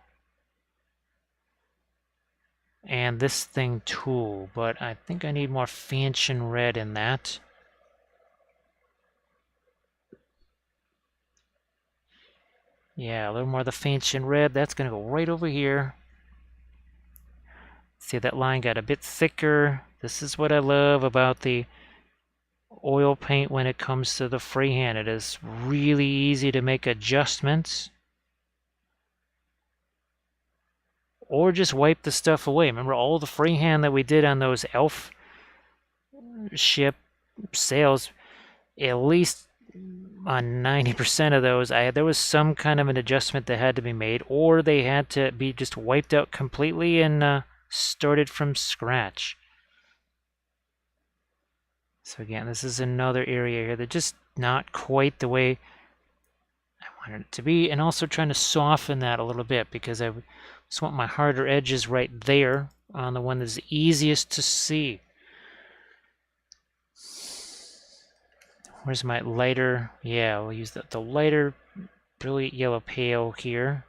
And this thing too, but I think I need more fanchon red in that. Yeah, a little more of the fanchon red. That's going to go right over here. See, that line got a bit thicker. This is what I love about the oil paint when it comes to the freehand. It is really easy to make adjustments. Or just wipe the stuff away. Remember all the freehand that we did on those elf ship sails, at least on 90% of those, there was some kind of an adjustment that had to be made, or they had to be just wiped out completely and started from scratch. So again, this is another area here that just not quite the way I wanted it to be, and also trying to soften that a little bit because I just want my harder edges right there on the one that's easiest to see. Where's my lighter? Yeah, we'll use the lighter brilliant yellow pale here.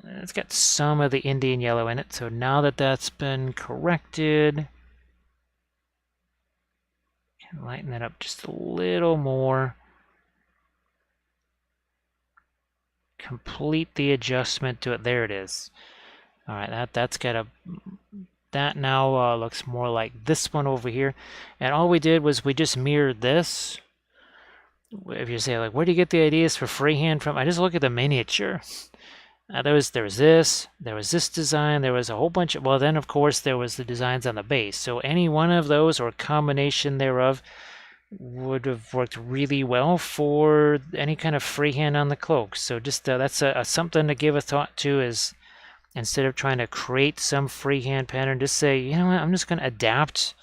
It's got some of the Indian yellow in it, so now that that's been corrected, can lighten that up just a little more. Complete the adjustment to it. There it is. All right, that's got a that now looks more like this one over here. And all we did was we just mirrored this. If you say, like, where do you get the ideas for freehand from? I just look at the miniature. There was this design, there was a whole bunch of, well, then of course there was the designs on the base. So any one of those or combination thereof would have worked really well for any kind of freehand on the cloak. So just that's something to give a thought to, is instead of trying to create some freehand pattern, just say, you know what, I'm just going to adapt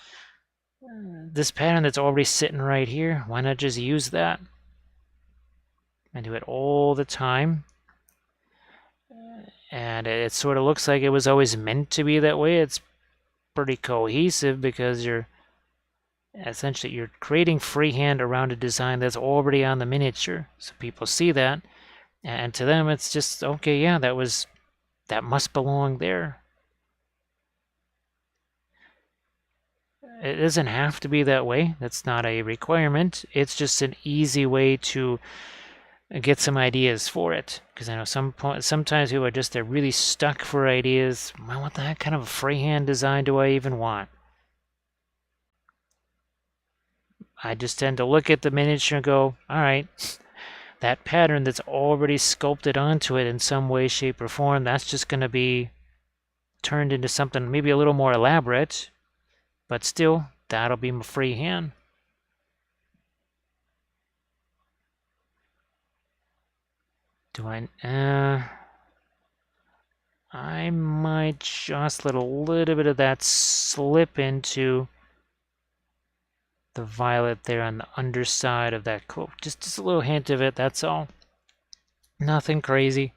this pattern that's already sitting right here. Why not just use that? And do it all the time. And it sort of looks like it was always meant to be that way. It's pretty cohesive because you're creating freehand around a design that's already on the miniature. So people see that, and to them it's just, okay, yeah, that must belong there. It doesn't have to be that way. That's not a requirement. It's just an easy way to get some ideas for it. Because I know sometimes people are they're really stuck for ideas. Well, what the heck kind of a freehand design do I even want? I just tend to look at the miniature and go, all right, that pattern that's already sculpted onto it in some way, shape, or form, that's just going to be turned into something maybe a little more elaborate, but still, that'll be my freehand. Do I might just let a little bit of that slip into the violet there on the underside of that cloak. Just a little hint of it, that's all. Nothing crazy.